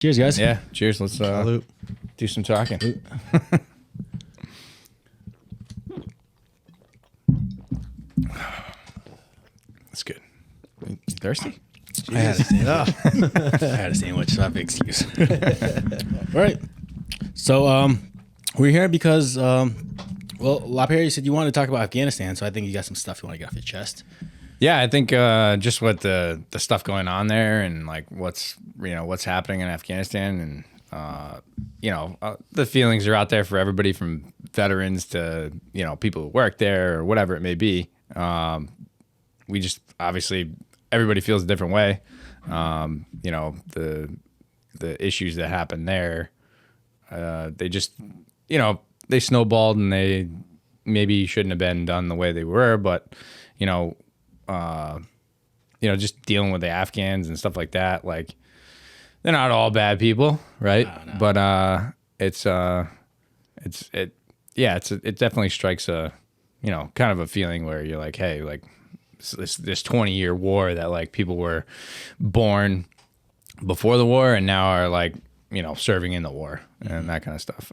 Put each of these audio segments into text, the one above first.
Cheers, guys. Yeah, cheers. Let's Salute. do some talking. That's good. You thirsty? I had a sandwich. I had a sandwich, so I have an excuse. All right. So we're here because, Lapierre, you said you wanted to talk about Afghanistan, so I think you got some stuff you want to get off your chest. Yeah, I think just what the stuff going on there and like what's happening in Afghanistan and the feelings are out there for everybody from veterans to people who work there or whatever it may be. We just obviously everybody feels a different way. The issues that happen there, they just they snowballed and they maybe shouldn't have been done the way they were, but just dealing with the Afghans and stuff like that, like they're not all bad people, right? No. But it definitely strikes a kind of a feeling where you're like, hey, like this 20-year war that like people were born before the war and now are like serving in the war and that kind of stuff.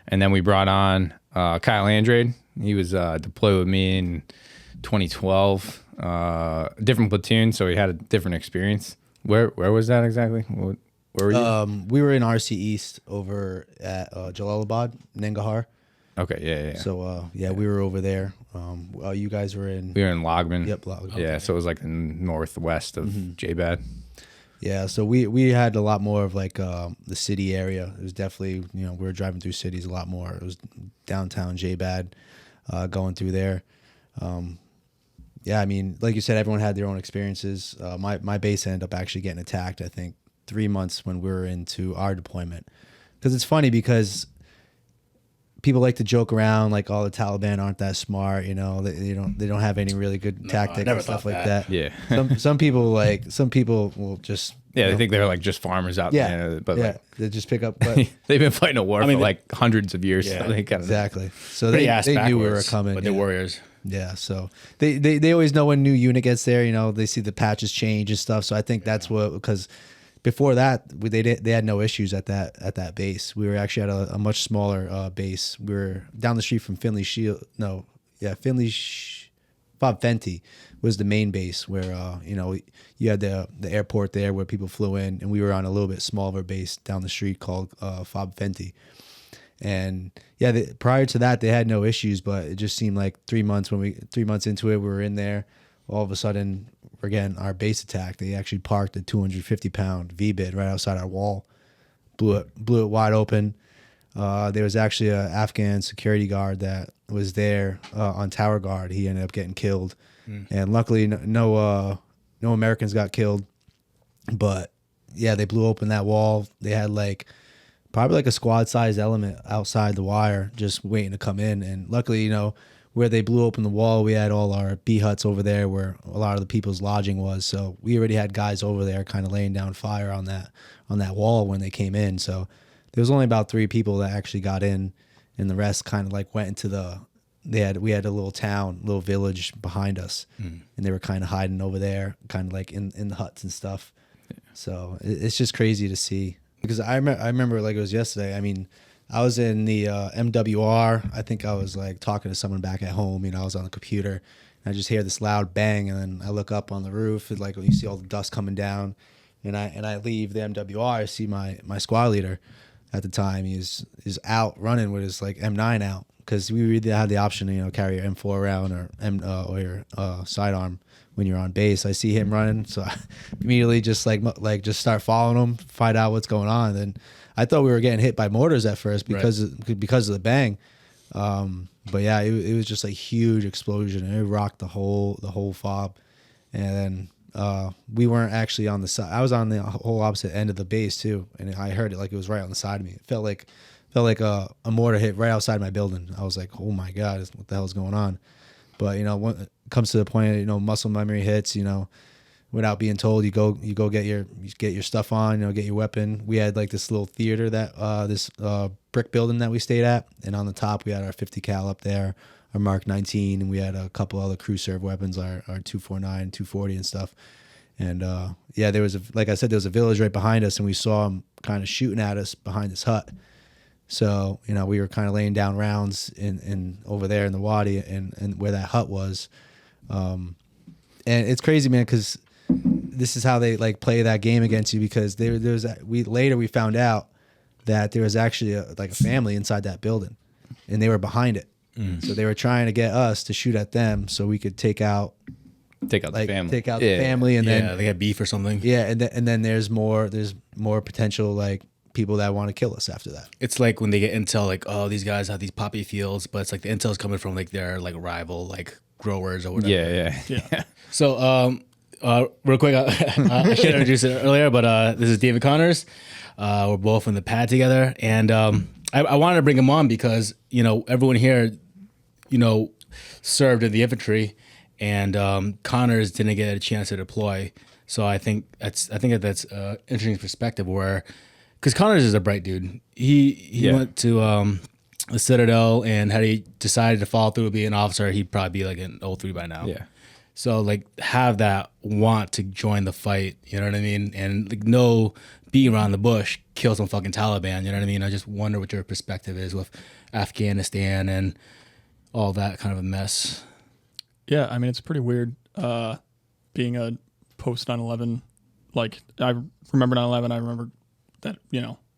And then we brought on Kyle Andrade. He was deployed with me in 2012. Different platoon, so he had a different experience. Where was that exactly? Where were you? We were in RC East over at Jalalabad, Nangarhar. Okay, yeah. So we were over there. You guys were in. We were in Logman. Yep, Logman. Yeah, so it was like the northwest of JBAD. Yeah, so we had a lot more of like the city area. It was definitely we were driving through cities a lot more. It was downtown JBAD, going through there. Yeah, I mean, like you said, everyone had their own experiences. My base ended up actually getting attacked, I think, 3 months when we were into our deployment. Because it's funny because people like to joke around like, oh, the Taliban aren't that smart, they don't have any really good tactics and stuff like that. Yeah. Some people will just they think they're like just farmers out there, but like, they just pick up. But they've been fighting a war for like hundreds of years. Yeah, so they kind of exactly. So they knew we were coming. But they're warriors. Yeah, so they always know when new unit gets there. They see the patches change and stuff. So I think that's because before that they had no issues at that base. We were actually at a much smaller base. We were down the street from Finley Shield. No, yeah, Bob Fenty was the main base where you had the airport there where people flew in, and we were on a little bit smaller base down the street called Fob Fenty. And yeah, prior to that, they had no issues, but it just seemed like 3 months into it, we were in there. All of a sudden, we're getting our base attacked. They actually parked a 250-pound V-bid right outside our wall, blew it wide open. There was actually an Afghan security guard that was there on tower guard. He ended up getting killed, and luckily no Americans got killed. But yeah, they blew open that wall. They had probably like a squad-sized element outside the wire just waiting to come in. And luckily, where they blew open the wall, we had all our B huts over there where a lot of the people's lodging was. So we already had guys over there kind of laying down fire on that wall when they came in. So there was only about 3 people that actually got in, and the rest kind of like went into we had a little village behind us, and they were kind of hiding over there, kind of like in the huts and stuff. Yeah. So it's just crazy to see. Because I remember like it was yesterday. I mean, I was in the MWR. I think I was like talking to someone back at home. I was on the computer, and I just hear this loud bang, and then I look up on the roof. It's like you see all the dust coming down, and I leave the MWR. I see my squad leader at the time. He's out running with his like M9 out because we really had the option to carry your M4 around or your sidearm when you're on base. I see him running, so I immediately just just start following him, find out what's going on. And I thought we were getting hit by mortars at first because of the bang. But yeah, it was just a huge explosion, and it rocked the whole fob. And then we weren't actually on the side. I was on the whole opposite end of the base too, and I heard it like it was right on the side of me. It felt like a mortar hit right outside my building. I was like, oh my God, what the hell is going on? But when it comes to the point, muscle memory hits. Without being told, you go get your stuff on. Get your weapon. We had like this little theater this brick building that we stayed at, and on the top we had our 50 cal up there, our Mark 19, and we had a couple other crew serve weapons, our 249, 240 and stuff. And yeah, there was like I said, there was a village right behind us, and we saw them kind of shooting at us behind this hut. So we were kind of laying down rounds in over there in the wadi and where that hut was. And it's crazy, man, because this is how they like play that game against you, because we found out that there was actually a family inside that building, and they were behind it. So they were trying to get us to shoot at them so we could take out the family, and then they got beef or something. Yeah, and then there's more potential like people that want to kill us after that. It's like when they get intel, like, oh, these guys have these poppy fields, but it's like the intel's coming from like their like rival like growers or whatever. Yeah. So real quick, I should introduce it earlier, but this is David Connors. We're both in the pad together, and I wanted to bring him on because everyone here served in the infantry, and Connors didn't get a chance to deploy. So I think that's interesting perspective, where because Connors is a bright dude. He went to the Citadel, and had he decided to follow through with being an officer, he'd probably be like an 03 by now. Yeah. So like have that want to join the fight, you know what I mean? And like no beating around the bush, kill some fucking Taliban, you know what I mean? I just wonder what your perspective is with Afghanistan and all that kind of a mess. Yeah, I mean, it's pretty weird being a post 9/11. Like, I remember 9/11. I remember that,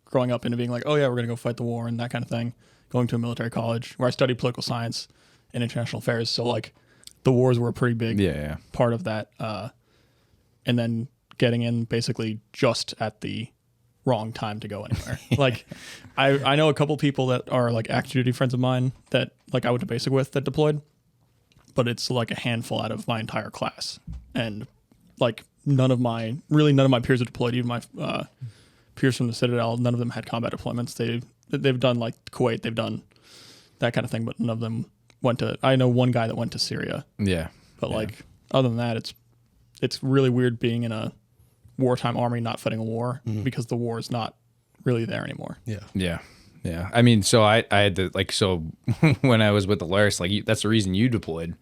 growing up into being like, oh yeah, we're going to go fight the war and that kind of thing. Going to a military college where I studied political science and international affairs. So like the wars were a pretty big part of that. And then getting in basically just at the wrong time to go anywhere. Like I know a couple people that are like active duty friends of mine that like I went to basic with that deployed, but it's like a handful out of my entire class. And like none of my peers have deployed, even my peers from the Citadel, none of them had combat deployments. They've done like Kuwait, they've done that kind of thing, but none of them went to, I know one guy that went to Syria. Yeah. But like other than that, it's really weird being in a wartime army not fighting a war because the war is not really there anymore. Yeah. I mean, so I had to so when I was with the LARS, like that's the reason you deployed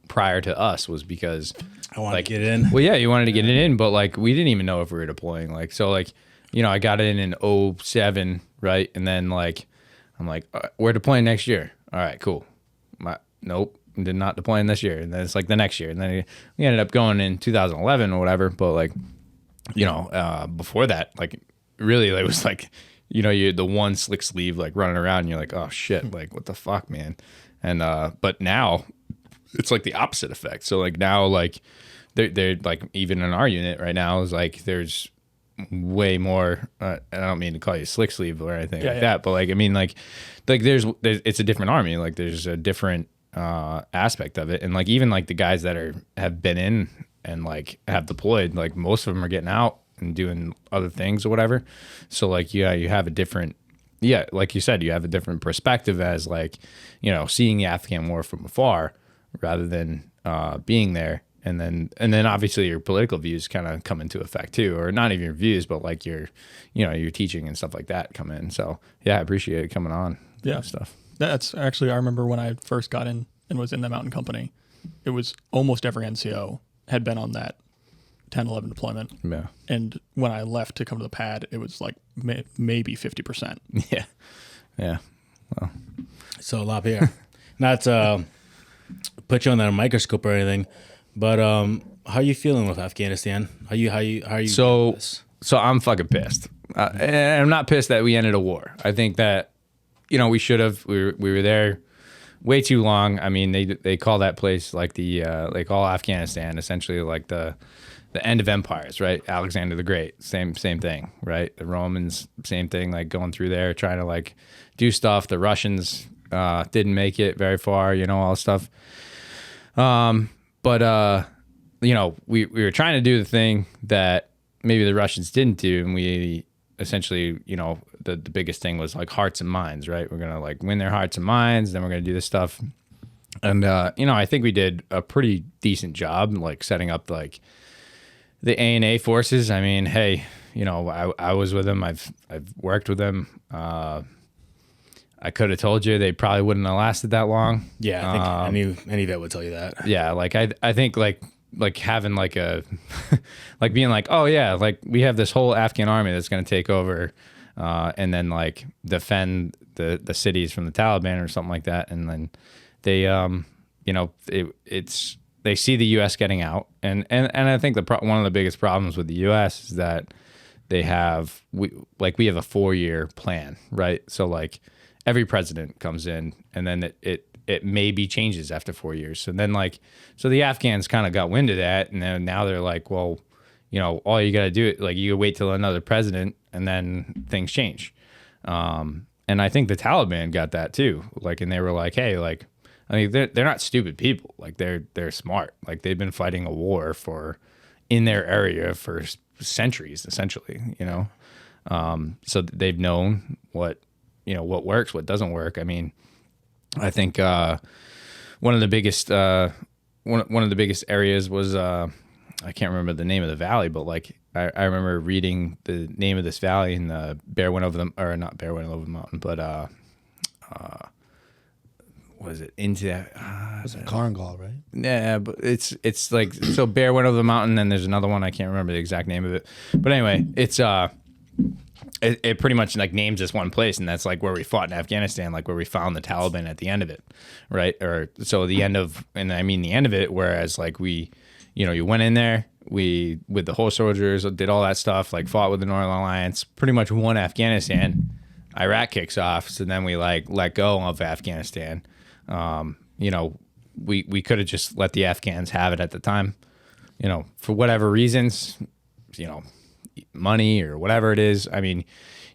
prior to us, was because I wanted to get in. Well, yeah, you wanted to get it in, but like we didn't even know if we were deploying. Like, so like, I got in 07, right? And then like, I'm like, we're deploying next year. All right, cool. Nope, did not deploying this year. And then it's like the next year. And then we ended up going in 2011 or whatever. But like, before that, like really, it was like, you're the one slick sleeve, like running around and you're like, oh shit, like what the fuck, man. And, but now it's like the opposite effect. So like now, like they're like, even in our unit right now is like, there's way more, I don't mean to call you slick sleeve or anything that, but like, I mean, like there's it's a different army. Like there's a different, aspect of it. And like, even like the guys that have been in and like have deployed, like most of them are getting out and doing other things or whatever. So like, you have a different, like you said, you have a different perspective as like, seeing the Afghan war from afar rather than being there. And then obviously your political views kind of come into effect too, or not even your views, but like your teaching and stuff like that come in. So yeah, I appreciate it coming on. Yeah. Stuff. That's actually, I remember when I first got in and was in the mountain company, it was almost every NCO had been on that 10-11 deployment. Yeah. And when I left to come to the pad, it was like maybe 50%. Yeah. Yeah. Well, So Lapierre, not to put you on that microscope or anything, but how are you feeling with Afghanistan? How are you? So I'm fucking pissed. And I'm not pissed that we ended a war. I think that, we should have. We were there way too long. I mean, they call that place like the like all Afghanistan essentially like the end of empires, right? Alexander the Great, same thing, right? The Romans, same thing, like going through there trying to like do stuff. The Russians didn't make it very far, all this stuff. But we were trying to do the thing that maybe the Russians didn't do, and we essentially, the biggest thing was like hearts and minds, right? We're gonna like win their hearts and minds, then we're gonna do this stuff. And I think we did a pretty decent job like setting up like the ANA forces. I mean, hey, I was with them. I've worked with them. I could have told you they probably wouldn't have lasted that long. Yeah, I think any vet would tell you that. Yeah, like I think like like having like a like being like, oh yeah, like we have this whole Afghan army that's going to take over and then like defend the cities from the Taliban or something like that, and then they you know, it's they see the U.S. getting out, and I think one of the biggest problems with the U.S. is that we have a 4-year plan, right? So like every president comes in, and then it maybe changes after 4 years, and then like so the Afghans kind of got wind of that, and then now they're like, well, you know, all you got to do like you wait till another president, and then things change. And I think the Taliban got that too, like, and they were like, hey, like. I mean, they're not stupid people. Like they're smart. Like they've been fighting a war in their area for centuries, essentially. You know, so they've known what works, what doesn't work. I mean, I think one of the biggest areas was I can't remember the name of the valley, but like I remember reading the name of this valley, and the bear went over not bear went over the mountain, but was it into It's a Karangal, right? yeah, but it's like so bear went over the mountain, and there's another one I can't remember the exact name of it, but anyway, it's it pretty much like names this one place, and that's like where we fought in Afghanistan, like where we found the Taliban at the end of it, right? Or so the end of, and I mean the end of it, whereas like we, you know, you went in there, we with the whole soldiers did all that stuff, like fought with the Northern Alliance, pretty much won Afghanistan. Iraq kicks off, so then we like let go of Afghanistan. You know, we could have just let the Afghans have it at the time, you know, for whatever reasons, you know, money or whatever it is. I mean,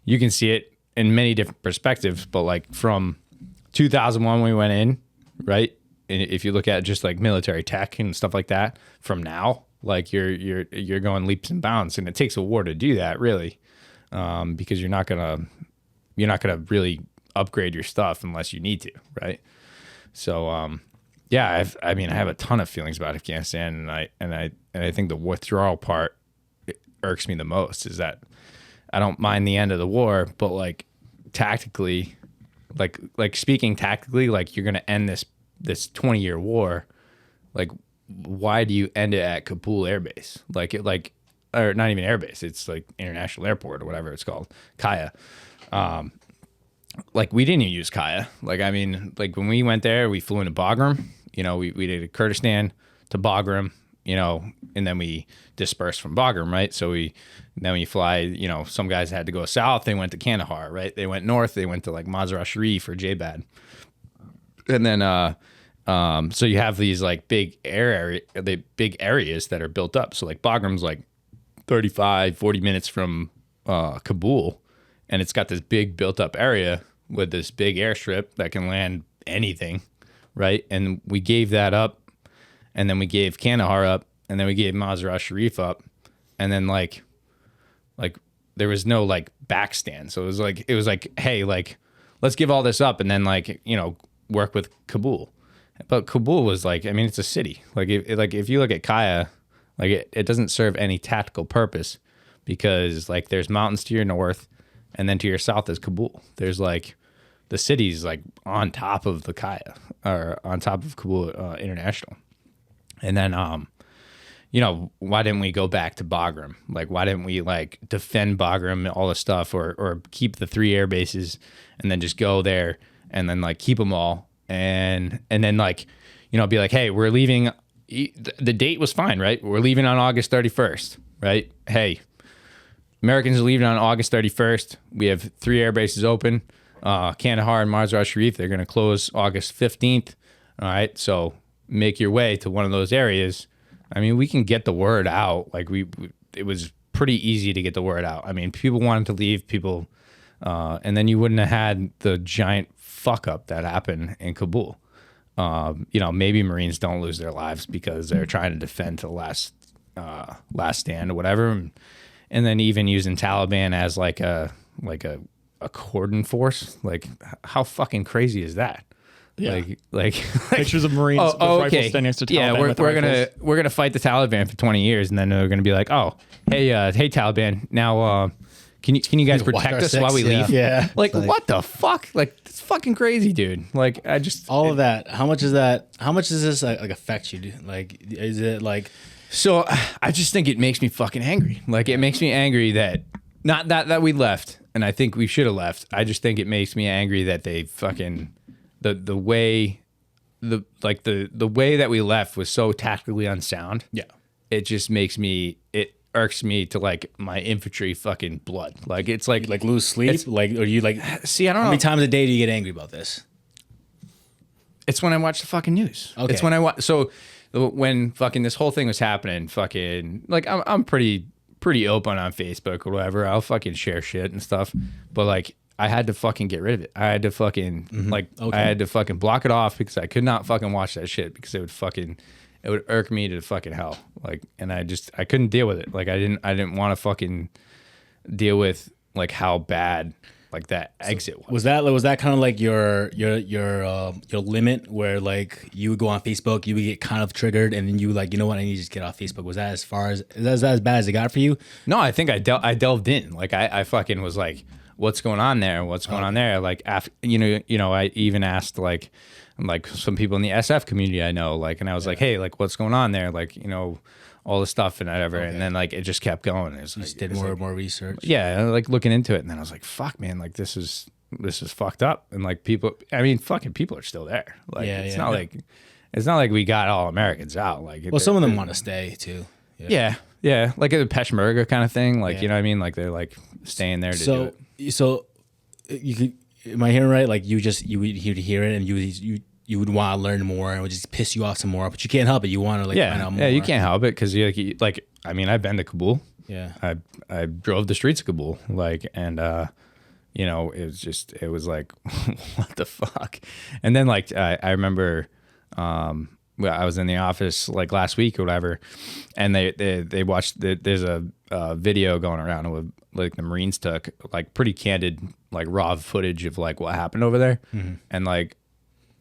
you can see it in many different perspectives, but like from 2001 when we went in, right? And if you look at just like military tech and stuff like that, from now, like you're going leaps and bounds, and it takes a war to do that, really, because you're not gonna really upgrade your stuff unless you need to, right? So, yeah, I have a ton of feelings about Afghanistan, and I think the withdrawal part irks me the most. Is that I don't mind the end of the war, but like tactically, like speaking tactically, like you're gonna end this 20-year war. Like, why do you end it at Kabul Air Base? Or not even air base. It's like International Airport or whatever it's called, Kaya. Like we didn't even use Kaya. Like, I mean, like when we went there, we flew into Bagram, you know, we did a Kurdistan to Bagram, you know, and then we dispersed from Bagram, right? So then we fly, you know, some guys had to go south. They went to Kandahar, right? They went north. They went to like Mazar-e Sharif or Jabad. And then, so you have these like big areas that are built up. So like Bagram's like 40 minutes from Kabul. And it's got this big built up area with this big airstrip that can land anything, right? And we gave that up, and then we gave Kandahar up, and then we gave Mazar-e Sharif up, and then like there was no like backstand. So it was like, hey, like let's give all this up, and then like, you know, work with Kabul. But Kabul was like, I mean, it's a city. Like if you look at Kaya, like it doesn't serve any tactical purpose, because like there's mountains to your north. And then to your south is Kabul. There's like the city's like on top of the Kaya, or on top of Kabul International. And then, you know, why didn't we go back to Bagram? Like, why didn't we like defend Bagram, all the stuff, or keep the 3 air bases and then just go there and then like keep them all, and then like, you know, be like, hey, we're leaving. The date was fine, right? We're leaving on August 31st, right? Hey, Americans are leaving on August 31st. We have 3 air bases open. Kandahar and Mazar-e Sharif, they're going to close August 15th. All right, so make your way to one of those areas. I mean, we can get the word out. Like it was pretty easy to get the word out. I mean, people wanted to leave, and then you wouldn't have had the giant fuck up that happened in Kabul. You know, maybe Marines don't lose their lives because they're trying to defend to the last stand or whatever. And then even using Taliban as like a cordon force, like how fucking crazy is that? Yeah. Like Pictures of Marines with rifles standing next to Taliban. Yeah, we're gonna fight the Taliban for 20 years, and then they're gonna be like, oh, hey Taliban, now Can you guys Watch protect our us while we sex, leave? Yeah. Like, Like- what the fuck? Like, it's fucking crazy, dude. Like, I just All of that. How much is that? How much does this like affect you? Dude? Like, is it like? So I just think it makes me fucking angry. Like, it makes me angry that not that we left, and I think we should have left. I just think it makes me angry that they fucking the way the way that we left was so tactically unsound. Yeah. It just makes me it irks me to like my infantry fucking blood. Like, it's like Lose sleep? Like, or you like? see, I don't How know. many times a day do you get angry about this? It's when I watch the fucking news. Okay. It's when I watch. So when fucking this whole thing was happening, fucking like I'm pretty open on Facebook or whatever. I'll fucking share shit and stuff. But like I had to fucking get rid of it. I had to fucking I had to fucking block it off because I could not fucking watch that shit because it would irk me to fucking hell. Like, and I couldn't deal with it. Like I didn't want to fucking deal with like how bad like that exit was. Was that kind of like your limit where like you would go on Facebook, you would get kind of triggered, and then you like, you know what, I need to just get off Facebook. Was that is that as bad as it got for you? No, I think I delved in. Like I fucking was like, what's going on there? What's going on there? Like after, you know, I even asked like some people in the SF community I know, like, and I was like, hey, like what's going on there? Like, you know, all the stuff and whatever. And then like it just kept going. It was, You just did more and more research. yeah, like looking into it, and then I was like, fuck, man, like this is fucked up. And like people, I mean, fucking people are still there. Like it's not like we got all Americans out. Like, Well, some of them want to stay too. yeah, like a Peshmerga kind of thing. Like, you know what I mean? Like they're like staying there to do it. So you could, am I hearing right? Like you would hear it and you would want to learn more and it would just piss you off some more, but you can't help it. You want to like find out more. Yeah, you can't help it because like I mean, I've been to Kabul. Yeah. I drove the streets of Kabul, like, and you know, it was like, what the fuck? And then like I remember I was in the office like last week or whatever, and they watched there's a video going around with like the Marines took like pretty candid like raw footage of like what happened over there, and like,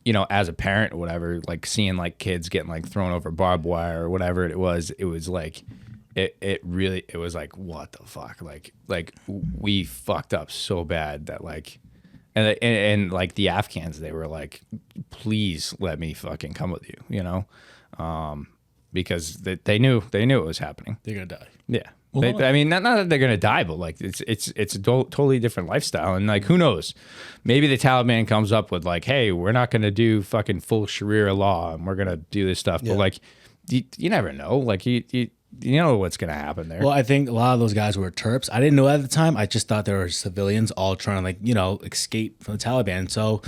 you know, as a parent or whatever, like seeing like kids getting like thrown over barbed wire or whatever it was like it was like, what the fuck? Like we fucked up so bad that like, and like the Afghans, they were like, please let me fucking come with you, you know? Because they knew it was happening. They're going to die. Yeah. I mean, not that they're gonna die, but like it's a totally different lifestyle, and like who knows, maybe the Taliban comes up with like, hey, we're not gonna do fucking full Sharia law, and we're gonna do this stuff, but like you never know, like you know what's gonna happen there. Well, I think a lot of those guys were Terps. I didn't know at the time. I just thought they were civilians all trying to like, you know, escape from the Taliban. So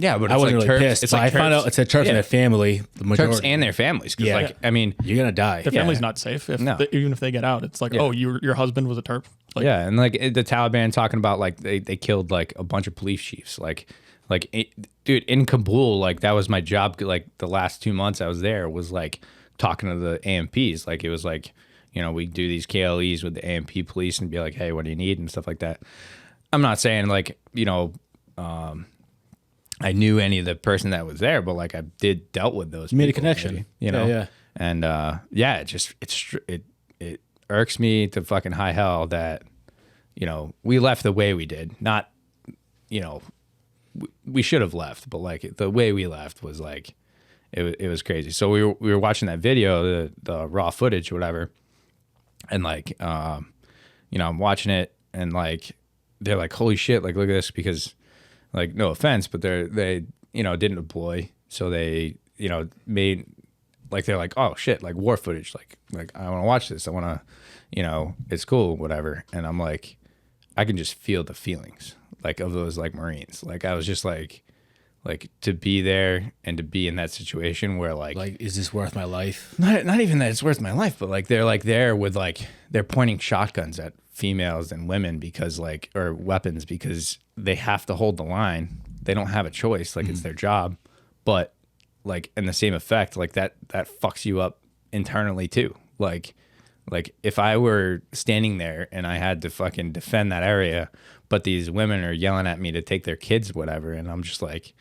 yeah, but I it's wasn't like really Terps, pissed. it's So like I found out it's a Terps and their family, the majority. Terps and their families, because like I mean, you're gonna die. Their family's not safe if even if they get out. It's like, oh, your husband was a Terp. Like, yeah, and like the Taliban talking about like they killed like a bunch of police chiefs, dude, in Kabul, like that was my job. Like the last 2 months I was there was like talking to the AMPs. Like it was like, you know, we do these KLEs with the AMP police and be like, hey, what do you need and stuff like that. I'm not saying like, you know, I knew any of the person that was there, but like I did dealt with those. You made a people, connection, maybe, you know. Yeah. And it irks me to fucking high hell that, you know, we left the way we did. Not, you know, we should have left, but like the way we left was like, it was crazy. So we were watching that video, the raw footage or whatever, and like, you know, I'm watching it and like they're like, holy shit, like look at this, because like no offense, but they you know didn't deploy, so they, you know, made like, they're like, oh shit, like war footage, like I want to watch this, I want to, you know, it's cool, whatever. And I'm like, I can just feel the feelings like of those like Marines. Like I was just like to be there and to be in that situation where like is this worth my life? Not even that it's worth my life, but like they're like there with like, they're pointing shotguns at females and women because like, or weapons, because they have to hold the line. They don't have a choice. Like it's their job. But like in the same effect, like that fucks you up internally too. Like if I were standing there and I had to fucking defend that area, but these women are yelling at me to take their kids, whatever, and I'm just like,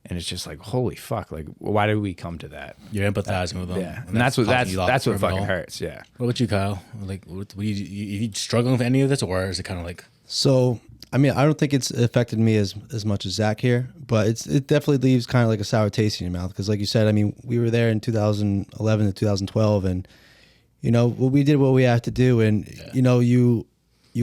and it's just like, holy fuck, like why did we come to that? You're empathizing with them. Yeah, and that's what fucking hurts. Yeah. What about you, Kyle? Like, what you struggling with any of this, or is it kind of like So, I mean, I don't think it's affected me as much as Zach here, but it definitely leaves kind of like a sour taste in your mouth because, like you said, I mean, we were there in 2011 to 2012, and we did what we have to do, and you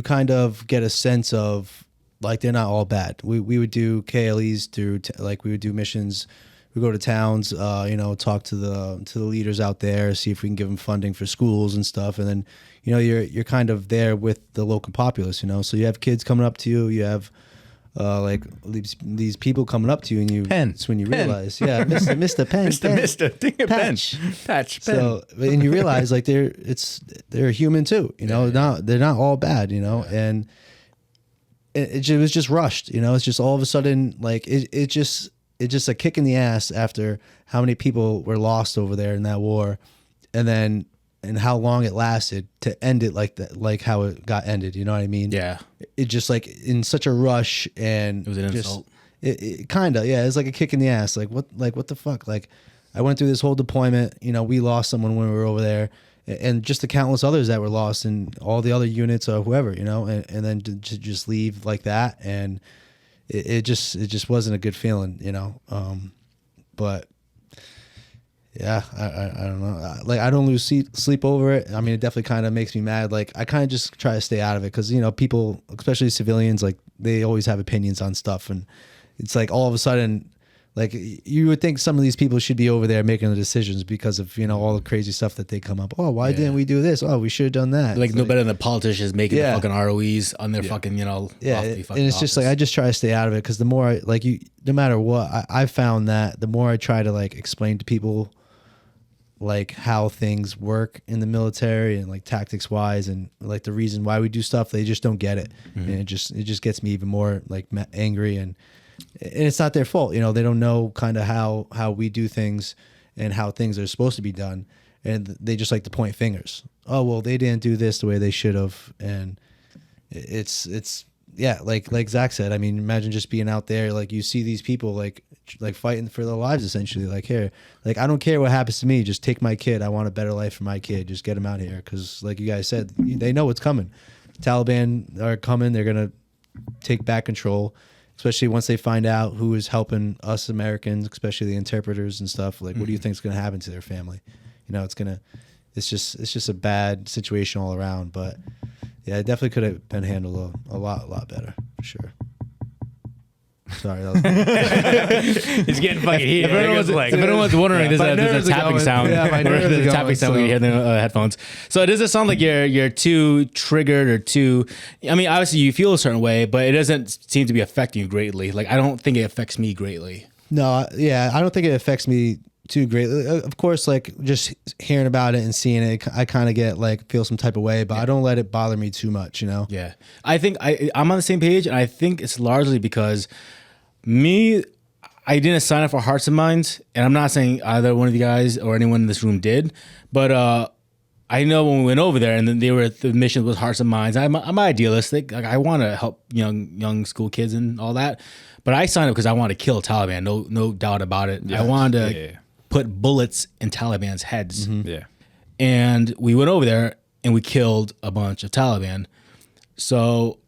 kind of get a sense of like they're not all bad. We would do KLEs through like we would do missions. We go to towns, talk to the leaders out there, see if we can give them funding for schools and stuff, and then you're kind of there with the local populace, so you have kids coming up to you, you have like these people coming up to you, and it's when you realize, yeah, Mr. Pen, Mr. Think of Patch. Patch, Pen. So and you realize like they're human too, they're not all bad, and it was just rushed, it's just all of a sudden like it's just a kick in the ass after how many people were lost over there in that war, and how long it lasted to end it like that, like how it got ended. You know what I mean? Yeah. It just like in such a rush, and it was an insult. It kind of, yeah, it's like a kick in the ass. Like what the fuck? Like I went through this whole deployment. We lost someone when we were over there, and just the countless others that were lost, and all the other units or whoever, and then to just leave like that, and it just wasn't a good feeling, but yeah, I don't know. Like I don't lose sleep over it. I mean, it definitely kind of makes me mad. Like I kind of just try to stay out of it because people, especially civilians, like they always have opinions on stuff, and it's like all of a sudden, like you would think some of these people should be over there making the decisions because of all the crazy stuff that they come up. Oh, why didn't we do this? Oh, we should have done that. Like no better than the politicians making the fucking ROEs on their fucking lofty fucking and it's just like I just try to stay out of it because the more no matter what, I found that the more I try to like explain to people like how things work in the military and like tactics wise and like the reason why we do stuff, they just don't get it. Mm-hmm. And it just gets me even more like angry, and it's not their fault. They don't know kind of how we do things and how things are supposed to be done, and they just like to point fingers. Oh, well, they didn't do this the way they should have. And it's yeah, like Zach said, I mean, imagine just being out there, like you see these people like fighting for their lives essentially, like here, like I don't care what happens to me, just take my kid. I want a better life for my kid. Just get him out of here, because like you guys said, they know what's coming. Taliban are coming. They're gonna take back control, especially once they find out who is helping us Americans, especially the interpreters and stuff. Like, what do you think is gonna happen to their family? It's just a bad situation all around. But yeah, it definitely could have been handled a lot better, for sure. Sorry, that was it's getting fucking heated. If anyone's wondering, there's a tapping sound. Yeah, my nerves there's are a tapping going, sound when you hear the headphones. So does it sound like you're too triggered or too? I mean, obviously you feel a certain way, but it doesn't seem to be affecting you greatly. Like I don't think it affects me greatly. No, yeah, I don't think it affects me too greatly. Of course, like just hearing about it and seeing it, I kind of get like feel some type of way, but I don't let it bother me too much. Yeah, I think I'm on the same page, and I think it's largely because I didn't sign up for Hearts and Minds, and I'm not saying either one of you guys or anyone in this room did, but I know when we went over there and then the mission was Hearts and Minds. I'm idealistic. Like I want to help young school kids and all that, but I signed up because I want to kill Taliban. No doubt about it. Yes. I wanted to put bullets in Taliban's heads. Mm-hmm. Yeah, and we went over there and we killed a bunch of Taliban. So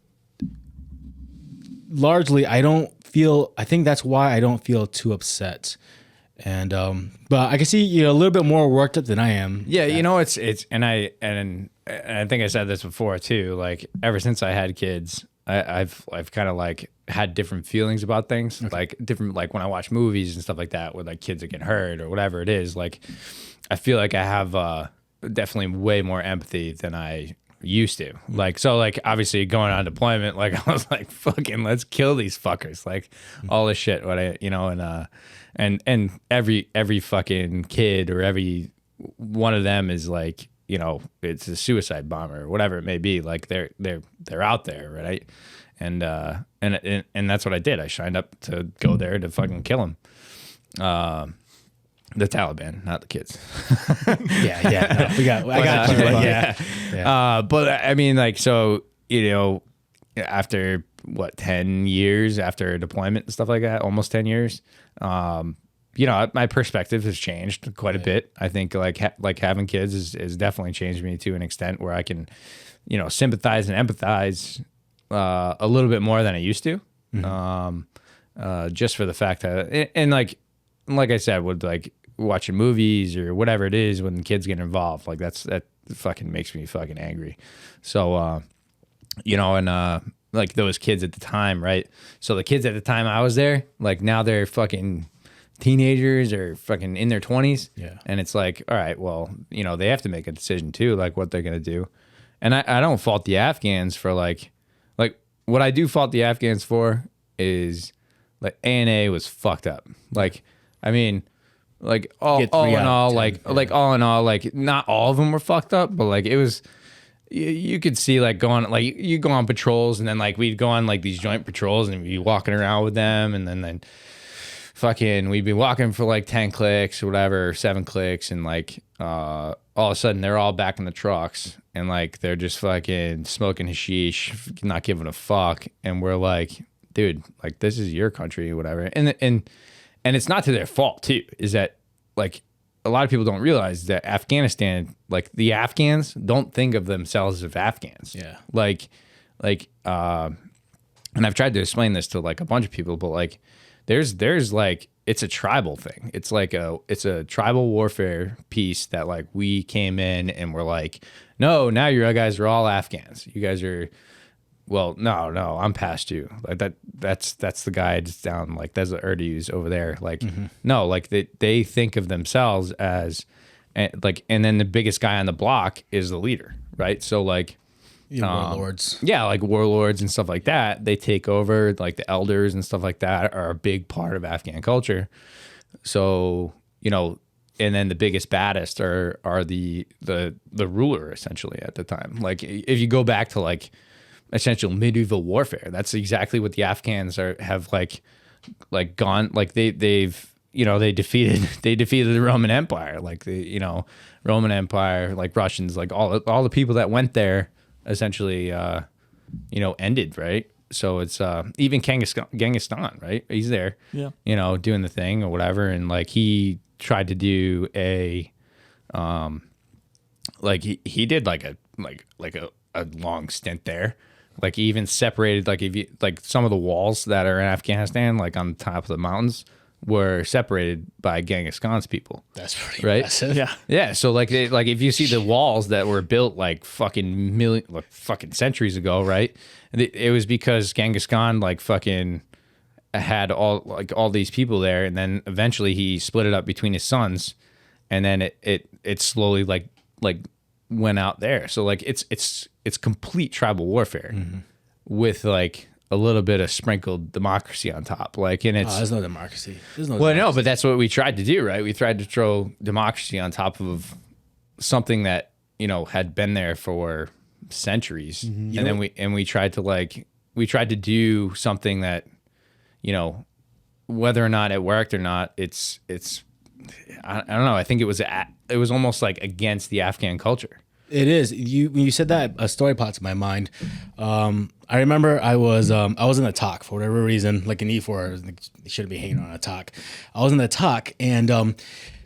largely, I think that's why I don't feel too upset. And but I can see you're a little bit more worked up than I am. Yeah, it's and I think I said this before too. Like ever since I had kids, I've kind of like had different feelings about things. Okay. Like different, like when I watch movies and stuff like that, where like kids are getting hurt or whatever it is. Like I feel like I have definitely way more empathy than I used to. Like so, like obviously going on deployment, like I was like, fucking, let's kill these fuckers. Like all this shit. And every fucking kid or every one of them is like, it's a suicide bomber or whatever it may be. Like they're out there, right? And that's what I did. I signed up to go there to fucking kill them. The Taliban, not the kids. Yeah. No, I got you. Yeah. But I mean, like, so, after 10 years after deployment and stuff like that, almost 10 years, my perspective has changed quite a bit. I think like having kids is definitely changed me to an extent where I can, sympathize and empathize a little bit more than I used to. Just for the fact that, and like I said, with like watching movies or whatever it is when the kids get involved, like that fucking makes me fucking angry. So, you know, and like those kids at the time, right? So the kids at the time I was there, like now they're fucking teenagers or fucking in their 20s. Yeah. And it's like, all right, well, you know, they have to make a decision too, like what they're going to do. And I don't fault the Afghans for like what I do fault the Afghans for is like ANA was fucked up. Like, I mean, like all in all, like all in all, like not all of them were fucked up, but like it was, you could see like going, like you go on patrols and then like we'd go on like these joint patrols and we'd be walking around with them and then fucking we'd be walking for like 10 clicks or whatever, 7 clicks, and like all of a sudden they're all back in the trucks and like they're just fucking smoking hashish, not giving a fuck, and we're like, dude, like this is your country or whatever. And it's not to their fault too, is that like a lot of people don't realize that Afghanistan, like the Afghans don't think of themselves as Afghans. Yeah. And I've tried to explain this to like a bunch of people, but like there's like, it's a tribal thing. It's like it's a tribal warfare piece that like we came in and we're like, no, now you guys are all Afghans. You guys are, well, no, I'm past you. Like that's the guy just down, like that's the Urdus over there. Like, no, like they think of themselves as like, and then the biggest guy on the block is the leader, right? So like, warlords. Yeah, like warlords and stuff like that. They take over, like the elders and stuff like that are a big part of Afghan culture. So, you know, and then the biggest, baddest are the ruler essentially at the time. Like if you go back to like essential medieval warfare, that's exactly what the Afghans have like gone, like they've you know, they defeated the Roman Empire, like the, you know, Roman Empire, like Russians, like all the people that went there essentially, you know, ended, right? So it's even Genghis Khan, right? He's there, yeah, you know, doing the thing or whatever, and like he tried to do a, like he did like a long stint there. Like he even separated, like if you like some of the walls that are in Afghanistan, like on top of the mountains, were separated by Genghis Khan's people. That's pretty right? impressive. yeah. Yeah, so like if you see the walls that were built like fucking centuries ago, right? It was because Genghis Khan like fucking had all these people there, and then eventually he split it up between his sons, and then it slowly like went out there. So like it's complete tribal warfare with like a little bit of sprinkled democracy on top. Like, and it's there's no democracy. no, but that's what we tried to do, right? We tried to throw democracy on top of something that, you know, had been there for centuries. And then we tried to do something that, you know, whether or not it worked or not, it's I don't know. I think it was almost like against the Afghan culture. It is. When you said that, a story popped to my mind. I remember I was in the talk for whatever reason, like an E4, you shouldn't be hanging on a talk. I was in the talk, and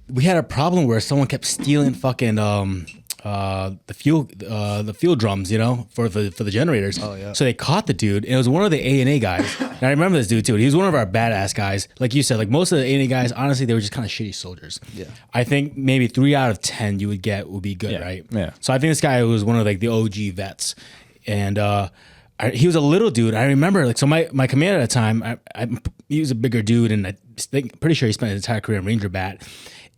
we had a problem where someone kept stealing fucking the fuel drums, you know, for the generators. Oh yeah. So they caught the dude, and it was one of the A&A guys. And I remember this dude too. He was one of our badass guys. Like you said, like most of the A&A guys, honestly, they were just kind of shitty soldiers. Yeah. I think maybe 3 out of 10 you would be good, right? Yeah. So I think this guy was one of like the OG vets, and he was a little dude. I remember like, so my commander at the time, he was a bigger dude, and I think pretty sure he spent his entire career in Ranger Bat.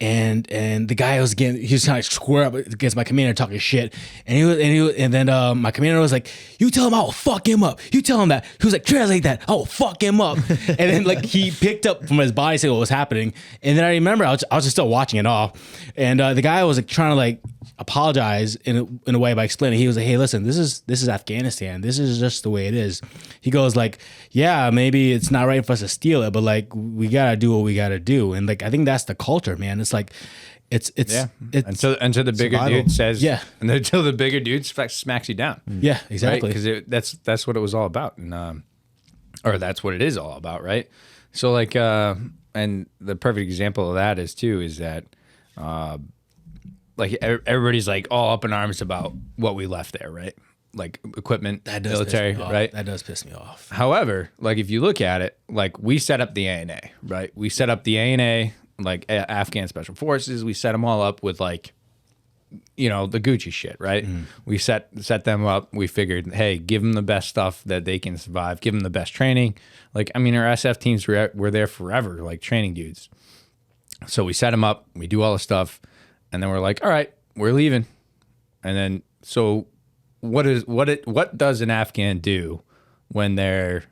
And the guy was trying to square up against my commander talking shit, and then my commander was like, "You tell him I will fuck him up. You tell him that." He was like, "Translate that. I will fuck him up." And then like he picked up from his body saying what was happening, and then I remember I was just still watching it all, and the guy was like trying to like apologize in a way by explaining. He was like, "Hey, listen, this is Afghanistan. This is just the way it is." He goes like, "Yeah, maybe it's not right for us to steal it, but like we gotta do what we gotta do." And like I think that's the culture, man. It's like it's until the bigger survival. dude says and until the bigger dude smacks you down. Yeah, exactly. Because that's what it was all about, and or that's what it is all about, right? So like and the perfect example of that is that like everybody's like all up in arms about what we left there, right? like equipment, That does military, piss me off. right? That does piss me off. However, like if you look at it, like we set up the ANA, right? We set up the ANA, like Afghan Special Forces. We set them all up with like, you know, the Gucci shit, right? We set them up. We figured, hey, give them the best stuff that they can survive. Give them the best training. Like, I mean, our SF teams were there forever, like training dudes. So we set them up. We do all the stuff, and then we're like, all right, we're leaving. And then so what does an Afghan do when their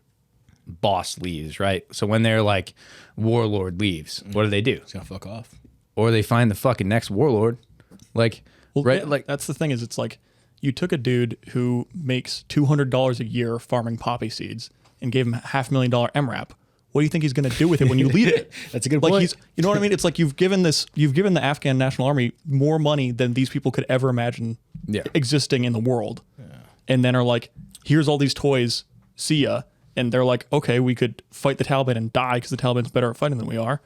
boss leaves, right? So when their like warlord leaves, what do? It's gonna fuck off. Or they find the fucking next warlord. Like, Well, right? yeah, Like, that's the thing is, it's like you took a dude who makes $200 a year farming poppy seeds and gave him $500,000 MRAP. What do you think he's going to do with it when you leave it? That's a good like point. you know what I mean? It's like you've given the Afghan National Army more money than these people could ever imagine existing in the world, and then are like, here's all these toys, see ya. And they're like, okay, we could fight the Taliban and die because the Taliban's better at fighting than we are,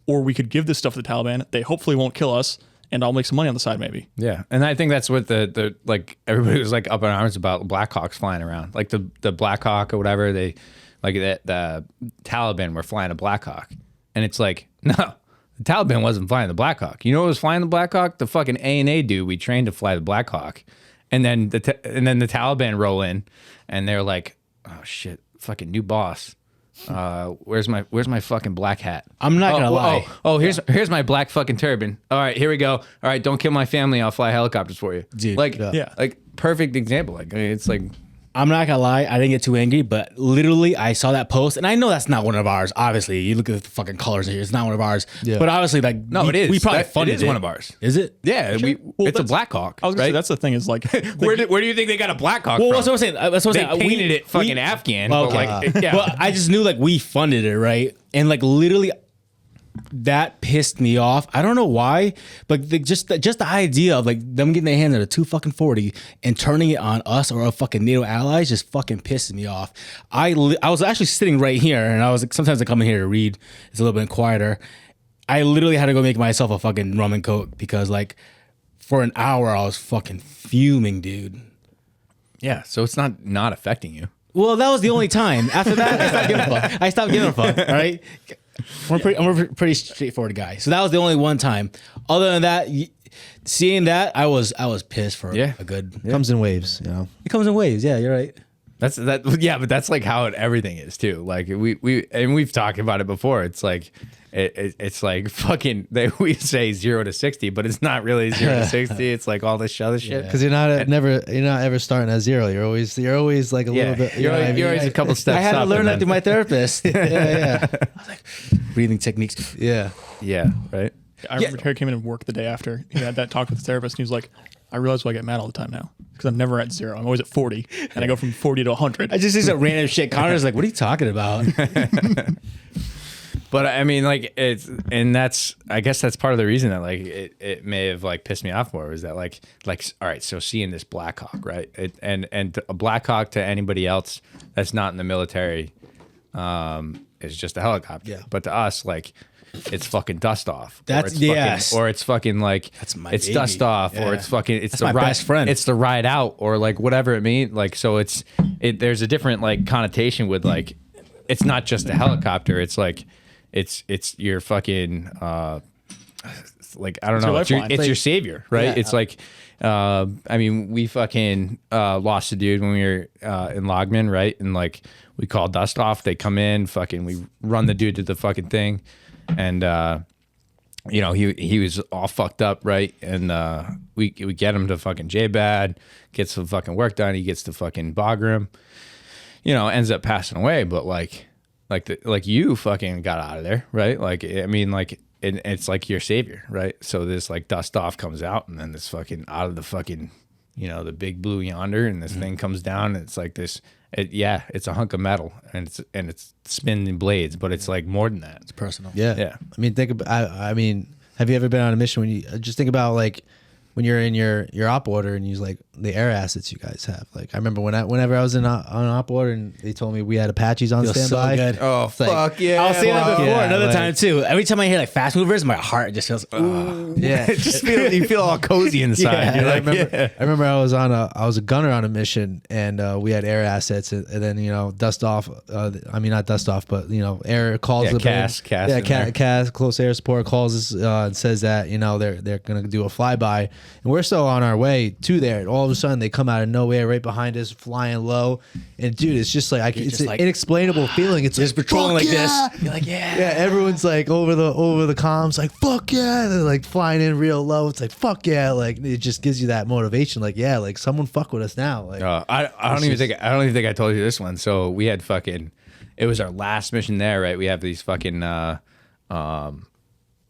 or we could give this stuff to the Taliban. They hopefully won't kill us, and I'll make some money on the side maybe. yeah. And I think that's what the like everybody was like up in arms about Blackhawks flying around. Like the Blackhawk or whatever, they like the Taliban were flying a Blackhawk. And it's like, no, the Taliban wasn't flying the Blackhawk. You know what was flying the Blackhawk? The fucking ANA dude we trained to fly the Blackhawk. And then the Taliban roll in and they're like, oh shit, fucking new boss. Where's my fucking black hat? I'm not gonna lie. Here's my black fucking turban. All right, here we go. All right, don't kill my family. I'll fly helicopters for you. Dude, like, yeah. like perfect example. Like, I mean, it's like, I'm not gonna lie, I didn't get too angry, but literally I saw that post, and I know that's not one of ours. Obviously, you look at the fucking colors here; it's not one of ours. Yeah. But obviously, like, no, it is. We probably funded it is one of ours. Is it? Yeah, Well, it's a that's- Blackhawk. I was gonna say right? that's the thing is like Where do you think they got a Blackhawk Well, from? that's what I'm saying. That's what I'm They saying. painted it fucking Afghan. Well, But okay. like, yeah. Well, I just knew like we funded it, right? And like literally, that pissed me off. I don't know why, but just the idea of like them getting their hands on a 240 and turning it on us or our fucking NATO allies just fucking pisses me off. I was actually sitting right here, and I was like, sometimes I come in here to read. It's a little bit quieter. I literally had to go make myself a fucking rum and coke because like for an hour I was fucking fuming, dude. Yeah, so it's not affecting you. Well, that was the only time. After that, I stopped giving a fuck. All right, I'm a pretty straightforward guy. So that was the only one time. Other than that, seeing that, I was pissed for a good. Comes in waves, you know. It comes in waves. Yeah, you're right. That's that. Yeah, but that's like how everything is too. Like we've talked about it before. It's like it's like fucking. We say 0 to 60, but it's not really 0 to 60. It's like all this other shit. Because you're not ever starting at zero. You're always like a little bit. You're always a couple steps. I had to up learn and that then- through my therapist. Yeah. I was like, breathing techniques. Yeah. Yeah, right. I remember Terry came in and work the day after he had that talk with the therapist, and he was like, I realize why I get mad all the time now because I'm never at 0. I'm always at 40, and I go from 40 to 100. I just say some random shit. Connor's like, "What are you talking about?" But I mean, like I guess that's part of the reason that like it may have like pissed me off more was that like all right, so seeing this Blackhawk, right, and a Blackhawk to anybody else that's not in the military, is just a helicopter. Yeah. But to us, like it's fucking dust off. That's- or it's fucking like That's my it's baby. dust off, Yeah. or it's fucking it's That's the my ride, best friend. It's the ride out, or like whatever it means. Like so, there's a different like connotation with like it's not just a helicopter. It's like it's your fucking like I don't know. your It's your, lifeline. it's your savior, right? Yeah. It's like I mean we fucking lost a dude when we were in Logman, right? And like we call dust off. They come in, fucking we run the dude to the fucking thing, and you know he was all fucked up, right? And we get him to fucking J-Bad, gets some fucking work done. He gets to fucking Bagram, you know, ends up passing away, but like you fucking got out of there, right? Like, I mean, like, it's like your savior, right? So this like dust off comes out, and then this fucking out of the fucking, you know, the big blue yonder, and this thing comes down, and it's like this, it's a hunk of metal, and it's spinning blades, but it's like more than that. It's personal. Yeah. Yeah. I mean, think about. I mean, have you ever been on a mission when you just think about like when you're in your op order and you like the air assets you guys have. Like I remember whenever I was on op order and they told me we had Apaches on Feels so standby. good. Oh, It's like, fuck yeah. I'll say that before yeah, another like- time too. Every time I hear like fast movers, my heart just feels. Ooh. Yeah, It just you feel all cozy inside. Yeah. You're I like, remember, yeah. I remember I was a gunner on a mission and we had air assets and then dust off. I mean not dust off, but air calls. Yeah, the CAS yeah, in there. CAS, close air support calls us and says that they're gonna do a flyby and we're still on our way to there. All of a sudden they come out of nowhere right behind us, flying low, and dude, it's just like it's just an like- inexplainable feeling. It's Just like, patrolling "Fuck like yeah!" this. You're like, yeah. Yeah, everyone's like over the comms, like fuck yeah. They're like flying in real low. It's like fuck yeah. Like it just gives you that motivation. Like yeah, like someone fuck with us now. Like I don't even think I told you this one. So we had it was our last mission there, right? We have these fucking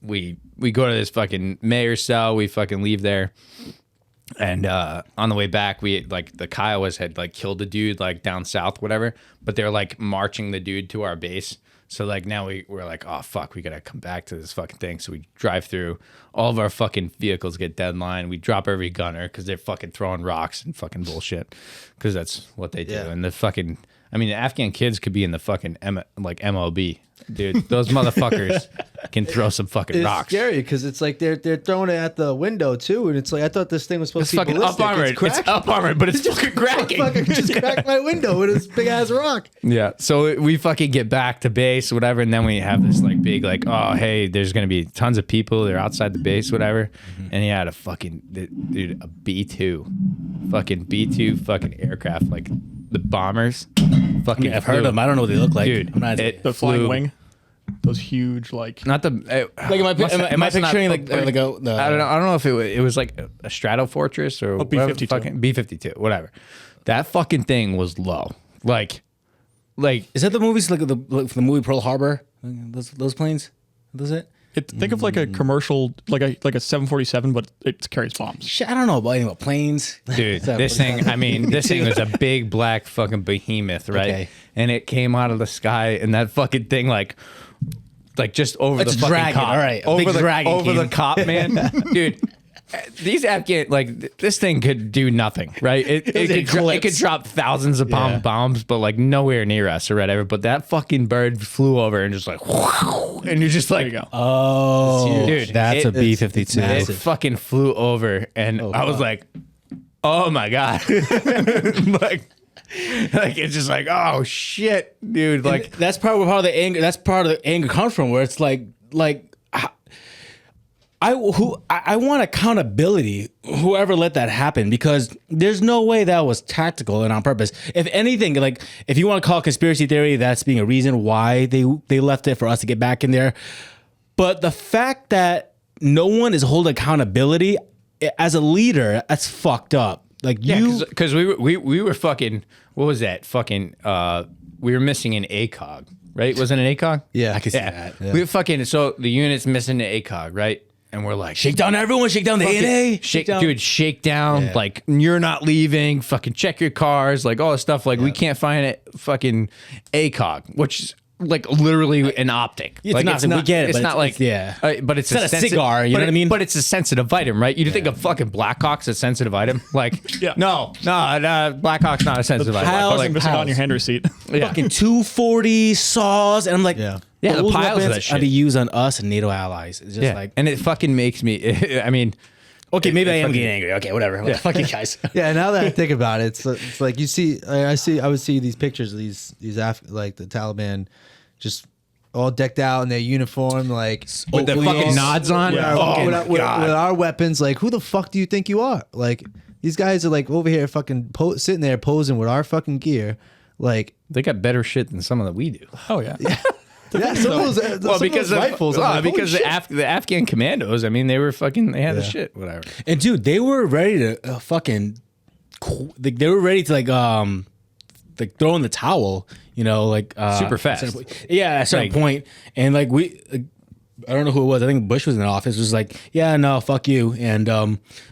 we go to this fucking mayor's cell, we fucking leave there. And on the way back, we the Kiowas had killed the dude down south, whatever. But they're marching the dude to our base. So now we're like, oh fuck, we gotta come back to this fucking thing. So we drive through. All of our fucking vehicles get deadline. We drop every gunner because they're fucking throwing rocks and fucking bullshit. Because that's what they do. Yeah. And the Afghan kids could be in the fucking MLB. Dude, those motherfuckers can throw some fucking it's rocks. scary because it's like they're throwing it at the window too, and it's like I thought this thing was supposed It's to be fucking ballistic. up armored. It's cracking. up armored, but it's fucking cracking. Fucking just cracked my window with this big ass rock. Yeah. So we fucking get back to base, whatever, and then we have this big oh hey, there's gonna be tons of people. They're outside the base, whatever. And he had a fucking dude, a B-2, fucking aircraft, the bombers. Fucking I've heard of them. I don't know what they look like. Dude, I'm not. it- The flying flew. wing, those huge Not the am I picturing I don't know if it was like a Strato Fortress or B-52. fucking B-52, whatever. That fucking thing was low. Is that the movies the movie Pearl Harbor? Those planes? Is it? Think of a commercial, like a 747, but it carries bombs. Shit, I don't know about planes. Dude, this thing was a big black fucking behemoth, right? Okay. And it came out of the sky, and that fucking thing, just over It's the a fucking dragon, cop. all right, a Over big the, dragon over the came. cop, man. Dude, these Afghan, this thing could do nothing, right? It was an could eclipse. drop thousands of pound bombs, but nowhere near us or whatever. But that fucking bird flew over and just and you're just There you go. Oh, Dude, that's it- a B-52. it's it massive. fucking flew over, and I was like, "Oh my god!" It's just oh shit, dude! That's part of the anger. That's part of the anger comes from, where it's I want accountability. Whoever let that happen, because there's no way that was tactical and on purpose. If anything, if you want to call it conspiracy theory, that's being a reason why they left it for us to get back in there. But the fact that no one is holding accountability as a leader, that's fucked up. because we were fucking, what was that? Fucking we were missing an ACOG, right? Wasn't it an ACOG? Yeah, I can see that. We were fucking, so the unit's missing an ACOG, right? And we're like, Shake down everyone. Shake down the A&A. shake down. Yeah. You're not leaving. Fucking check your cars. All this stuff. We can't find it. Fucking ACOG, which is literally an optic. It's not- we get it, It's but not but it's not a cigar, you know what I mean? But it's a sensitive item, right? You think a fucking Blackhawk's a sensitive item? Yeah. No, Blackhawk's not a sensitive item. piles But, and Missing on piles. your hand receipt. yeah. Fucking 240 saws, and I'm like, Yeah. Yeah, the those piles of weapons that shit. are be used on us and NATO allies. It's just and it fucking makes me. I mean, okay, maybe I am fucking- getting angry. Okay, whatever. Fuck you guys. Yeah, now that I think about it, it's like you see, I would see these pictures of these the Taliban, just all decked out in their uniform, with the Oakley fucking on. nods on. with, Oh, with God. our weapons. Like, who the fuck do you think you are? Like, these guys are over here fucking sitting there posing with our fucking gear. Like, They got better shit than some of that we do. Oh yeah. yeah, some of those, because of, rifles. I'm like, because holy the, shit. the Afghan commandos. I mean, they were fucking. They had the Yeah. shit. Whatever. And dude, they were ready to fucking. They were ready to throw in the towel. Super fast. Yeah, at a certain point, and we. I don't know who it was. I think Bush was in the office. It was like, yeah, no, fuck you. And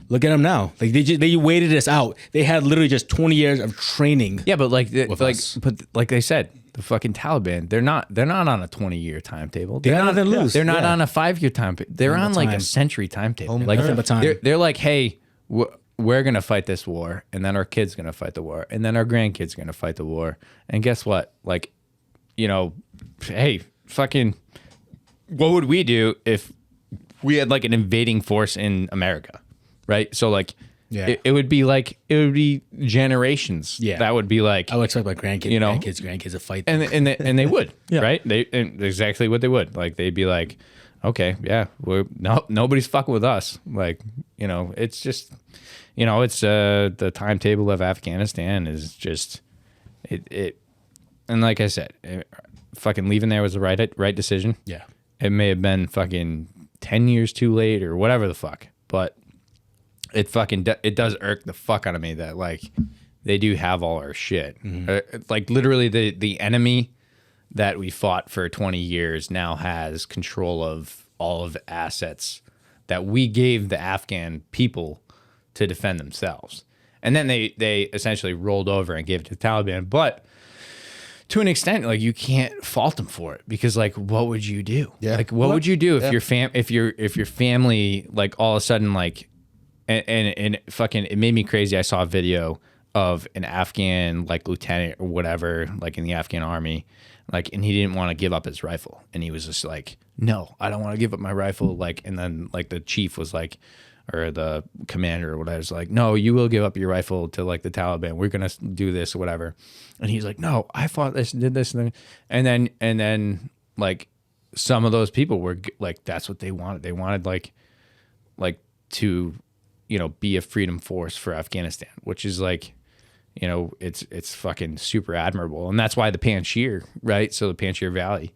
look at them now. They waited us out. They had literally just 20 years of training. Yeah, but us. but like they said, the fucking Taliban, they're not on a 20-year timetable. They got nothing to lose. They're not Yeah. on a 5-year timetable. They're on like a century timetable. Like nothing but time. they're like, hey, we're gonna fight this war, and then our kids gonna fight the war, and then our grandkids gonna fight the war, and guess what? Like, you know, hey, fucking, what would we do if we had like an invading force in America, right? So like, Yeah. it would be generations. Yeah. That would be like, I would expect my grandkids, You know? grandkids to fight. and they would, Yeah. right? And exactly what they would. Like, they'd be like, okay, yeah, nobody's fucking with us. Like, you know, it's just, you know, it's the timetable of Afghanistan is just it. And like I said, fucking leaving there was the right decision. Yeah. It may have been fucking 10 years too late or whatever the fuck, but it fucking it does irk the fuck out of me that like they do have all our shit. Like literally the enemy that we fought for 20 years now has control of all of the assets that we gave the Afghan people to defend themselves. And then they essentially rolled over and gave it to the Taliban. But to an extent, like, you can't fault them for it, because like, what would you do? Yeah. Like, what would you do if Yeah. if your family, like, all of a sudden, like, and fucking, it made me crazy. I saw a video of an Afghan like lieutenant or whatever, like in the Afghan army, like, and he didn't want to give up his rifle, and he was just like, no, I don't want to give up my rifle. Like, and then like the chief was like, or the commander or whatever, was like, no, you will give up your rifle to like the Taliban. We're gonna do this or whatever. And he's like, no, I fought this and did this and then like some of those people were like, that's what they wanted. They wanted like to, you know, be a freedom force for Afghanistan, which is like, you know, it's fucking super admirable. And that's why the Panjshir, right? So the Panjshir Valley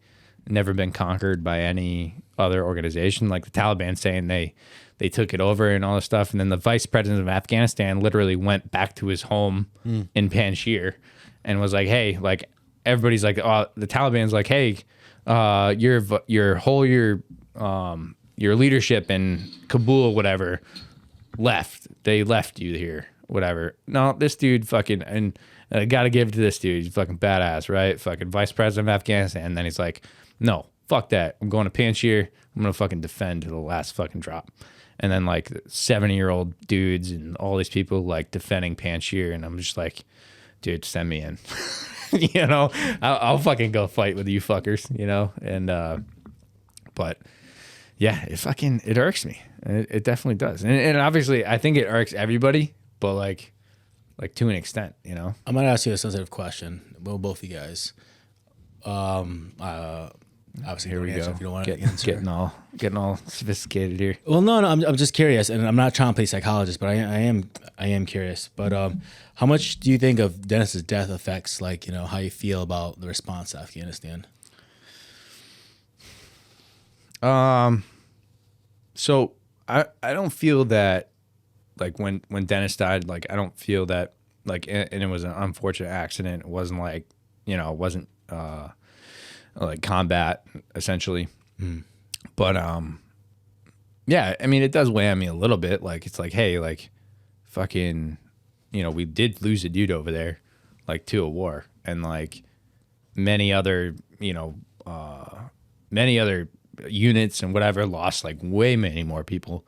never been conquered by any other organization. Like the Taliban saying they took it over and all this stuff. And then the vice president of Afghanistan literally went back to his home in Panjshir and was like, hey, like, everybody's like, oh, the Taliban's like, hey, your leadership in Kabul, whatever, left. They left you here, whatever. No, this dude fucking, and I gotta give it to this dude. He's fucking badass, right? Fucking vice president of Afghanistan. And then he's like, no, fuck that. I'm going to Panjshir. I'm gonna fucking defend to the last fucking drop. And then like 70-year-old dudes and all these people like defending Panjshir, and I'm just like, dude, send me in. You know, I'll fucking go fight with you fuckers, you know? And, but yeah, it irks me. It definitely does. And obviously I think it irks everybody, but like to an extent, you know? I'm gonna ask you a sensitive question. Well, both of you guys. Obviously, Here we go. if you don't want to answer. Getting all sophisticated here. Well, no, I'm just curious, and I'm not trying to play psychologist, but I am curious. But how much do you think of Dennis's death affects, like, you know, how you feel about the response to Afghanistan? So I don't feel that, like, when Dennis died, like, I don't feel that, like, and it was an unfortunate accident. It wasn't like, you know, it wasn't like combat essentially. But yeah, I mean, it does weigh on me a little bit. Like, it's like, hey, like, fucking, you know, we did lose a dude over there, like, to a war, and like many other, you know, many other units and whatever lost like way many more people.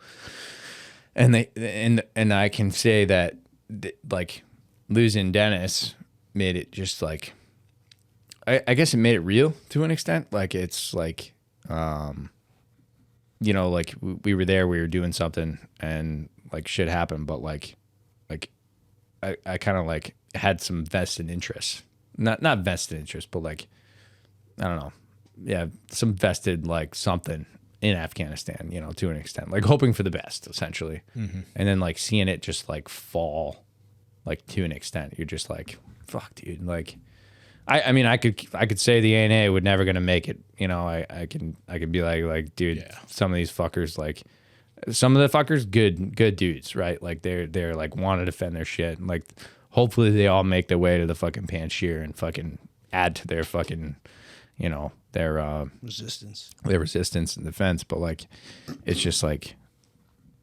And and I can say that like losing Dennis made it just like, I guess it made it real to an extent. Like, it's like, you know, like we were there, we were doing something, and like shit happened, but like I kind of like had some vested interest, not vested interest, but like, I don't know. Yeah. Some vested like something in Afghanistan, you know, to an extent, like hoping for the best essentially. And then like seeing it just like fall, like to an extent, you're just like, fuck, dude. Like, I mean, I could say the ANA would never gonna make it. You know, I could be like, dude, yeah. Some of these fuckers, like, some of the fuckers, good dudes, right? Like they're like want to defend their shit. And like, hopefully they all make their way to the fucking Panjshir and fucking add to their fucking, you know, their resistance and defense. But like, it's just like,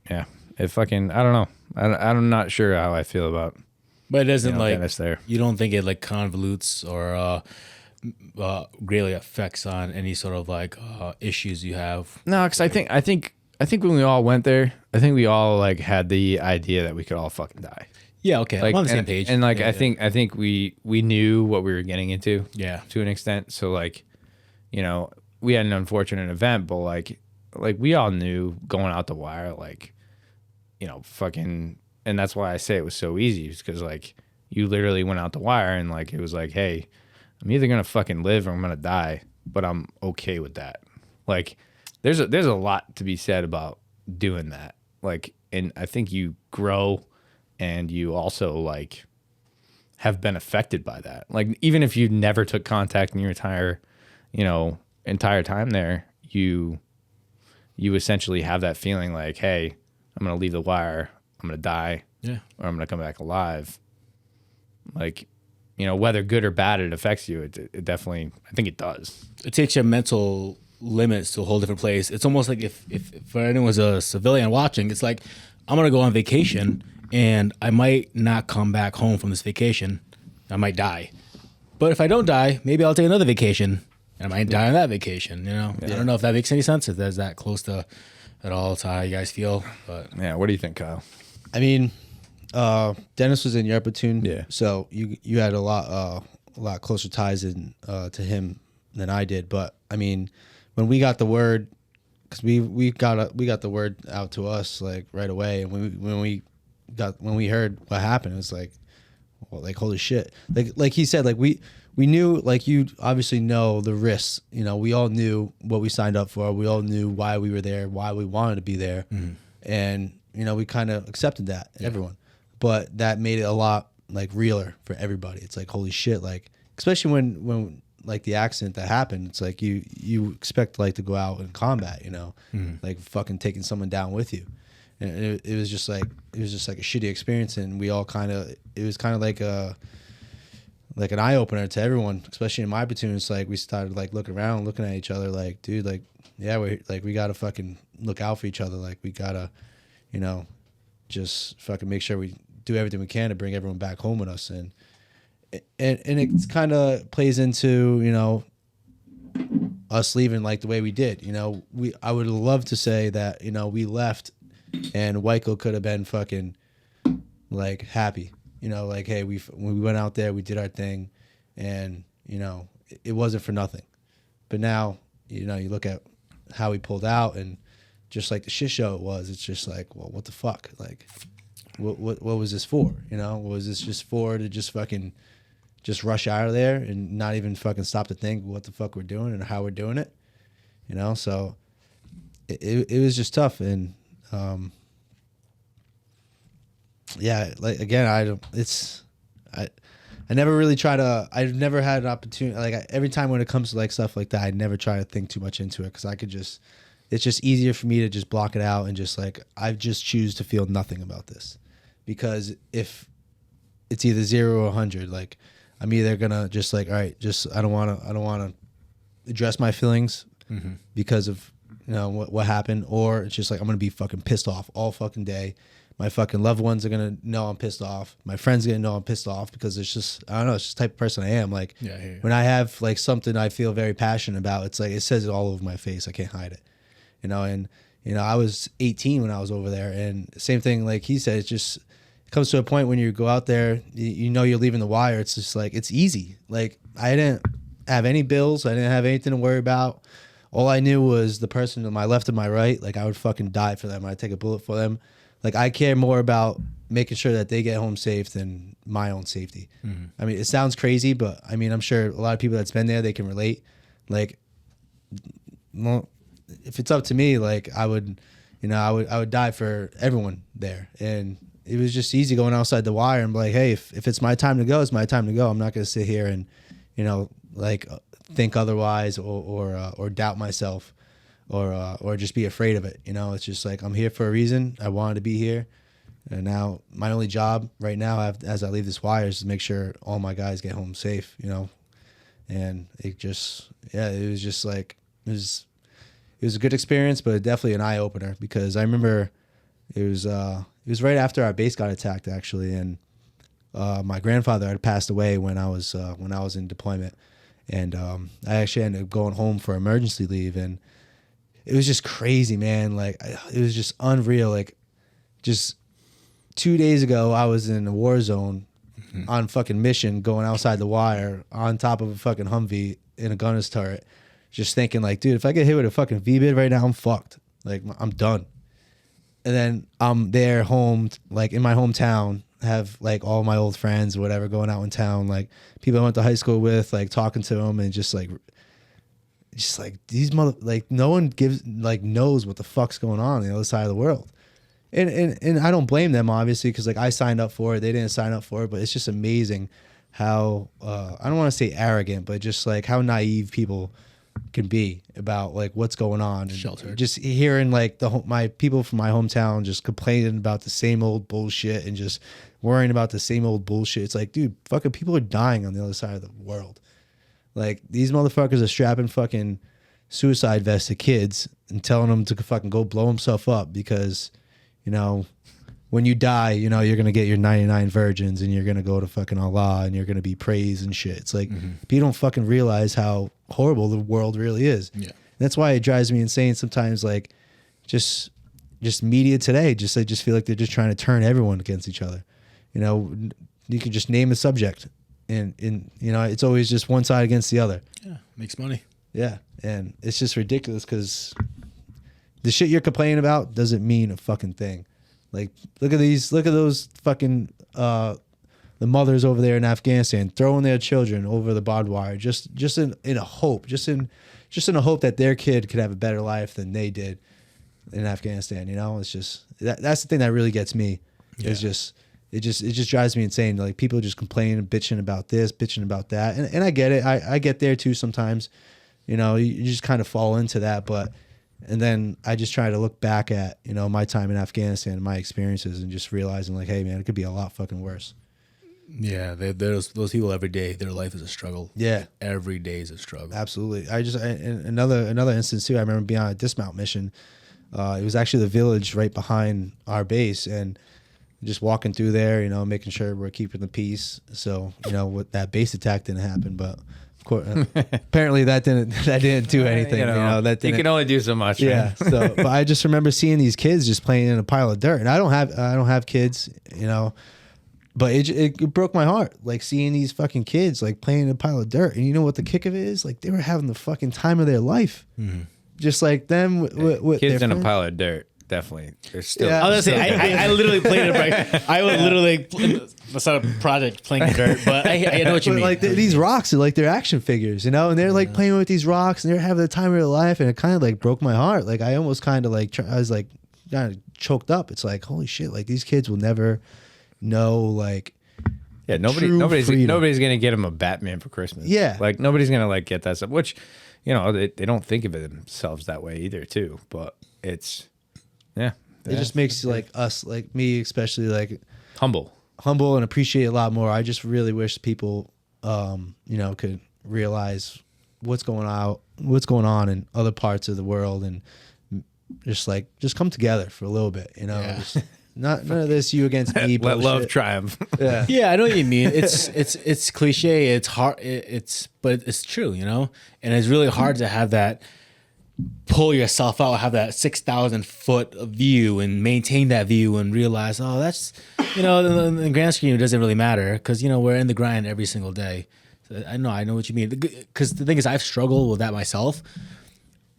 yeah, it fucking, I don't know. I'm not sure how I feel about. But it doesn't, you know, like, Dennis there. You don't think it like convolutes or greatly affects on any sort of like issues you have. No, because I think when we all went there, I think we all like had the idea that we could all fucking die. Yeah, okay, Like I'm on the same page. And like yeah, I think we knew what we were getting into. Yeah. To an extent. So like, we had an unfortunate event, but like we all knew going out the wire, like, fucking, and that's why I say it was so easy, because like you literally went out the wire and like it was like, hey, I'm either gonna fucking live or I'm gonna die, but I'm okay with that. Like, there's a lot to be said about doing that. Like, and I think you grow, and you also like have been affected by that. Like, even if you never took contact in your entire time there, you essentially have that feeling like, hey, I'm gonna leave the wire, I'm gonna die, Yeah. or I'm gonna come back alive. Like, whether good or bad it affects you, it definitely, I think it does. It takes your mental limits to a whole different place. It's almost like if for anyone who's a civilian watching, it's like, I'm gonna go on vacation and I might not come back home from this vacation. I might die. But if I don't die, maybe I'll take another vacation and I might die on that vacation, I don't know if that makes any sense, if that's that close to at all to how you guys feel. But Yeah, what do you think, Kyle? I mean, Dennis was in your platoon, Yeah. so you had a lot closer ties to him than I did. But I mean, when we got the word, because we got the word out to us like right away, and when we heard what happened, it was like, well, like holy shit, like he said, like we knew, like you obviously know the risks. We all knew what we signed up for. We all knew why we were there, why we wanted to be there, and we kind of accepted that, everyone. But that made it a lot like realer for everybody. It's like holy shit, like especially when like the accident that happened, it's like you expect like to go out in combat, like fucking taking someone down with you, and it was just like a shitty experience, and we all it was kind of like an eye opener to everyone, especially in my platoon. It's like we started like looking around, looking at each other, like, dude, like, yeah, we gotta fucking look out for each other, like we gotta, just fucking make sure we do everything we can to bring everyone back home with us, and it kind of plays into us leaving like the way we did. I would love to say that we left and Wyco could have been fucking like happy, like, hey, we went out there, we did our thing, and it wasn't for nothing. But now you look at how we pulled out, and just like the shit show it was, it's just like, well, what the fuck, like what was this for? Was this just for to just fucking just rush out of there and not even fucking stop to think what the fuck we're doing and how we're doing it, so it was just tough. And yeah, like again, I never really try to, I've never had an opportunity, like every time when it comes to like stuff like that, I never try to think too much into it, because it's just easier for me to just block it out and just like, I just choose to feel nothing about this, because if it's either 0 or 100, like I'm either gonna just like, all right, just I don't want to address my feelings because of what happened, or it's just like I'm gonna be fucking pissed off all fucking day. My fucking loved ones are gonna know I'm pissed off. My friends are gonna know I'm pissed off, because it's just, I don't know, it's just the type of person I am. Like, Yeah, I hear you. when I have like something I feel very passionate about, it's like it says it all over my face. I can't hide it. And I was 18 when I was over there, and same thing like he said, it comes to a point when you go out there, you're leaving the wire. It's just like, it's easy. Like, I didn't have any bills. I didn't have anything to worry about. All I knew was the person to my left and my right. Like, I would fucking die for them. I'd take a bullet for them. Like, I care more about making sure that they get home safe than my own safety. I mean, it sounds crazy, but I mean, I'm sure a lot of people that's been there, they can relate. Like, well, if it's up to me, like I would die for everyone there. And it was just easy going outside the wire and be like, hey, if it's my time to go, it's my time to go. I'm not going to sit here and, like think otherwise or doubt myself or just be afraid of it. It's just like, I'm here for a reason. I wanted to be here. And now my only job right now, as I leave this wire, is to make sure all my guys get home safe, and it just, yeah, it was just like, it was a good experience, but definitely an eye opener, because I remember it was right after our base got attacked, actually. And my grandfather had passed away when I was in deployment. And I actually ended up going home for emergency leave, and it was just crazy, man. Like, it was just unreal. Like, just 2 days ago, I was in a war zone on fucking mission, going outside the wire on top of a fucking Humvee in a gunner's turret, just thinking like, dude, if I get hit with a fucking V-bid right now, I'm fucked. Like, I'm done. And then I'm there home, like in my hometown, have like all my old friends or whatever going out in town, like people I went to high school with, like talking to them, and just like these like no one knows what the fuck's going on the other side of the world. And I don't blame them, obviously, because like I signed up for it, they didn't sign up for it, but it's just amazing how I don't want to say arrogant, but just like how naive people can be about like what's going on. Sheltered. Just hearing like my people from my hometown just complaining about the same old bullshit and just worrying about the same old bullshit. It's like, dude, fucking people are dying on the other side of the world. Like, these motherfuckers are strapping fucking suicide vests to kids and telling them to fucking go blow himself up because, you know, when you die, you know, you're going to get your 99 virgins and you're going to go to fucking Allah and you're going to be praised and shit. It's like, people don't fucking realize how horrible the world really is. Yeah. That's why it drives me insane sometimes, like, just media today. I just feel like they're just trying to turn everyone against each other. You know, you can just name a subject and you know, it's always just one side against the other. Yeah, makes money. Yeah, and it's just ridiculous because the shit you're complaining about doesn't mean a fucking thing. Like, look at those fucking the mothers over there in Afghanistan throwing their children over the barbed wire just in a hope, just in a hope that their kid could have a better life than they did in Afghanistan. You know, it's just that's the thing that really gets me. Yeah. It just drives me insane. Like, people just complaining and bitching about this, bitching about that, and I get it. I get there too sometimes. You know, you just kind of fall into that, and then I just try to look back at, you know, my time in Afghanistan and my experiences and just realizing like, hey man, it could be a lot fucking worse. Yeah, there's those people every day. Their life is a struggle. Yeah, every day is a struggle. Absolutely. Another instance too. I remember being on a dismount mission. It was actually the village right behind our base, and just walking through there, you know, making sure we're keeping the peace. So, you know, what that base attack didn't happen, but of course, apparently that didn't do anything. You know, that didn't, you can only do so much. Yeah. So, but I just remember seeing these kids just playing in a pile of dirt, and I don't have kids, you know. But it broke my heart, like seeing these fucking kids like playing in a pile of dirt. And you know what the kick of it is? Like, they were having the fucking time of their life, just like them. With kids in friends. a pile of dirt, definitely. They're still. Yeah. I was gonna say, I literally played it. I would literally. That's not a project playing in dirt, but I know what you mean. Like these rocks are like they're action figures, you know, and they're like playing with these rocks, and they're having the time of their life, and it kind of like broke my heart. Like, I almost kind of like I was like kind of choked up. It's like, holy shit! Like, these kids will never know like. Yeah, nobody's gonna get him a Batman for Christmas. Yeah, like nobody's gonna like get that stuff. Which, you know, they don't think of themselves that way either, too. But it's, it just makes like us, like me especially, like humble and appreciate a lot more. I just really wish people, you know, could realize what's going on in other parts of the world, and just come together for a little bit, you know. Yeah. None of this you against me. Let love triumph. Yeah, yeah, I know what you mean. It's cliche. It's hard. But it's true, you know. And it's really hard to have that pull yourself out, have that 6,000 foot view, and maintain that view, and realize, oh, that's, you know, in the grand scheme, it doesn't really matter because, you know, we're in the grind every single day. So I know what you mean. Because the thing is, I've struggled with that myself.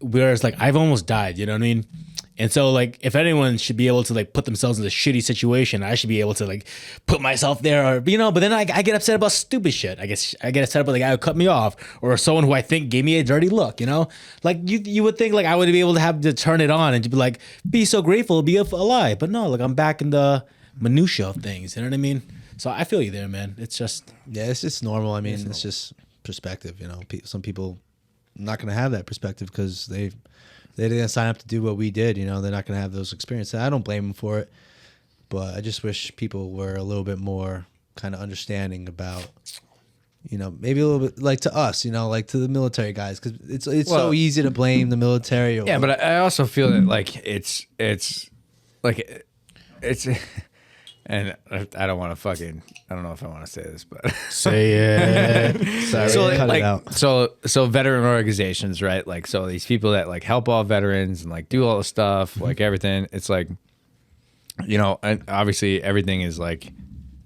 Whereas, like, I've almost died. You know what I mean? And so, like, if anyone should be able to, like, put themselves in a shitty situation, I should be able to, like, put myself there, or, you know, but then I get upset about stupid shit. I guess I get upset about the guy who cut me off, or someone who I think gave me a dirty look, you know? Like, you would think, like, I would be able to have to turn it on and to be like, be so grateful, be alive. But no, like, I'm back in the minutia of things, you know what I mean? So I feel you there, man. It's just... Yeah, it's just normal. I mean, it's just perspective, you know? Some people not going to have that perspective because they didn't sign up to do what we did, you know. They're not going to have those experiences. I don't blame them for it, but I just wish people were a little bit more kind of understanding about, you know, maybe a little bit like to us, you know, like to the military guys, because it's so easy to blame the military. Yeah, but I also feel that like it's And I don't want to fucking, I don't know if I want to say this, but Say it. Sorry, so cut like it out. so veteran organizations, right? Like, so these people that like help all veterans and like do all the stuff, like everything, it's like, you know, and obviously everything is like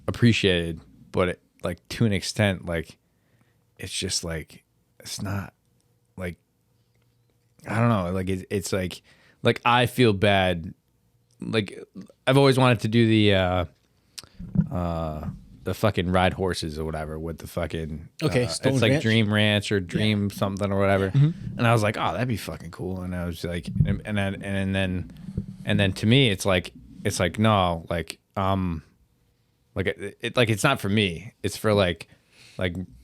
appreciated, but it, like to an extent, like it's just like, it's not like, I don't know, like it's like I feel bad. Like I've always wanted to do the fucking ride horses or whatever with the fucking it's like Ranch? Dream Ranch or Dream something or whatever. And I was like, oh, that'd be fucking cool. And I was like, and then to me, it's like no, like it's not for me. It's for like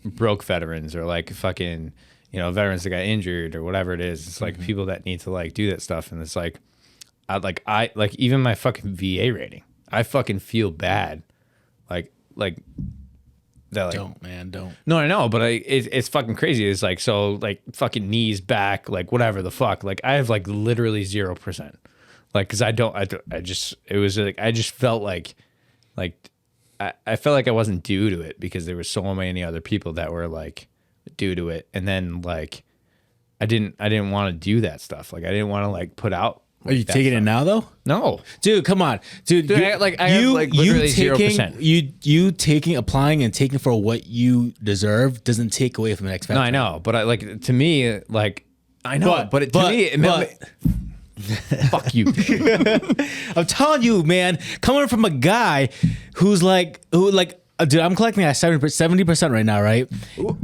broke veterans or like fucking, you know, veterans that got injured or whatever it is. It's like people that need to like do that stuff. And it's like, I even my fucking VA rating, I fucking feel bad. Like that. Like, Don't. no, I know, but it's fucking crazy. It's like, so like fucking knees, back, like whatever the fuck. Like I have like literally 0%. Like, cause I just, it was like, I just felt like I felt like I wasn't due to it because there were so many other people that were like due to it. And then like, I didn't want to do that stuff. Like I didn't want to like put out. Are you taking it now though? No, Dude, come on, dude. I have like literally 0%. You taking, applying, and taking for what you deserve doesn't take away from the next. No, I know, but I like to me, like I know, but to me, fuck you. I'm telling you, man. Coming from a guy who dude, I'm collecting at 70% right now, right?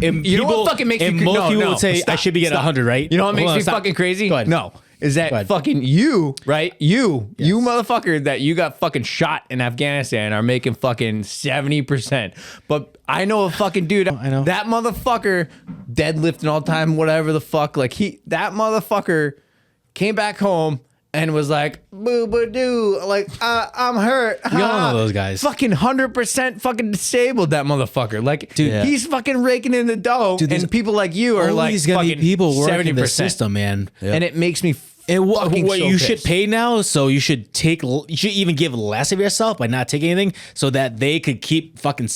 And You know what fucking makes me and crazy? most people No, would say I stop, should be getting stop. 100, right? You know what Hold makes on, me stop. fucking crazy? Go ahead. No. Is that ahead. fucking you, right? You motherfucker that you got fucking shot in Afghanistan are making fucking 70%. But I know a fucking dude. I know. That motherfucker deadlifting all the time, whatever the fuck. Like that motherfucker came back home and was like, boo boo doo, like I'm hurt. We all know those guys. Fucking 100% fucking disabled, that motherfucker. Like, Dude, he's fucking raking in the dough, Dude, and people like you are like Always gonna be fucking people working 70%. the system, man. And it makes me And what fucking so you should pissed. pay now, so you should even give less of yourself by not taking anything, so that they could keep fucking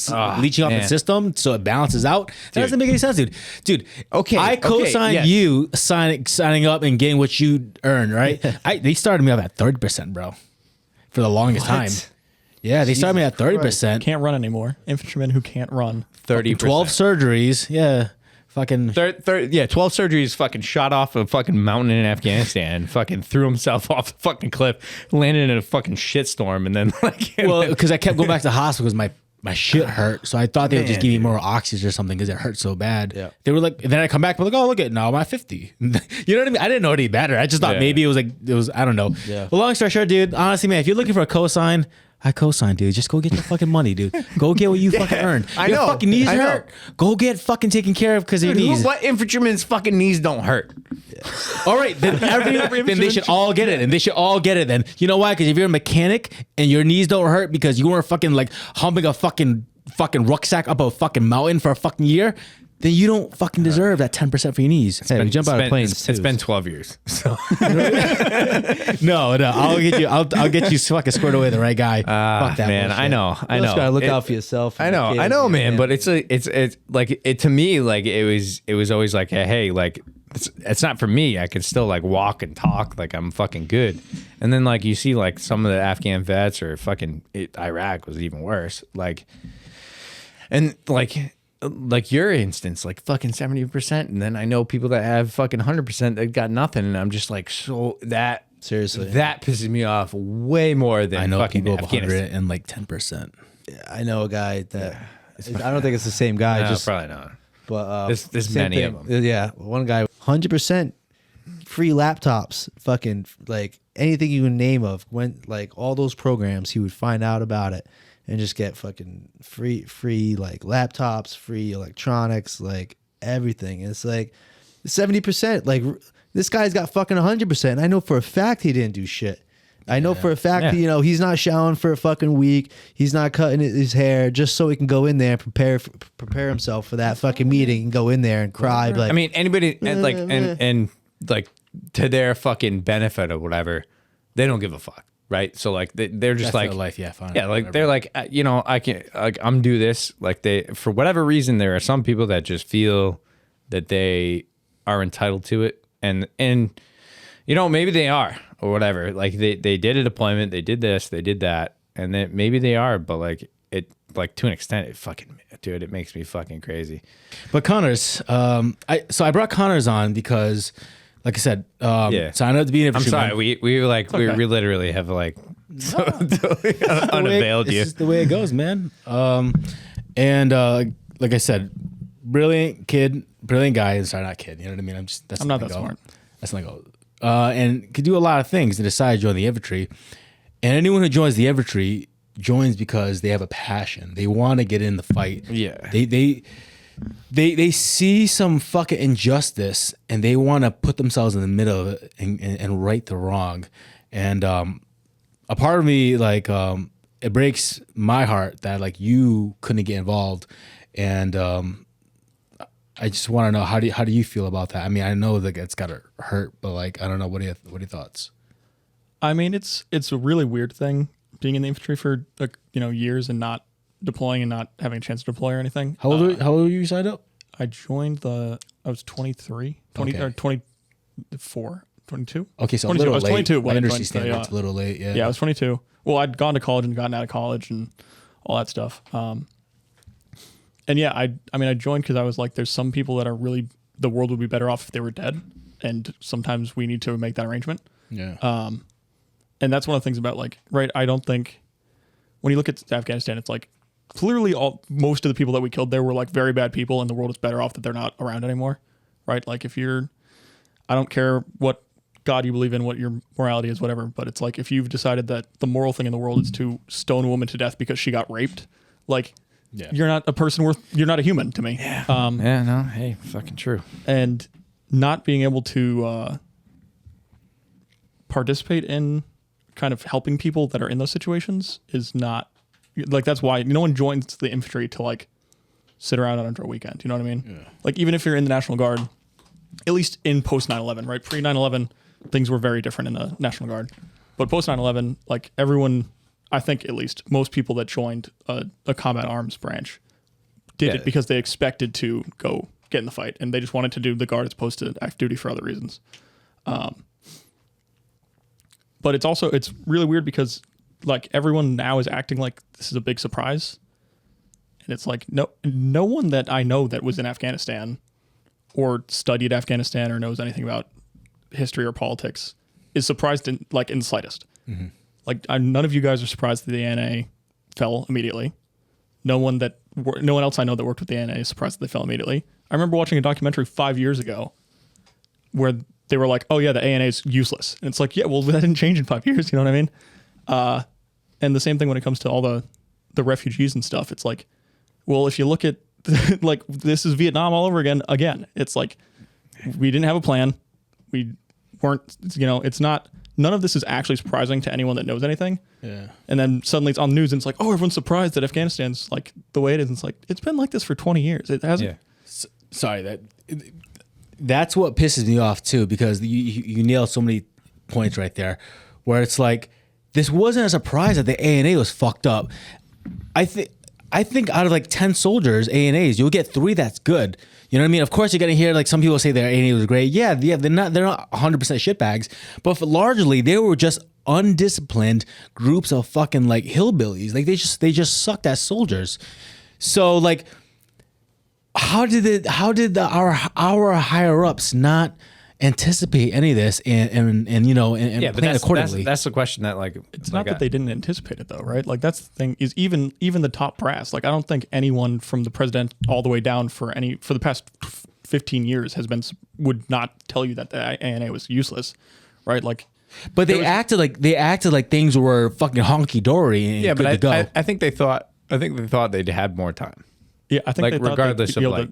leeching off the man. system, so it balances out. That doesn't make any sense, dude. Dude, Okay, I co-signed yes. you signing up and getting what you earn, right? They started me off at 30%, bro, for the longest time. Yeah, they started me at 30%. Can't run anymore. Infantrymen who can't run. 30%. 12 surgeries. Yeah, fucking. 12 surgeries, fucking shot off a fucking mountain in Afghanistan, fucking threw himself off the fucking cliff, landed in a fucking shitstorm, and then like, Well, because I kept going back to the hospital because my shit hurt, so I thought they would just give me more oxygen or something because it hurt so bad. Yeah. They were like, and then I come back, but like, oh, look at now I'm at 50. You know what I mean? I didn't know any better. I just thought Yeah. maybe it was I don't know. Yeah. But long story short, dude, honestly, man, if you're looking for a cosign, I cosign, dude. Just go get your fucking money, dude. Go get what you fucking earned. I Your know. fucking knees I know. hurt. Go get fucking taken care of because of your knees. what infantryman's fucking knees don't hurt? All right, then then they should all get it, and they should all get it. Then you know why? Because if you're a mechanic and your knees don't hurt because you weren't fucking like humping a fucking rucksack up a fucking mountain for a fucking year, then you don't fucking deserve that 10% for your knees. Hey, we jump out of planes It's too. been 12 years. So No, I'll get you. I'll get you fucking squared away the right guy. Fuck that man, bullshit. I know. You just gotta look out for yourself. I know, man. But it's like it to me. Like it was always like, hey, like it's not for me. I can still like walk and talk. Like I'm fucking good. And then like you see like some of the Afghan vets or fucking Iraq was even worse. Like, and like your instance, like fucking 70%. And then I know people that have fucking 100% that got nothing. And I'm just like, so that Seriously. that pisses me off way more than I know fucking people of 100 Afghanistan. and like 10%. I know a guy that I don't think it's the same guy. No, just probably not. but There's same many of them. Yeah, one guy 100% free laptops, fucking like anything you can name of. Went like all those programs, he would find out about it and just get fucking free like laptops, free electronics, like everything. And it's like 70%. Like this guy's got fucking 100%. And I know for a fact he didn't do shit. I know for a fact, Yeah. you know, he's not showering for a fucking week. He's not cutting his hair just so he can go in there and prepare himself for that fucking meeting and go in there and cry. Like, I mean, anybody and like to their fucking benefit or whatever, they don't give a fuck. right? So like they're just That's like their life, yeah, fine. yeah, like whatever. they're like you know I can like I'm do this like they for whatever reason there are some people that just feel that they are entitled to it and you know maybe they are or whatever like they did a deployment, they did this, they did that, and then maybe they are, but like it like to an extent it fucking dude it makes me fucking crazy. But Connors, I brought Connors on because, like I said, signed up to be an I'm infantryman. sorry, we like we literally have like unavailed you. It's just the way it goes, man. And like I said, brilliant kid, brilliant guy. Sorry, not kid. You know what I mean? I'm not that smart. That's not go. And could do a lot of things to decide to join the infantry. And anyone who joins the infantry joins because they have a passion. They want to get in the fight. Yeah. They see some fucking injustice and they want to put themselves in the middle of it and right the wrong. And a part of me, like, it breaks my heart that like you couldn't get involved. And I just want to know how do you feel about that? I mean, I know that it's gotta hurt, but like I don't know. What are your thoughts? I mean, it's a really weird thing being in the infantry for years and not deploying and not having a chance to deploy or anything. How old were you signed up? I joined I was 23, or 24, 22. Okay, so 22. a little I was late. 22 By when I industry joined, standards, a little late. Yeah. Yeah, I was 22. Well, I'd gone to college and gotten out of college and all that stuff. And yeah, I joined because I was like, there's some people that are really, the world would be better off if they were dead. And sometimes we need to make that arrangement. Yeah. And that's one of the things about like, right, I don't think, when you look at Afghanistan, it's like, clearly most of the people that we killed there were like very bad people and the world is better off that they're not around anymore, right? Like I don't care what God you believe in, what your morality is, whatever, but it's like if you've decided that the moral thing in the world is to stone a woman to death because she got raped, like you're not a person you're not a human to me. Yeah. No, hey, fucking true. And not being able to participate in kind of helping people that are in those situations is not like, that's why no one joins the infantry to like sit around under a weekend. You know what I mean? Yeah. Like even if you're in the National Guard, at least in post 9/11, right? Pre 9/11, things were very different in the National Guard, but post 9/11, like everyone, I think at least most people that joined a combat arms branch did it because they expected to go get in the fight and they just wanted to do the Guard as opposed to active duty for other reasons. But it's really weird because like everyone now is acting like this is a big surprise. And it's like, no one that I know that was in Afghanistan or studied Afghanistan or knows anything about history or politics is surprised in the slightest. Mm-hmm. Like none of you guys are surprised that the ANA fell immediately. No one else I know that worked with the ANA is surprised that they fell immediately. I remember watching a documentary 5 years ago where they were like, oh yeah, the ANA is useless. And it's like, yeah, well, that didn't change in 5 years. You know what I mean? And the same thing when it comes to all the refugees and stuff. It's like, well, if you look at like, this is Vietnam all over again. It's like, we didn't have a plan. We weren't, it's not, none of this is actually surprising to anyone that knows anything. Yeah. And then suddenly it's on the news and it's like, oh, everyone's surprised that Afghanistan's like the way it is. And it's like, it's been like this for 20 years. It hasn't. Yeah. Sorry, that's what pisses me off too, because you nailed so many points right there where it's like, this wasn't a surprise that the ANA was fucked up. I think out of like 10 soldiers, ANAs, you'll get 3 that's good. You know what I mean? Of course, you're going to hear like some people say their ANA was great. Yeah, they're not 100% shitbags, but largely they were just undisciplined groups of fucking like hillbillies. Like they just sucked as soldiers. So like, how did our higher ups not anticipate any of this and plan accordingly? That's the question that like it's not that they didn't anticipate it though, right? Like that's the thing is even the top brass. Like I don't think anyone from the president all the way down for the past 15 years would not tell you that the ANA was useless, right? Like, but they acted like things were fucking honky dory. And good to go. I think they thought they'd had more time. Yeah, I think like they thought regardless they'd be of able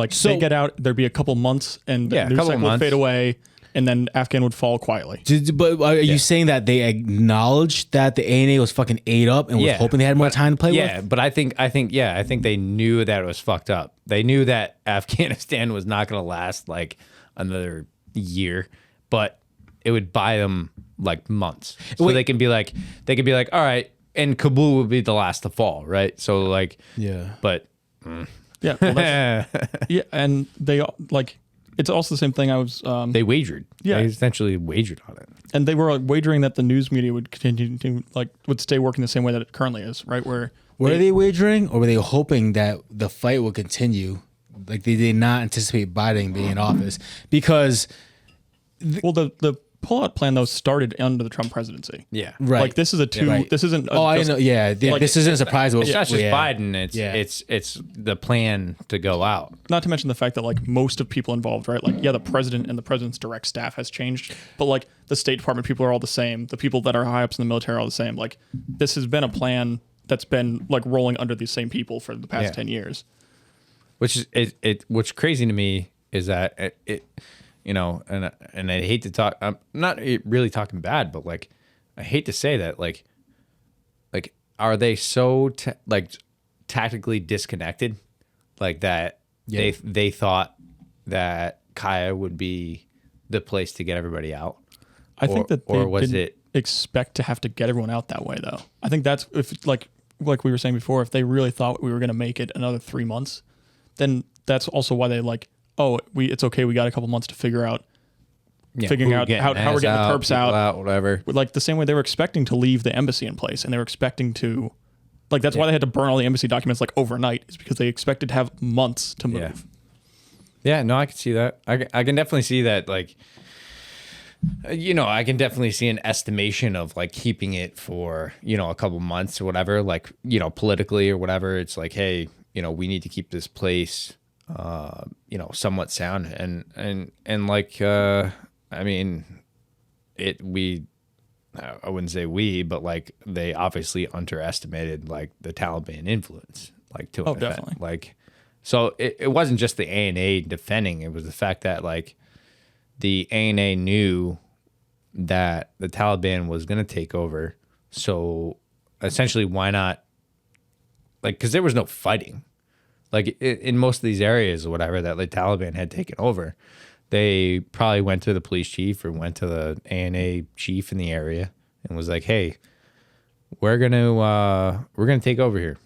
to, they get out, there'd be a couple months, and the news cycle would fade away, and then Afghan would fall quietly. But are you saying that they acknowledged that the ANA was fucking ate up and was hoping they had more time to play with? Yeah, but I think they knew that it was fucked up. They knew that Afghanistan was not going to last like another year, but it would buy them like months. So they can be like, all right, and Kabul would be the last to fall, right? So like, Yeah. but Yeah, well, yeah, and they like it's also the same thing. I was they wagered. Yeah. They essentially wagered on it. and they were wagering that the news media would continue to would stay working the same way that it currently is, right? Were they wagering, or were they hoping that the fight would continue? Like they did not anticipate Biden being in office because, well, the pullout plan though started under the Trump presidency. Yeah. right? Like this is a two. Right. This isn't. Oh, I know. Yeah, like, this isn't a surprise. It's not just yeah. Biden. Yeah. It's the plan to go out. Not to mention the fact that like most of people involved, right? Like yeah, the president and the president's direct staff has changed, but like the State Department people are all the same. The people that are high ups in the military are all the same. Like this has been a plan that's been like rolling under these same people for the past 10 years. Which is what's crazy to me is that it you know, and I hate to talk. I'm not really talking bad, but like I hate to say that like are they so tactically disconnected, like that they thought that Kaya would be the place to get everybody out? I think that they or was didn't expect to have to get everyone out that way, though. I think that's if like we were saying before, if they really thought we were going to make it another 3 months, then that's also why they like, oh, it's okay. We got a couple months to figure out, figuring out how we're getting the Terps out, whatever. Like the same way they were expecting to leave the embassy in place, and they were expecting to, like that's why they had to burn all the embassy documents like overnight, is because they expected to have months to move. Yeah, no, I can see that. I can definitely see that. Like, you know, I can definitely see an estimation of like keeping it for, you know, a couple months or whatever, like, you know, politically or whatever. It's like, hey, you know, we need to keep this place, you know, somewhat sound. And like, I mean, I wouldn't say we, but like they obviously underestimated like the Taliban influence, like to an effect. Definitely. Like, so it wasn't just the ANA defending, it was the fact that like the ANA knew that the Taliban was going to take over. So essentially, why not? Like, because there was no fighting. Like in most of these areas or whatever that the Taliban had taken over, they probably went to the police chief or went to the ANA chief in the area and was like, "Hey, we're gonna take over here.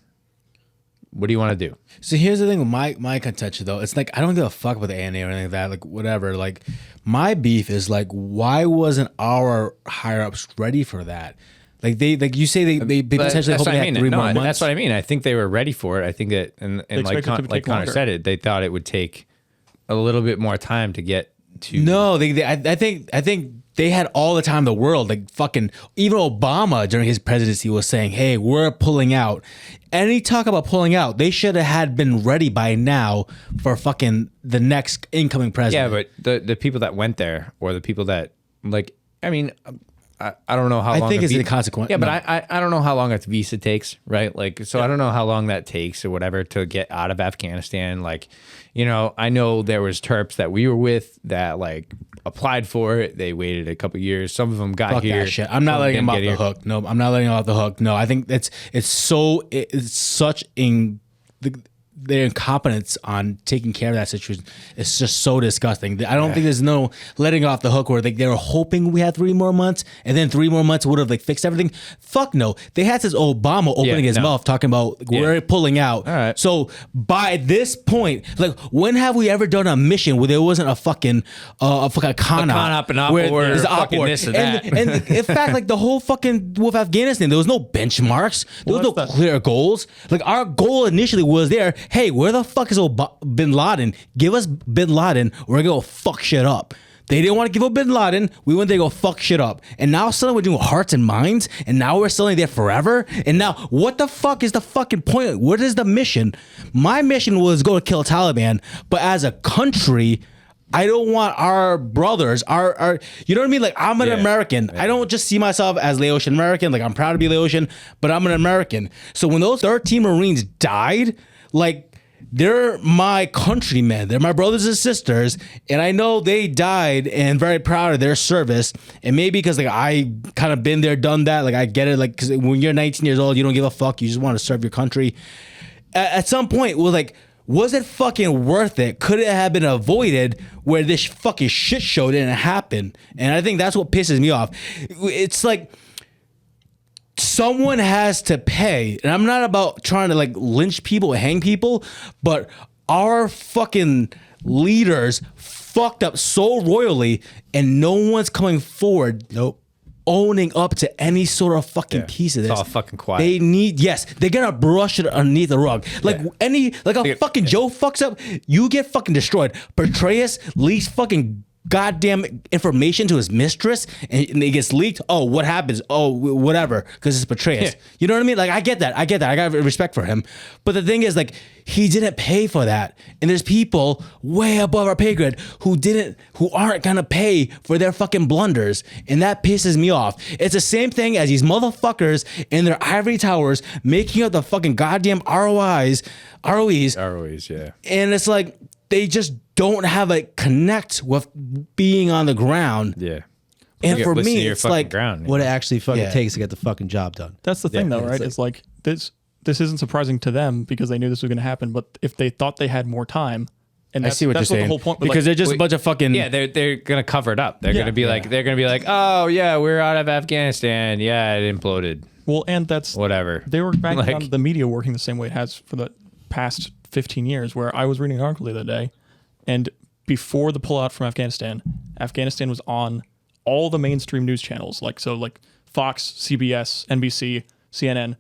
What do you want to do?" So here's the thing with my contention though. It's like I don't give a fuck about the ANA or anything like that. Like whatever. Like my beef is like why wasn't our higher ups ready for that? Like you say they potentially hoping they had 3 more months. That's what I mean. I think they were ready for it. I think that and like Connor said it, they thought it would take a little bit more time to get to. No, I think they had all the time in the world. Like fucking even Obama during his presidency was saying, "Hey, we're pulling out." Any talk about pulling out, they should have had been ready by now for fucking the next incoming president. Yeah, but the people that went there or the people that like, I mean, I don't know how long. I think it's the consequence. Yeah, but I don't know how long a visa takes, right? Like, so I don't know how long that takes or whatever to get out of Afghanistan. Like, you know, I know there was Terps that we were with that like applied for it. They waited a couple years. Some of them got Fuck here. that shit. I'm not letting them off the hook. No, I'm not letting them off the hook. No, I think it's such their incompetence on taking care of that situation is just so disgusting. I don't think there's no letting off the hook where they were hoping we had 3 more months and then 3 more months would have like fixed everything. Fuck no. They had this Obama opening his mouth talking about we're pulling out. All right. So by this point, like when have we ever done a mission where there wasn't a fucking con op and op or fucking this or that. And in fact, like the whole fucking with Afghanistan, there was no benchmarks. There was no clear goals. Like our goal initially was there. Hey, where the fuck is Bin Laden? Give us Bin Laden. We're gonna go fuck shit up. They didn't want to give up Bin Laden. We went there to go fuck shit up. And now suddenly we're doing hearts and minds. And now we're suddenly there forever. And now what the fuck is the fucking point? What is the mission? My mission was go to kill Taliban. But as a country, I don't want our brothers, our you know what I mean? Like I'm an American. I don't just see myself as Laotian American. Like I'm proud to be Laotian, but I'm an American. So when those 13 Marines died, like they're my countrymen. They're my brothers and sisters. And I know they died and very proud of their service. And maybe because like I kind of been there, done that. Like I get it. Like because when you're 19 years old, you don't give a fuck. You just want to serve your country. At some point, we're like, was it fucking worth it? Could it have been avoided where this fucking shit show didn't happen? And I think that's what pisses me off. It's like someone has to pay. And I'm not about trying to like lynch people or hang people, but our fucking leaders fucked up so royally and no one's coming forward. Nope. Owning up to any sort of fucking piece of this. It's all fucking quiet. They need, yes, they're gonna brush it underneath the rug. Like a fucking Joe fucks up, you get fucking destroyed. Petraeus leaks fucking goddamn information to his mistress and it gets leaked. Oh, what happens? Oh, whatever, because it's Petraeus. Yeah. You know what I mean? Like, I get that. I got respect for him. But the thing is, like, he didn't pay for that. And there's people way above our pay grade who aren't gonna pay for their fucking blunders. And that pisses me off. It's the same thing as these motherfuckers in their ivory towers making up the fucking goddamn ROEs. yeah. And it's like, they just don't have a connect with being on the ground. Yeah. And for Listen to me, your it's fucking like, ground. What it actually fucking Yeah. takes to get the fucking job done. That's the thing, though, right? It's like this isn't surprising to them because they knew this was going to happen. But if they thought they had more time, and I see what you're saying. the whole point. But because they're just a bunch of fucking. Yeah, they're gonna cover it up. They're Yeah. gonna be like, oh yeah, we're out of Afghanistan. Yeah, it imploded. well, and that's Whatever. They were banking Like- on the media working the same way it has for the past 15 years. Where I was reading an article the other day, and before the pullout from Afghanistan, Afghanistan was on all the mainstream news channels, like Fox, CBS, NBC, CNN,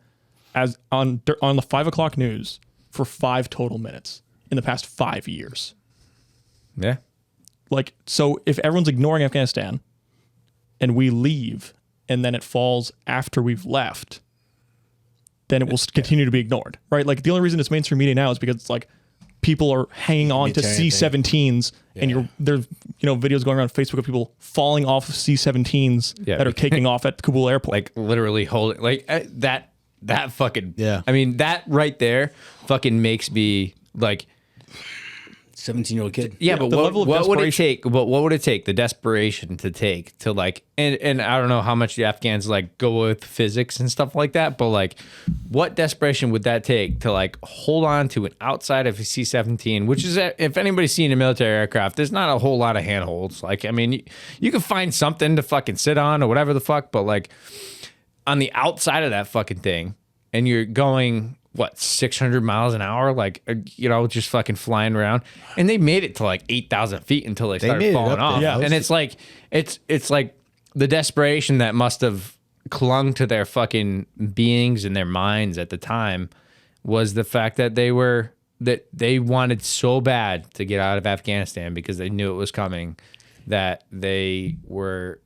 as on the 5 o'clock news for 5 total minutes in the past 5 years. Yeah. Like, so if everyone's ignoring Afghanistan and we leave and then it falls after we've left, then it will continue to be ignored, right? Like, the only reason it's mainstream media now is because it's like people are hanging on to C-17s and there's videos going around Facebook of people falling off of C-17s that are taking off at Kabul airport. Like literally holding like that fucking Yeah. I mean that right there fucking makes me like 17-year-old kid. yeah, but the level of what would it desperation- take? But what would it take? The desperation to take to like, and I don't know how much the Afghans like go with physics and stuff like that, but like, what desperation would that take to like hold on to an outside of a C-17, which is if anybody's seen a military aircraft, there's not a whole lot of handholds. Like, I mean, you can find something to fucking sit on or whatever the fuck, but like on the outside of that fucking thing, and you're going. What 600 miles an hour, like just fucking flying around, and they made it to like 8,000 feet until they made started it falling up there. off. Yeah. And it's like it's like the desperation that must have clung to their fucking beings and their minds at the time was the fact that they wanted so bad to get out of Afghanistan because they knew it was coming, that they were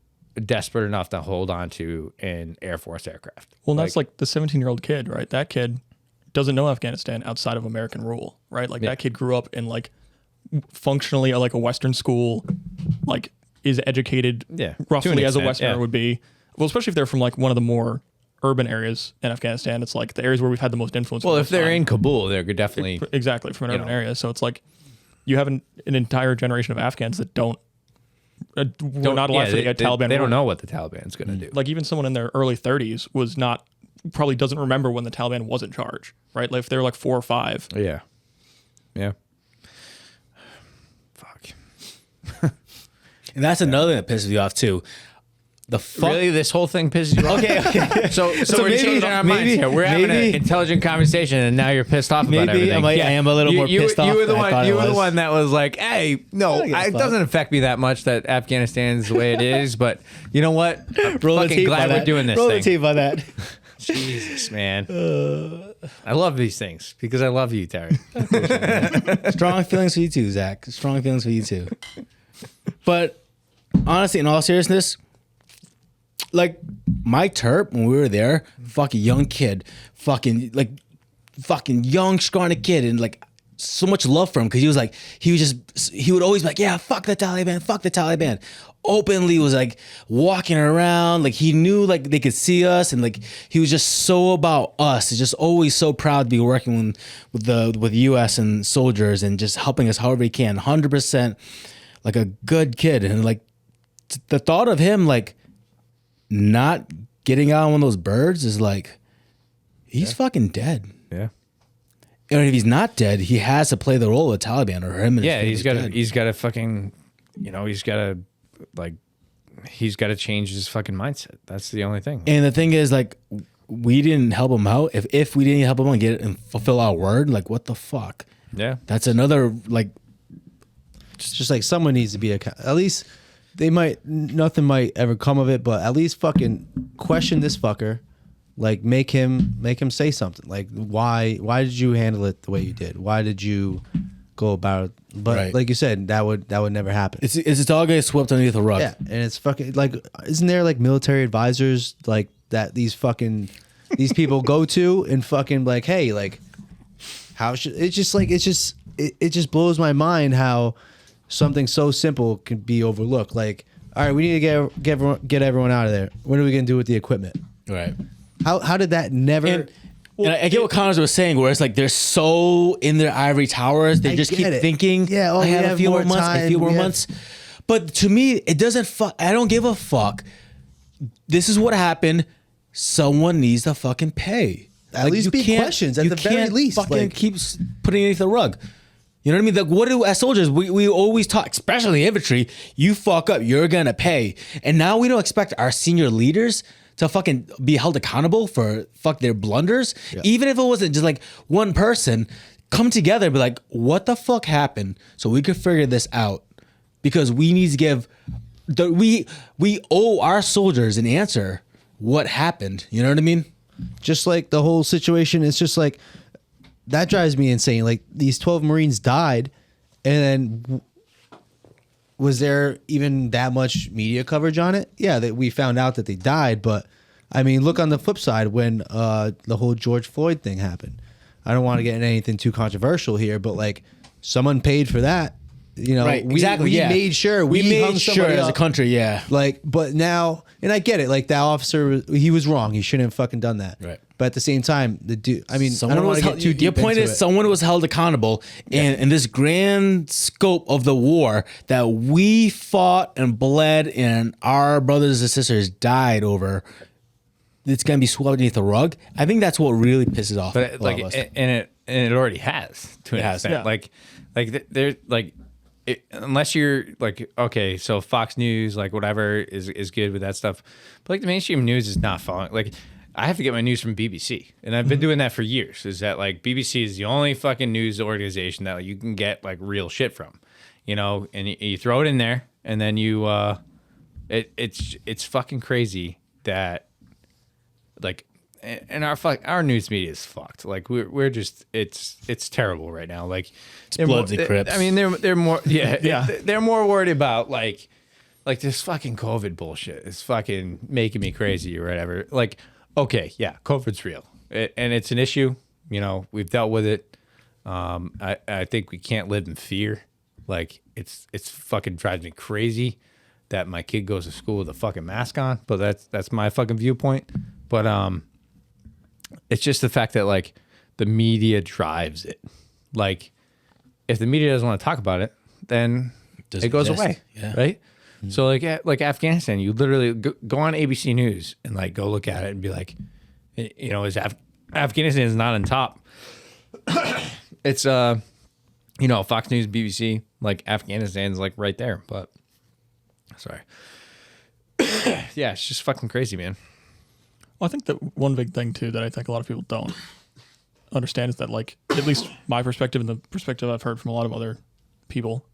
desperate enough to hold on to an Air Force aircraft. Well, that's like the 17-year-old kid, right? That kid doesn't know Afghanistan outside of American rule, right? Like that kid grew up in like functionally like a Western school, like is educated to an roughly as a extent, Westerner would be. Well, especially if they're from like one of the more urban areas in Afghanistan. It's like the areas where we've had the most influence. Well, for the if most they're time. in Kabul, they're definitely Exactly, from an urban area. So it's like you have an entire generation of Afghans that were not alive for the Taliban. They don't rule. know what the Taliban's going to do. Like even someone in their early 30s probably doesn't remember when the Taliban was in charge, right? Like if they were like 4 or 5. Yeah. Yeah. Fuck. And that's another thing that pisses me off too. The fuck. Really? This whole thing pisses you off? Okay. So we're maybe- changing our minds maybe- here. We're having an maybe- intelligent conversation, and now you're pissed off about Maybe everything. I am a little more pissed off You were the than I thought one. I You were the was. one that was like, "Hey, no, I don't give a it fuck. doesn't affect me that much that Afghanistan's the way it is." But you know what? I'm Roll the fucking tape glad on we're that. doing this Roll thing. the tape on that. Jesus, man. I love these things because I love you, Terry. Strong feelings for you too, Zach. Strong feelings for you too. But honestly, in all seriousness, like Mike Turp, when we were there, fucking young kid, fucking young, scrawny kid, and like so much love for him because he would always be like, yeah, fuck the Taliban. Openly was like walking around, like he knew like they could see us, and like he was just so about us. He's just always so proud to be working with the U.S. and soldiers and just helping us however he can. 100% like a good kid, and like the thought of him like not getting out on one of those birds is like he's fucking dead. Yeah. And if he's not dead, he has to play the role of the Taliban or him. Yeah, he's got to fucking, he's got to change his fucking mindset. That's the only thing. And the thing is, like, we didn't help him out. If we didn't help him out and get it and fulfill our word, like, what the fuck? Yeah, that's another like. It's just like someone needs to be at least nothing might ever come of it, but at least fucking question this fucker. Like make him say something. Like why did you handle it the way you did? Why did you go about it? But like you said, that would never happen. It's all getting swept underneath the rug. Yeah, and it's fucking like, isn't there like military advisors like that these people go to and fucking like, hey, like how should it just blows my mind how something so simple can be overlooked. Like, all right, we need to get everyone out of there. What are we gonna do with the equipment? Right. How did that never? And I get what Connors was saying, where it's like they're so in their ivory towers, they just keep thinking, yeah, I have a few more months. But to me, it doesn't. I don't give a fuck. This is what happened. Someone needs to fucking pay. At least be questions. At the very least, fucking keep putting it underneath the rug. You know what I mean? Like, what do as soldiers we always talk, especially infantry? You fuck up, you're gonna pay. And now we don't expect our senior leaders to fucking be held accountable for their blunders. Yeah. Even if it wasn't just like one person, come together and be like, what the fuck happened? So we could figure this out. Because we need to give we owe our soldiers an answer what happened. You know what I mean? Just like the whole situation, it's just like that drives me insane. Like these 12 Marines died, and then was there even that much media coverage on it? Yeah, that we found out that they died, but I mean, look on the flip side when the whole George Floyd thing happened. I don't want to get into anything too controversial here, but like someone paid for that. You know, right, we made sure we made sure as a country, yeah. Like, but now, and I get it. Like that officer, he was wrong. He shouldn't have fucking done that. Right. But at the same time, the dude. I mean, someone I don't want to get too deep. Your point into is, someone was held accountable, and in this grand scope of the war that we fought and bled, and our brothers and sisters died over. It's gonna be swept beneath the rug. I think that's what really pisses off. But like, and it already has to an extent. Yeah. They're like. Unless you're like, okay, so Fox News, like whatever is good with that stuff. But like the mainstream news is not following. Like I have to get my news from BBC. And I've been doing that for years. Is that like BBC is the only fucking news organization that you can get like real shit from. You know, and you throw it in there and then you it's fucking crazy that like and our news media is fucked. Like we're just it's terrible right now. Like it's Bloods and Crips. I mean they're more they're more worried about like this fucking COVID bullshit is fucking making me crazy or whatever. Like okay, yeah, COVID's real and it's an issue. You know, we've dealt with it. I think we can't live in fear. Like it's fucking drives me crazy that my kid goes to school with a fucking mask on. But that's my fucking viewpoint. But it's just the fact that like the media drives it. Like if the media doesn't want to talk about it, then it goes away, right? Mm-hmm. So like Afghanistan, you literally go on ABC News and like go look at it and be like, you know, Afghanistan is not on top. It's you know, Fox News, BBC, like Afghanistan's like right there. But sorry, yeah, it's just fucking crazy, man. Well, I think that one big thing too that I think a lot of people don't understand is that, like, at least my perspective and the perspective I've heard from a lot of other people,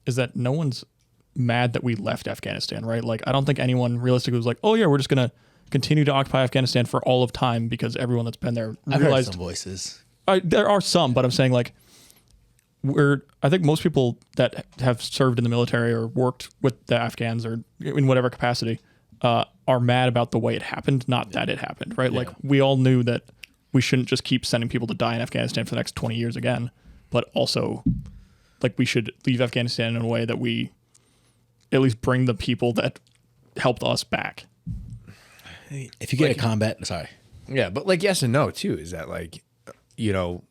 is that no one's mad that we left Afghanistan, right? Like, I don't think anyone realistically was like, oh yeah, we're just gonna continue to occupy Afghanistan for all of time because everyone that's been there I've realized. Heard some voices. There are some, but I'm saying like I think most people that have served in the military or worked with the Afghans or in whatever capacity are mad about the way it happened, not that it happened, right? Yeah. Like we all knew that we shouldn't just keep sending people to die in Afghanistan for the next 20 years again, but also like we should leave Afghanistan in a way that we at least bring the people that helped us back. If you get a combat, sorry. Yeah, but like yes and no too, is that like, you know,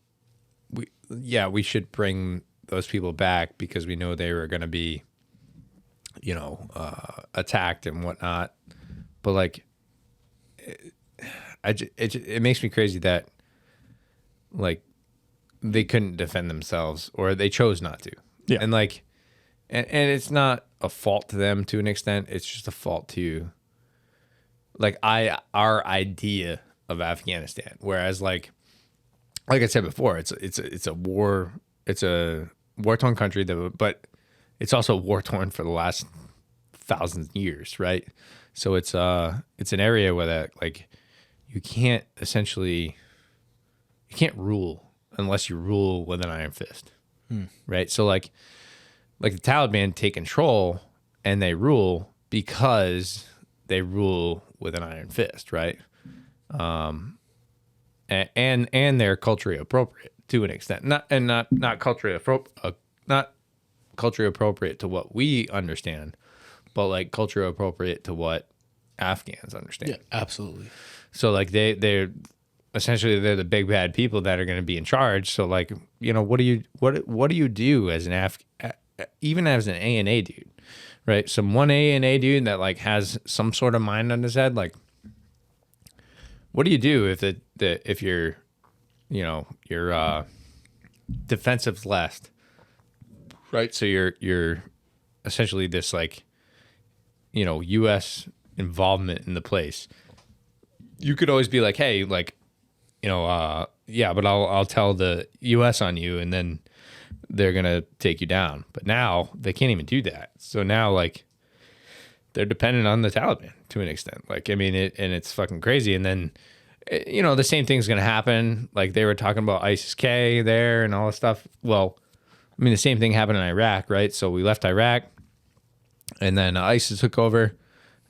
we should bring those people back because we know they were going to be, you know, attacked and whatnot. But like, it makes me crazy that like they couldn't defend themselves, or they chose not to. Yeah. And like, and it's not a fault to them to an extent. It's just a fault to like our idea of Afghanistan. Whereas like I said before, it's a war-torn country but it's also war-torn for the last 1,000 years, right? So it's an area where that like you can't rule unless you rule with an iron fist, right? So like the Taliban take control and they rule because they rule with an iron fist, right? And they're culturally appropriate to an extent, not culturally appropriate to what we understand, but like culturally appropriate to what Afghans understand. Yeah, absolutely. So like they're essentially they're the big bad people that are going to be in charge. So like, you know, what do you do as an even as an A&A dude, right? Some one A&A dude that like has some sort of mind on his head, like what do you do if you're, you know, your defensive last, right? So you're essentially this like, you know, U.S. involvement in the place. You could always be like, hey, like, you know, yeah, but I'll tell the U.S. on you, and then they're gonna take you down. But now they can't even do that. So now like they're dependent on the Taliban to an extent. Like, I mean, it's fucking crazy. And then, you know, the same thing's gonna happen. Like they were talking about ISIS-K there and all this stuff. Well, I mean, the same thing happened in Iraq, right? So we left Iraq, and then ISIS took over,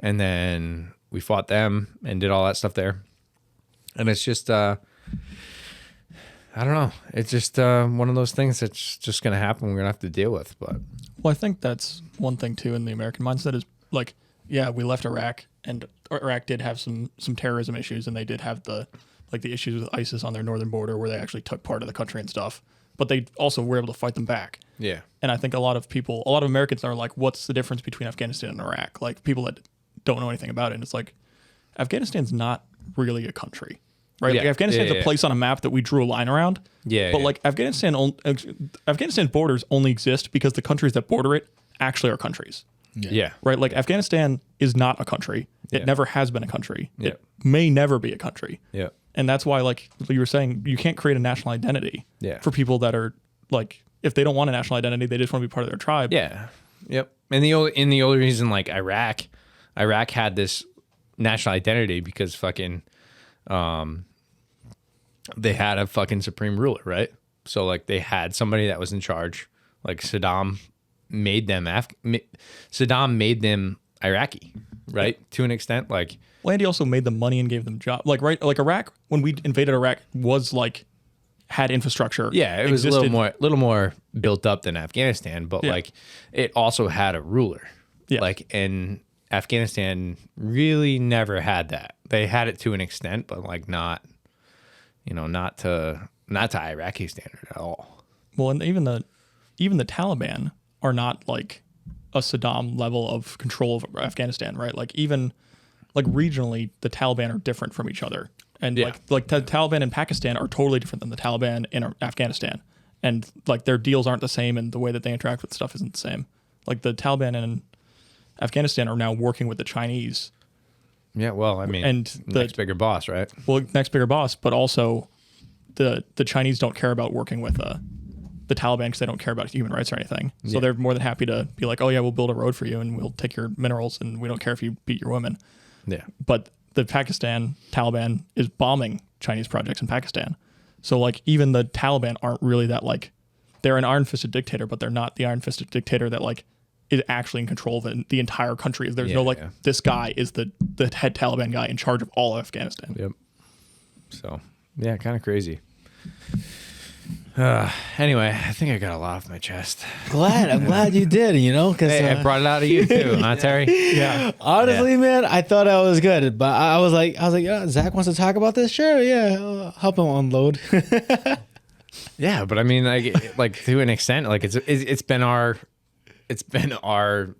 and then we fought them and did all that stuff there. And it's just, I don't know. It's just one of those things that's just going to happen. We're going to have to deal with. But Well, I think that's one thing too in the American mindset is like, yeah, we left Iraq, and Iraq did have some terrorism issues, and they did have the issues with ISIS on their northern border where they actually took part of the country and stuff. But they also were able to fight them back. yeah, And I think a lot of Americans are like, what's the difference between Afghanistan and Iraq? Like people that don't know anything about it. And it's like, Afghanistan's not really a country, right? Yeah. Like Afghanistan's Yeah. a place on a map that we drew a line around. Yeah, But yeah. like Afghanistan's borders only exist because the countries that border it actually are countries, yeah, right? Like Afghanistan is not a country. It Yeah. never has been a country. Yeah. It may never be a country. yeah, And that's why, like you were saying, you can't create a national identity Yeah. for people that are like, if they don't want a national identity, they just want to be part of their tribe. yeah, yep. And the only reason like Iraq had this national identity because fucking, they had a fucking supreme ruler, right? So like they had somebody that was in charge. Like Saddam made them Iraqi, right? To an extent, like Well, and he also made them money and gave them jobs. Like, right? Like Iraq, when we invaded Iraq, was like, had infrastructure. yeah, it was existed. a little more built up than Afghanistan, but Yeah. like it also had a ruler. Yeah. Like, and Afghanistan really never had that. They had it to an extent, but like not, you know, not to Iraqi standard at all. Well, and even the Taliban are not like a Saddam level of control of Afghanistan, right? Like even like regionally, the Taliban are different from each other, and Yeah. like the Taliban in Pakistan are totally different than the Taliban in Afghanistan, and like their deals aren't the same, and the way that they interact with stuff isn't the same. Like the Taliban in Afghanistan are now working with the Chinese, Yeah, well, I mean, And the- next bigger boss, right? well, next bigger boss, but also the Chinese don't care about working with the Taliban because they don't care about human rights or anything. So Yeah. they're more than happy to be like, oh yeah, we'll build a road for you and we'll take your minerals and we don't care if you beat your women. Yeah, But the Pakistan Taliban is bombing Chinese projects in Pakistan. So like even the Taliban aren't really that like, they're an iron-fisted dictator, but they're not the iron-fisted dictator that like is actually in control of the entire country. There's no Yeah, like, yeah. this guy is the head Taliban guy in charge of all of Afghanistan. yep. So yeah, kind of crazy. Anyway, I think I got a lot off my chest. I'm glad you did, you know, because Hey, I brought it out of you too, huh, Terry? Yeah. honestly, man, I thought I was good, but I was like, yeah, Zach wants to talk about this. Sure, yeah, I'll help him unload. Yeah, but I mean, like to an extent, like it's been our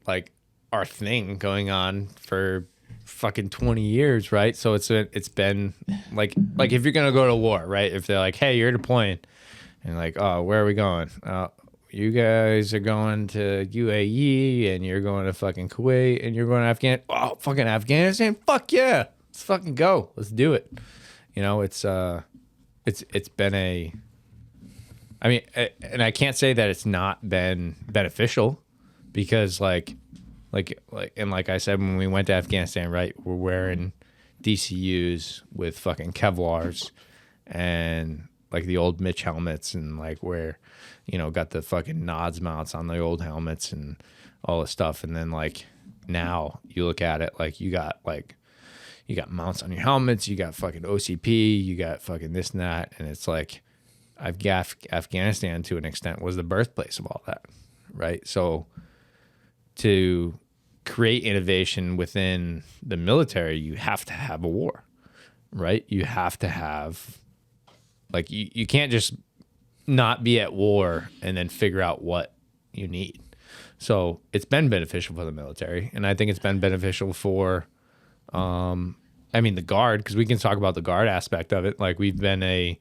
like our thing going on for fucking 20 years, right? So it's been like if you're gonna go to war, right? If they're like, hey, you're deploying, And like, oh, where are we going? You guys are going to UAE, and you're going to fucking Kuwait, and you're going to fucking Afghanistan. Fuck yeah, let's fucking go. Let's do it. You know, it's been I mean, and I can't say that it's not been beneficial, because like I said, when we went to Afghanistan, right, we're wearing DCUs with fucking Kevlars and like the old Mitch helmets, and like where, you know, got the fucking nods mounts on the old helmets and all this stuff. And then like now you look at it, like you got mounts on your helmets, you got fucking OCP, you got fucking this and that. And it's like, Afghanistan to an extent was the birthplace of all that. Right. So to create innovation within the military, you have to have a war, right? You have to have, like, you can't just not be at war and then figure out what you need. So it's been beneficial for the military, and I think it's been beneficial for, the Guard, because we can talk about the Guard aspect of it. Like, we've been an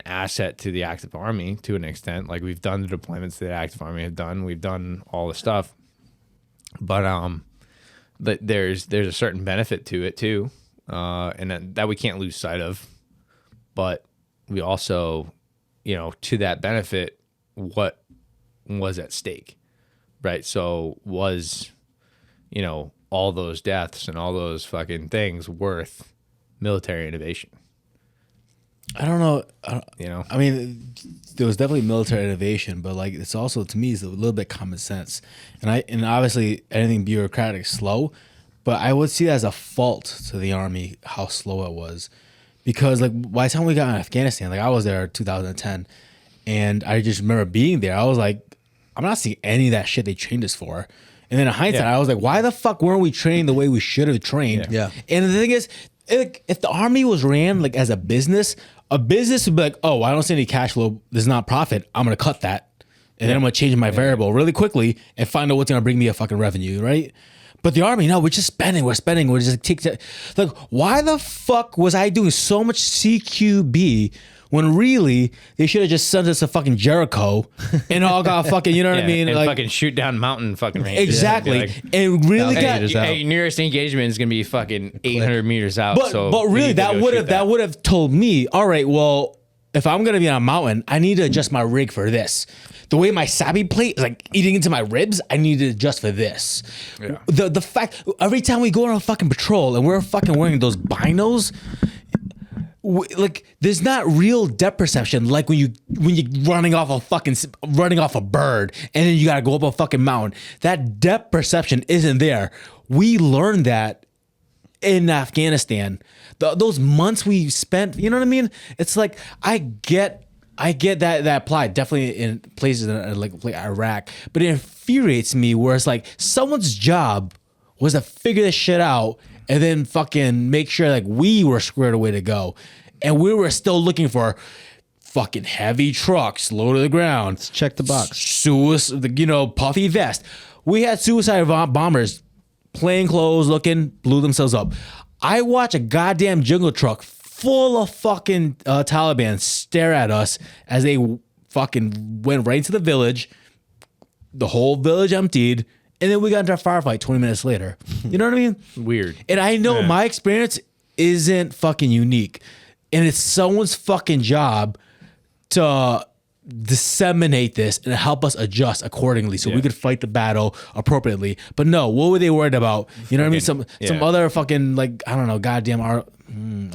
asset to the active army to an extent. Like, we've done the deployments that the active army have done. We've done all the stuff, but there's a certain benefit to it too, and that we can't lose sight of. But we also, you know, to that benefit, what was at stake, right? So was, you know, all those deaths and all those fucking things worth military innovation? I don't know. You know, I mean, there was definitely military innovation, but like, it's also, to me, it's a little bit common sense. And obviously anything bureaucratic is slow, but I would see it as a fault to the army how slow it was, because like by the time we got in Afghanistan, like I was there in 2010, and I just remember being there. I was like, I'm not seeing any of that shit they trained us for. And then in hindsight, I was like, why the fuck weren't we training the way we should have trained? Yeah. And the thing is, if the army was ran like as a business would be like, oh, I don't see any cash flow. There's not profit. I'm going to cut that. And then I'm going to change my variable really quickly and find out what's going to bring me a fucking revenue, right? But the army, no, we're just spending. We're just taking. Like, why the fuck was I doing so much CQB when really they should have just sent us to fucking Jericho and all got fucking, you know what I mean? And like, fucking shoot down mountain fucking range. Exactly. Like, and really got. hey, nearest engagement is gonna be fucking 800 meters out. But really, that would have told me, all right, well, if I'm gonna be on a mountain, I need to adjust my rig for this. The way my sabi plate is like eating into my ribs, I need to adjust for this. Yeah. The fact, every time we go on a fucking patrol and we're fucking wearing those binos, like, there's not real depth perception like when you running off a bird and then you gotta go up a fucking mountain. That depth perception isn't there. We learned that in Afghanistan. Those months we spent, you know what I mean? It's like, I get that applied definitely in places like Iraq, but it infuriates me where it's like someone's job was to figure this shit out and then fucking make sure like we were squared away to go, and we were still looking for fucking heavy trucks low to the ground. Let's check the box. Puffy vest. We had suicide bombers, plain clothes looking, blew themselves up. I watch a goddamn jungle truck full of fucking Taliban stare at us as they fucking went right into the village. The whole village emptied, and then we got into a firefight 20 minutes later. You know what I mean? Weird. And I know my experience isn't fucking unique, and it's someone's fucking job to disseminate this and help us adjust accordingly so we could fight the battle appropriately. But no, what were they worried about? You know what I mean? Some other fucking, like, I don't know, goddamn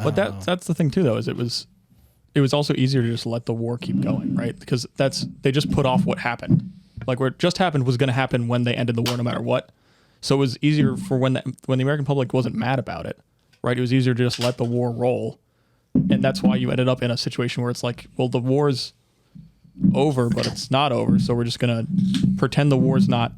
But that's the thing too, though, is it was also easier to just let the war keep going, right? Because they just put off what happened. Like, what just happened was going to happen when they ended the war, no matter what. So it was easier for when the American public wasn't mad about it, right? It was easier to just let the war roll, and that's why you ended up in a situation where it's like, well, the war's over, but it's not over, so we're just gonna pretend the war's not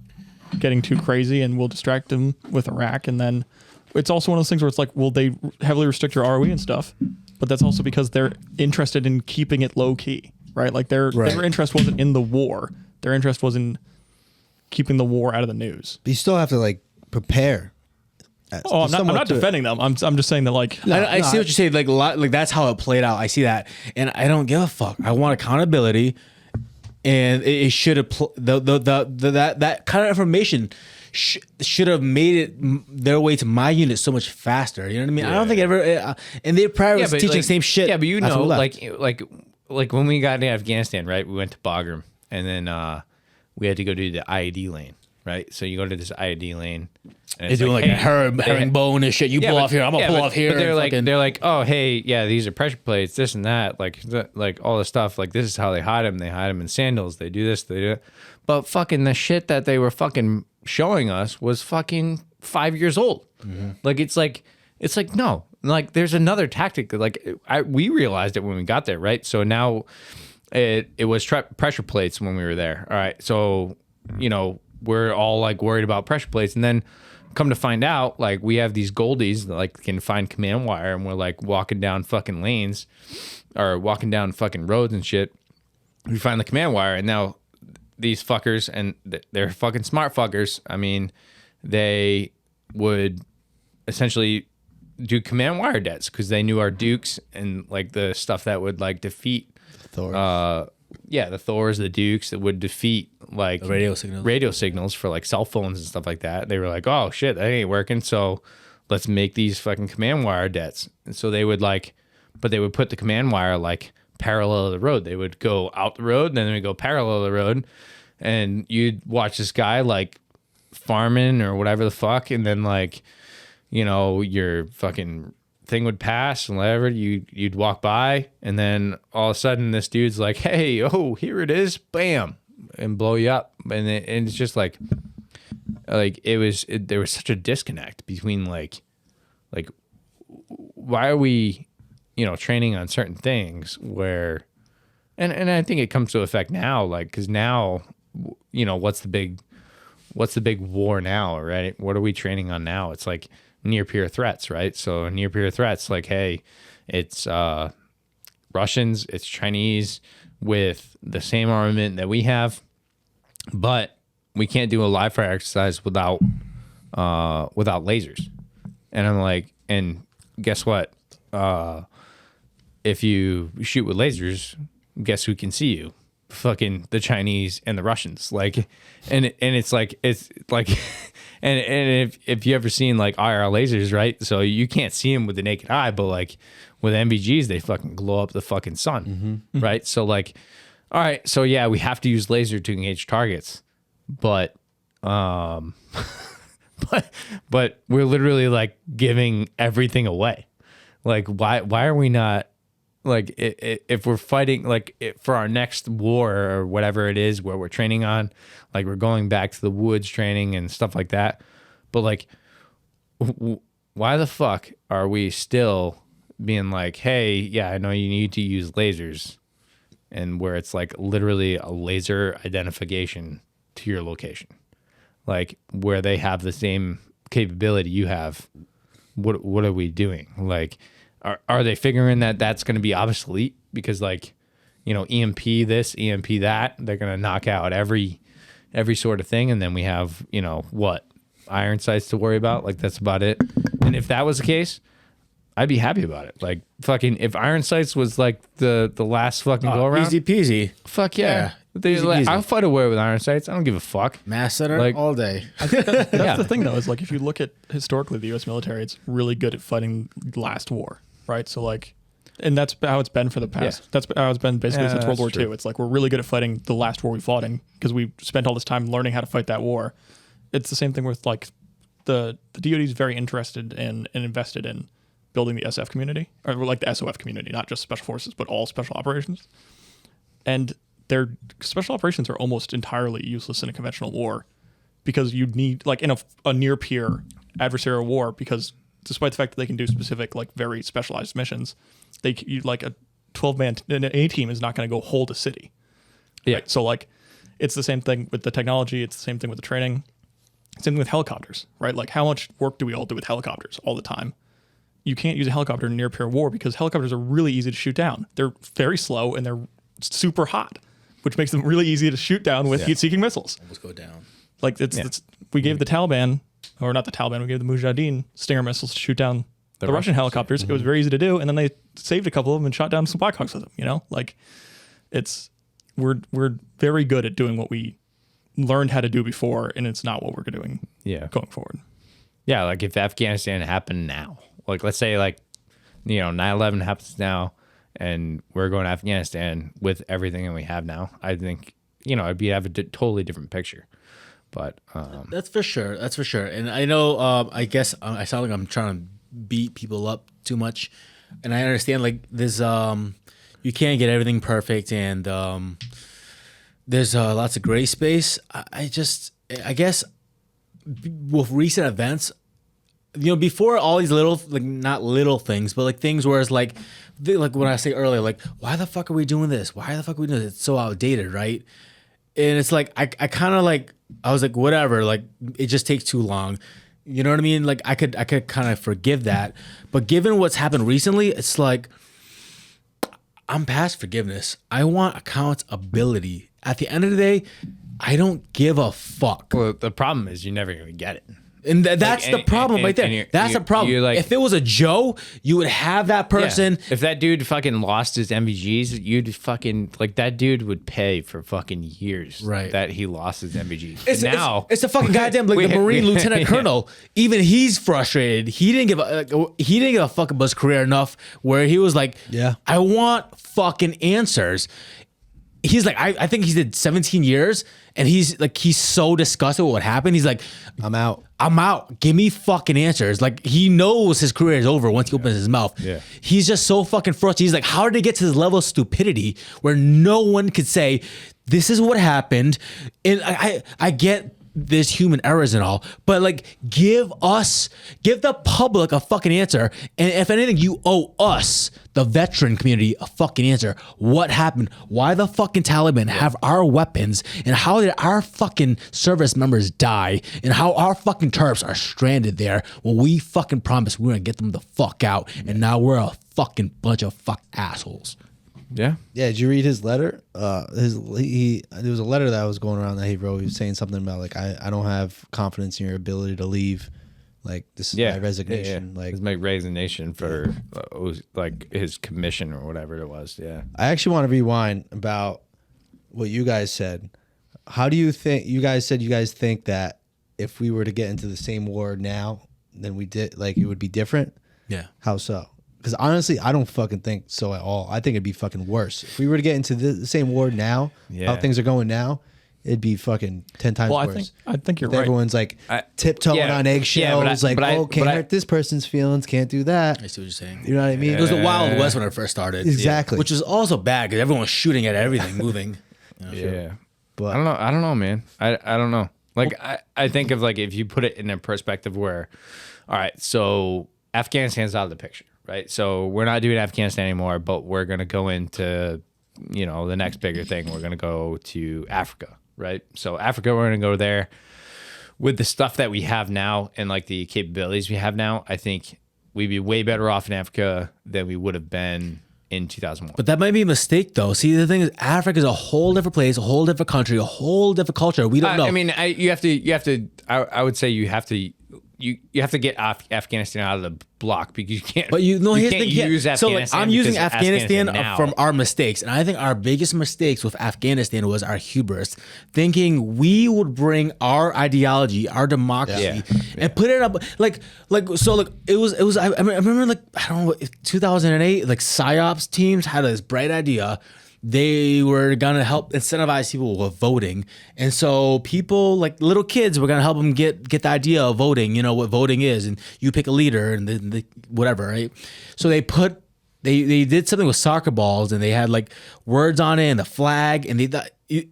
getting too crazy, and we'll distract them with Iraq. And then it's also one of those things where it's like, well, they heavily restrict your ROE and stuff, but that's also because they're interested in keeping it low key, right? Like their interest wasn't in the war; their interest was in keeping the war out of the news. But you still have to like prepare. Oh, I'm not defending them. I'm just saying that like I see what you say. Like that's how it played out. I see that, and I don't give a fuck. I want accountability, and it should have that kind of information should have made it their way to my unit so much faster. You know what I mean? I don't think ever. And they probably was teaching the same shit. Yeah, but you know, like when we got into Afghanistan, right? We went to Bagram, and then we had to go do the IED lane. Right, so you go to this IED lane. And it's doing like a herringbone and shit. You pull off here, I'm gonna pull off here. But they're like, oh hey, yeah, these are pressure plates, this and that, like all the stuff. Like this is how they hide them. They hide them in sandals. They do this. They do it. But fucking the shit that they were fucking showing us was fucking 5 years old. Mm-hmm. Like it's like no, like there's another tactic. Like we realized it when we got there, right? So now it was pressure plates when we were there. All right, so you know. We're all like worried about pressure plates, and then come to find out, like we have these goldies that like can find command wire, and we're like walking down fucking lanes or walking down fucking roads and shit. We find the command wire, and now these fuckers, and they're fucking smart fuckers. I mean, they would essentially do command wire debts because they knew our Dukes and like the stuff that would like defeat Thor. The Thors, the Dukes that would defeat like radio signals for like cell phones and stuff like that. They were like, oh shit, that ain't working. So let's make these fucking command wire debts. And so they would but they would put the command wire like parallel to the road. They would go out the road, then they would go parallel to the road. And you'd watch this guy like farming or whatever the fuck. And then like, you know, your fucking thing would pass and whatever, you'd walk by, and then all of a sudden this dude's like, hey, oh, here it is, bam, and blow you up. And it's just like there was such a disconnect between like why are we, you know, training on certain things where and I think it comes to effect now, like because now, you know, what's the big war now, right? What are we training on now? It's like near peer threats, right? So near peer threats, like, hey, it's Russians, it's Chinese with the same armament that we have, but we can't do a live fire exercise without lasers. And I'm like, and guess what? If you shoot with lasers, guess who can see you? Fucking the Chinese and the Russians. Like, and it's like and if you ever seen like IR lasers, right? So you can't see them with the naked eye, but like with NVGs, they fucking glow up the fucking sun, right? So like, all right, so yeah, we have to use laser to engage targets, but but we're literally like giving everything away. Like, why are we not? Like if we're fighting like for our next war or whatever it is where we're training on, like we're going back to the woods training and stuff like that. But like, why the fuck are we still being like, hey, yeah, I know you need to use lasers, and where it's like literally a laser identification to your location, like where they have the same capability you have. What are we doing? Like, are they figuring that that's going to be obsolete because like, you know, EMP this, EMP that, they're going to knock out every sort of thing. And then we have, you know, what, iron sights to worry about. Like that's about it. And if that was the case, I'd be happy about it. Like fucking, if iron sights was like the last fucking go around, easy peasy. Fuck yeah. I'll fight a war with iron sights. I don't give a fuck. Mass center like, all day. That's the thing though, is like if you look at historically the US military, it's really good at fighting last war. Right. So like, and that's how it's been for the past. Yeah. That's how it's been basically since World War II. It's like we're really good at fighting the last war we fought in because we spent all this time learning how to fight that war. It's the same thing with like the DoD is very interested in and invested in building the SF community, or like the SOF community, not just special forces, but all special operations. And their special operations are almost entirely useless in a conventional war because you need like in a near peer adversarial war, because despite the fact that they can do specific, like very specialized missions, like a 12-man an A team is not going to go hold a city. Yeah. Right? So like, it's the same thing with the technology. It's the same thing with the training. Same thing with helicopters, right? Like how much work do we all do with helicopters all the time? You can't use a helicopter in near peer war because helicopters are really easy to shoot down. They're very slow and they're super hot, which makes them really easy to shoot down with heat-seeking missiles. Almost go down. Like we gave the Taliban or not the Taliban, we gave the Mujahideen Stinger missiles to shoot down the Russian Russians. helicopters. It was very easy to do, and then they saved a couple of them and shot down some Blackhawks with them. You know, like we're very good at doing what we learned how to do before, and it's not what we're doing going forward. Yeah, like if Afghanistan happened now, like let's say like 9/11 happens now, and we're going to Afghanistan with everything that we have now, I think it'd be have a totally different picture. But that's for sure. That's for sure. And I know. I guess I sound like I'm trying to beat people up too much, and I understand like this. You can't get everything perfect, and there's lots of gray space. I guess with recent events, before all these little, like not little things, but like things where it's like when I say earlier, like why the fuck are we doing this? Why the fuck are we doing this? It's so outdated, right? And it's like I kind of like I was like whatever, like it just takes too long. You know what I mean? Like I could kind of forgive that, but given what's happened recently, it's like I'm past forgiveness. I want accountability. At the end of the day, I don't give a fuck. Well, the problem is you're never gonna get it. And that's the problem right there. That's the problem. Like, if it was a Joe, you would have that person. Yeah. If that dude fucking lost his MVGs, you'd fucking like that dude would pay for fucking years. Right. That he lost his MVGs. It's a fucking goddamn like the Marine Lieutenant Colonel. Even he's frustrated. He didn't give a fuck about his career enough where he was like, I want fucking answers. He's like, I think he did 17 years, and he's so disgusted with what happened. He's like, I'm out. Give me fucking answers. Like he knows his career is over once he opens his mouth. Yeah. He's just so fucking frustrated. He's like, how did it get to this level of stupidity where no one could say, this is what happened? And I get there's human errors and all, but like give the public a fucking answer. And if anything, you owe us, the veteran community, a fucking answer. What happened? Why the fucking Taliban have our weapons, and how did our fucking service members die, and how our fucking Terps are stranded there when we fucking promised we were gonna get them the fuck out, and now we're a fucking bunch of fuck assholes. Yeah. Yeah. Did you read his letter? There was a letter that was going around that he wrote. He was saying something about like I don't have confidence in your ability to leave. Like this is my resignation. Like it's my resignation for like his commission or whatever it was. Yeah. I actually want to rewind about what you guys said. How do you think you guys think that if we were to get into the same war now than we did, like it would be different? Yeah. How so? Because honestly, I don't fucking think so at all. I think it'd be fucking worse. If we were to get into the same war now, how things are going now, it'd be fucking 10 times worse. I think you're right. Everyone's like tiptoeing on eggshells, can't hurt this person's feelings, can't do that. I see what you're saying. You know what I mean? It was the Wild West when it first started. Exactly. Which is also bad because everyone was shooting at everything moving. Yeah. But I don't know, man. I don't know. Like I think of like if you put it in a perspective where, all right, so Afghanistan's out of the picture. Right. So we're not doing Afghanistan anymore, but we're going to go into, the next bigger thing. We're going to go to Africa. Right. So Africa, we're going to go there with the stuff that we have now and like the capabilities we have now. I think we'd be way better off in Africa than we would have been in 2001. But that might be a mistake, though. See, the thing is, Africa is a whole different place, a whole different country, a whole different culture. We don't know. I mean, you have to. I would say you have to. You have to get Afghanistan out of the block because you can't. But you can't use Afghanistan. So like, I'm using Afghanistan now. from our mistakes, and I think our biggest mistakes with Afghanistan was our hubris, thinking we would bring our ideology, our democracy, and put it up like it was. I remember like I don't know 2008 like PSYOPs teams had this bright idea. They were gonna help incentivize people with voting, and so people like little kids were gonna help them get the idea of voting. You know what voting is, and you pick a leader and the whatever, right? So they did something with soccer balls, and they had like words on it and the flag, and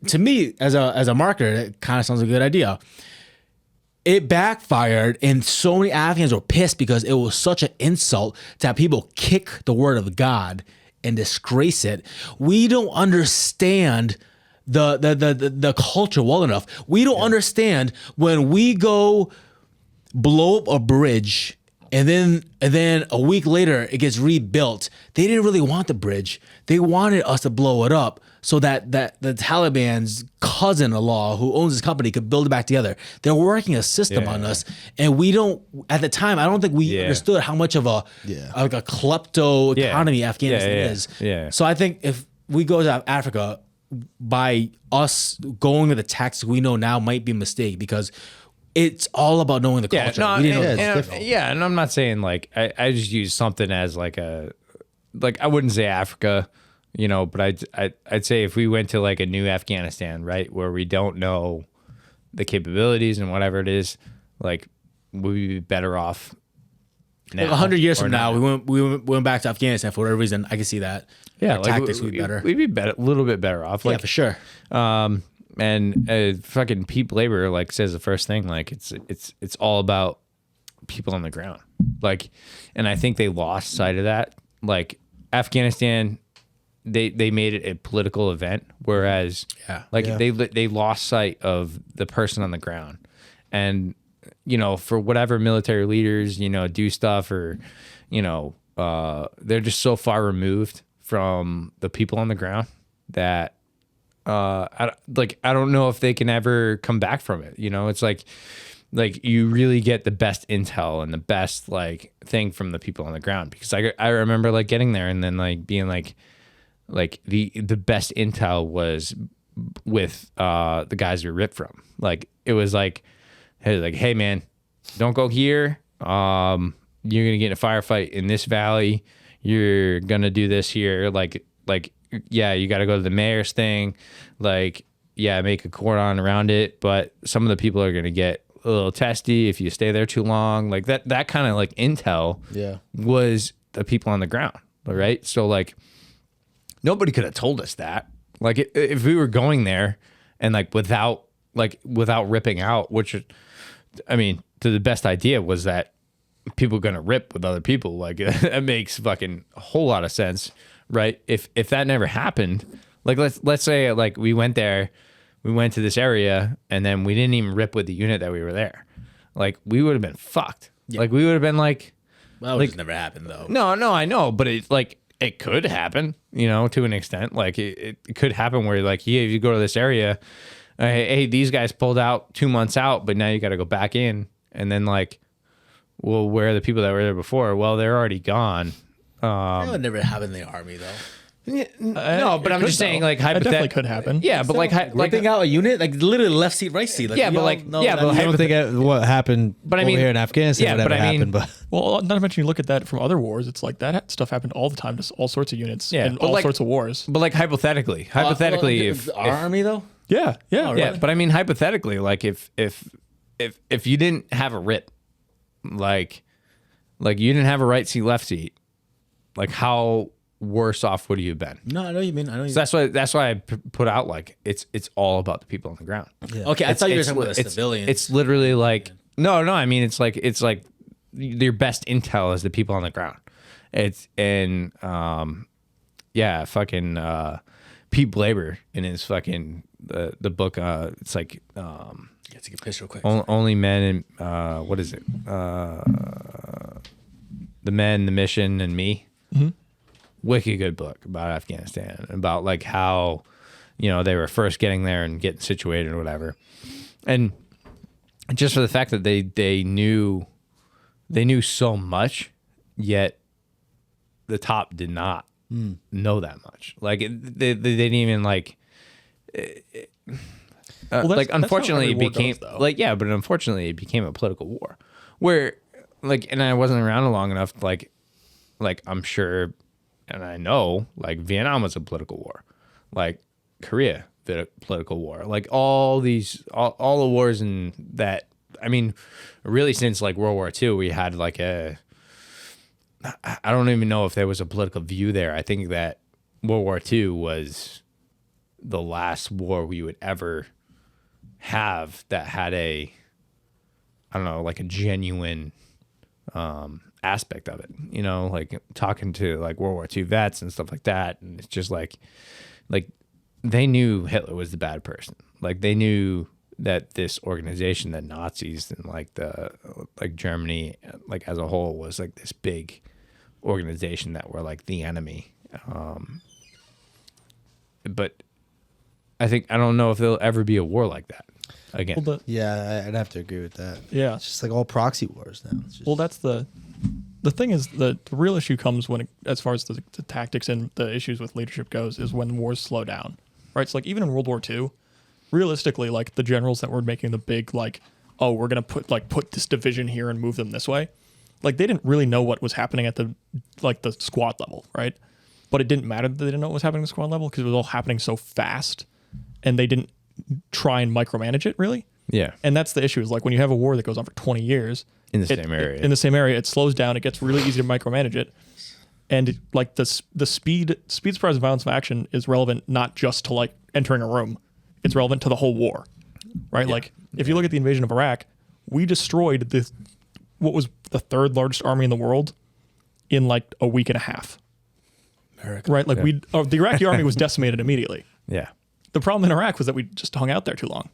to me as a marketer, it kind of sounds like a good idea. It backfired, and so many Afghans were pissed because it was such an insult to have people kick the word of God and disgrace it. We don't understand the culture well enough. We don't understand when we go blow up a bridge And then a week later, it gets rebuilt. They didn't really want the bridge. They wanted us to blow it up so that the Taliban's cousin-in-law who owns this company could build it back together. They're working a system on us, and we don't. At the time, I don't think we understood how much of a like a klepto economy Afghanistan is. Yeah. So I think if we go to Africa, by us going to the tactics we know now might be a mistake because it's all about knowing the culture. No, We didn't know and I'm not saying like I just use something as like I wouldn't say Africa, but I'd say if we went to like a new Afghanistan, right, where we don't know the capabilities and whatever it is, like would we be better off now? Like 100 years from now, we went back to Afghanistan for whatever reason. I can see that. Yeah, our tactics would be better. We'd be better, a little bit better off. Like, yeah, for sure. And fucking Pete Labor like says the first thing, like it's all about people on the ground. Like, and I think they lost sight of that. Like Afghanistan, they made it a political event, whereas they lost sight of the person on the ground. And for whatever military leaders do stuff or they're just so far removed from the people on the ground that I don't know if they can ever come back from it. It's like you really get the best intel and the best like thing from the people on the ground, because I remember like getting there and then like being like the best intel was with the guys we ripped from. Like it was like, hey man, don't go here. You're gonna get in a firefight in this valley. You're gonna do this here. Like yeah, you got to go to the mayor's thing. Like, yeah, make a cordon around it. But some of the people are going to get a little testy if you stay there too long. Like that kind of like intel was the people on the ground. Right. So like nobody could have told us that. Like if we were going there and like without ripping out, which I mean, to the best idea was that people are going to rip with other people. Like that makes fucking a whole lot of sense. Right. If that never happened, like let's say like we went there, we went to this area and then we didn't even rip with the unit that we were there. Like we would have been fucked. Yeah. Like we would have been like, well, that would never happen though. No, I know, but it's like it could happen, to an extent. Like it could happen where like, yeah, if you go to this area, hey, these guys pulled out 2 months out, but now you got to go back in. And then like, well, where are the people that were there before? Well, they're already gone. That would never happen in the army, though. No, but I'm just saying, like, hypothetically, definitely could happen. Yeah, but like ripping out a unit, like literally left seat, right seat. Like, but I don't think what happened. But I mean, over here in Afghanistan, would ever happen. But well, not to mention, you look at that from other wars. It's like that stuff happened all the time to all sorts of units and all sorts of wars. But like hypothetically, if our army though, yeah, yeah. But I mean, hypothetically, like if you didn't have a rip, like you didn't have a right seat, left seat. Like how worse off would you have been? No, I know what you mean. So that's why I put out like it's all about the people on the ground. Yeah. Okay, I thought you were talking about the civilians. It's literally like no. I mean it's like your best intel is the people on the ground. It's Pete Labor in his fucking the book. It's like Let's take a picture real quick. Only Men and what is it? The Men, the Mission, and Me. Mm-hmm. Wicked good book about Afghanistan, about like how they were first getting there and getting situated or whatever, and just for the fact that they knew so much, yet the top did not know that much. Like they didn't even like. Like unfortunately it became but unfortunately it became a political war where like, and I wasn't around long enough like I'm sure and I know like Vietnam was a political war, like Korea did a political war, like all the wars in that. I mean really since like World War II we had like I don't even know if there was a political view there. I think that World War II was the last war we would ever have that had a like a genuine aspect of it, like talking to like World War II vets and stuff like that, and it's just like they knew Hitler was the bad person. Like they knew that this organization, that Nazis and like Germany, like as a whole was like this big organization that were like the enemy. But I don't know if there'll ever be a war like that again. Well, Yeah, I'd have to agree with that. yeah. It's just like all proxy wars now. It's just, Well, that's the thing is the real issue comes when as far as the tactics and the issues with leadership goes is when wars slow down, right? So like even in World War II, realistically, like the generals that were making the big like, oh, we're gonna put this division here and move them this way, like they didn't really know what was happening at the squad level, right? But it didn't matter that they didn't know what was happening at the squad level because it was all happening so fast, and they didn't try and micromanage it really. Yeah. And that's the issue is like when you have a war that goes on for 20 years In the same area. in the same area, it slows down. It gets really easy to micromanage it. And like the speed, surprise, and violence of action is relevant not just to like entering a room. It's relevant to the whole war, right? Like if you look at the invasion of Iraq, we destroyed what was the third largest army in the world in like a week and a half. America. Right? Like the Iraqi army was decimated immediately. Yeah. The problem in Iraq was that we just hung out there too long.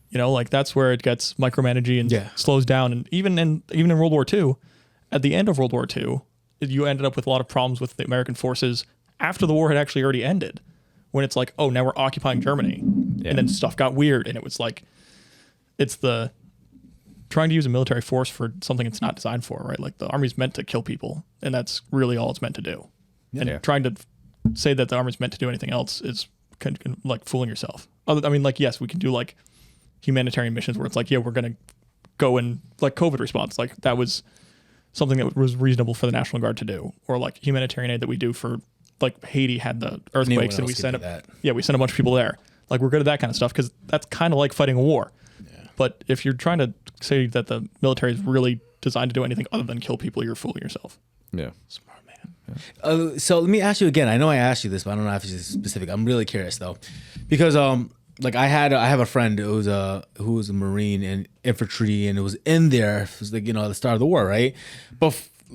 You know, like that's where it gets micromanaging and slows down. And even in World War II, at the end of World War II, you ended up with a lot of problems with the American forces after the war had actually already ended. When it's like, oh, now we're occupying Germany, and then stuff got weird, and it was like, it's the trying to use a military force for something it's not designed for, right? Like the army's meant to kill people, and that's really all it's meant to do. And trying to say that the army's meant to do anything else is kind of like fooling yourself. I mean, like, yes, we can do like humanitarian missions where it's like, yeah, we're going to go in like COVID response. Like that was something that was reasonable for the National Guard to do, or like humanitarian aid that we do for like Haiti had the earthquakes and we sent we sent a bunch of people there. Like we're good at that kind of stuff because that's kind of like fighting a war. Yeah. But if you're trying to say that the military is really designed to do anything other than kill people, you're fooling yourself. Yeah. Smart man. Yeah. So let me ask you again. I know I asked you this, but I don't know if it's specific. I'm really curious though, because like I have a friend who was a Marine and infantry, and it was in there. It was like, you know, at the start of the war, right? But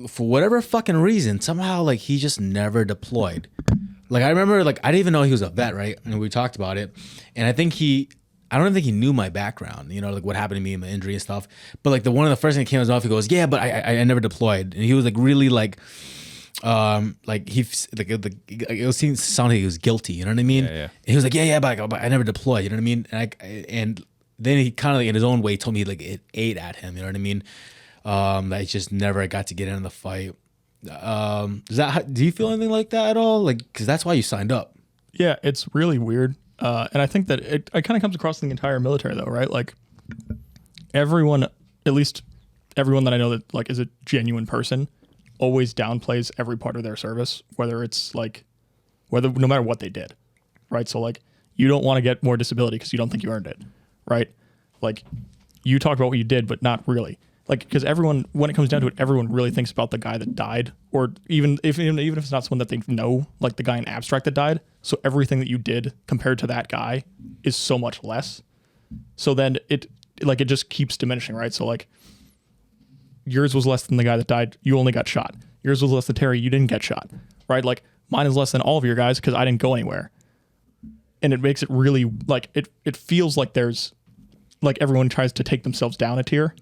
for whatever fucking reason, somehow like he just never deployed. Like I remember, like I didn't even know he was a vet, right? And we talked about it, and I don't even think he knew my background, you know, like what happened to me and my injury and stuff. But like one of the first things that came out of his mouth, he goes, "Yeah, but I never deployed," and he was like really like he like it was sounded like he was guilty, you know what I mean? Yeah. And he was like, yeah, but I never deployed, you know what I mean? And then he kind of like in his own way told me like it ate at him, you know what I mean? That he just never got to get in the fight. Do you feel anything like that at all? Like, because that's why you signed up. Yeah, it's really weird. And I think that it kind of comes across in the entire military though, right? Like everyone, at least everyone that I know that like is a genuine person, always downplays every part of their service, whether it's like, no matter what they did, right? So like, you don't want to get more disability because you don't think you earned it, right? Like, you talk about what you did, but not really. Like, because everyone, when it comes down to it, everyone really thinks about the guy that died, or even if it's not someone that they know, like the guy in abstract that died. So everything that you did compared to that guy is so much less. So then it just keeps diminishing, right? So like, yours was less than the guy that died. You only got shot. Yours was less than Terry. You didn't get shot, right? Like mine is less than all of your guys because I didn't go anywhere. And it makes it really like it feels like there's like everyone tries to take themselves down a tier,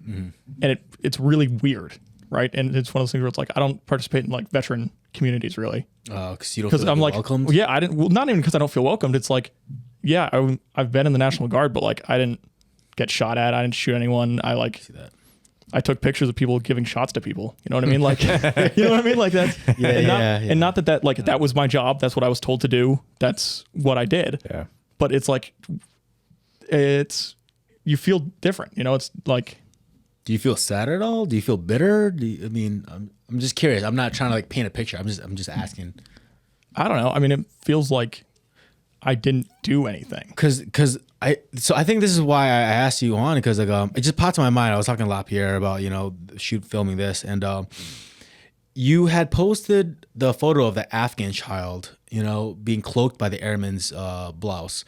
and it's really weird, right? And it's one of those things where it's like I don't participate in like veteran communities really. Because you don't feel I'm like welcomed? well, yeah, I didn't. Well, not even because I don't feel welcomed. It's like, yeah, I've been in the National Guard, but like I didn't get shot at. I didn't shoot anyone. I took pictures of people giving shots to people. You know what I mean? Like, you know what I mean? Like that's, and not that like that was my job. That's what I was told to do. That's what I did. Yeah. But it's like, you feel different. You know, it's like. Do you feel sad at all? Do you feel bitter? I'm just curious. I'm not trying to like paint a picture. I'm just asking. I don't know. I mean, it feels like I didn't do anything. I think this is why I asked you on, because like it just popped in my mind. I was talking to Lapierre about, you know, filming this, and you had posted the photo of the Afghan child, you know, being cloaked by the airman's blouse,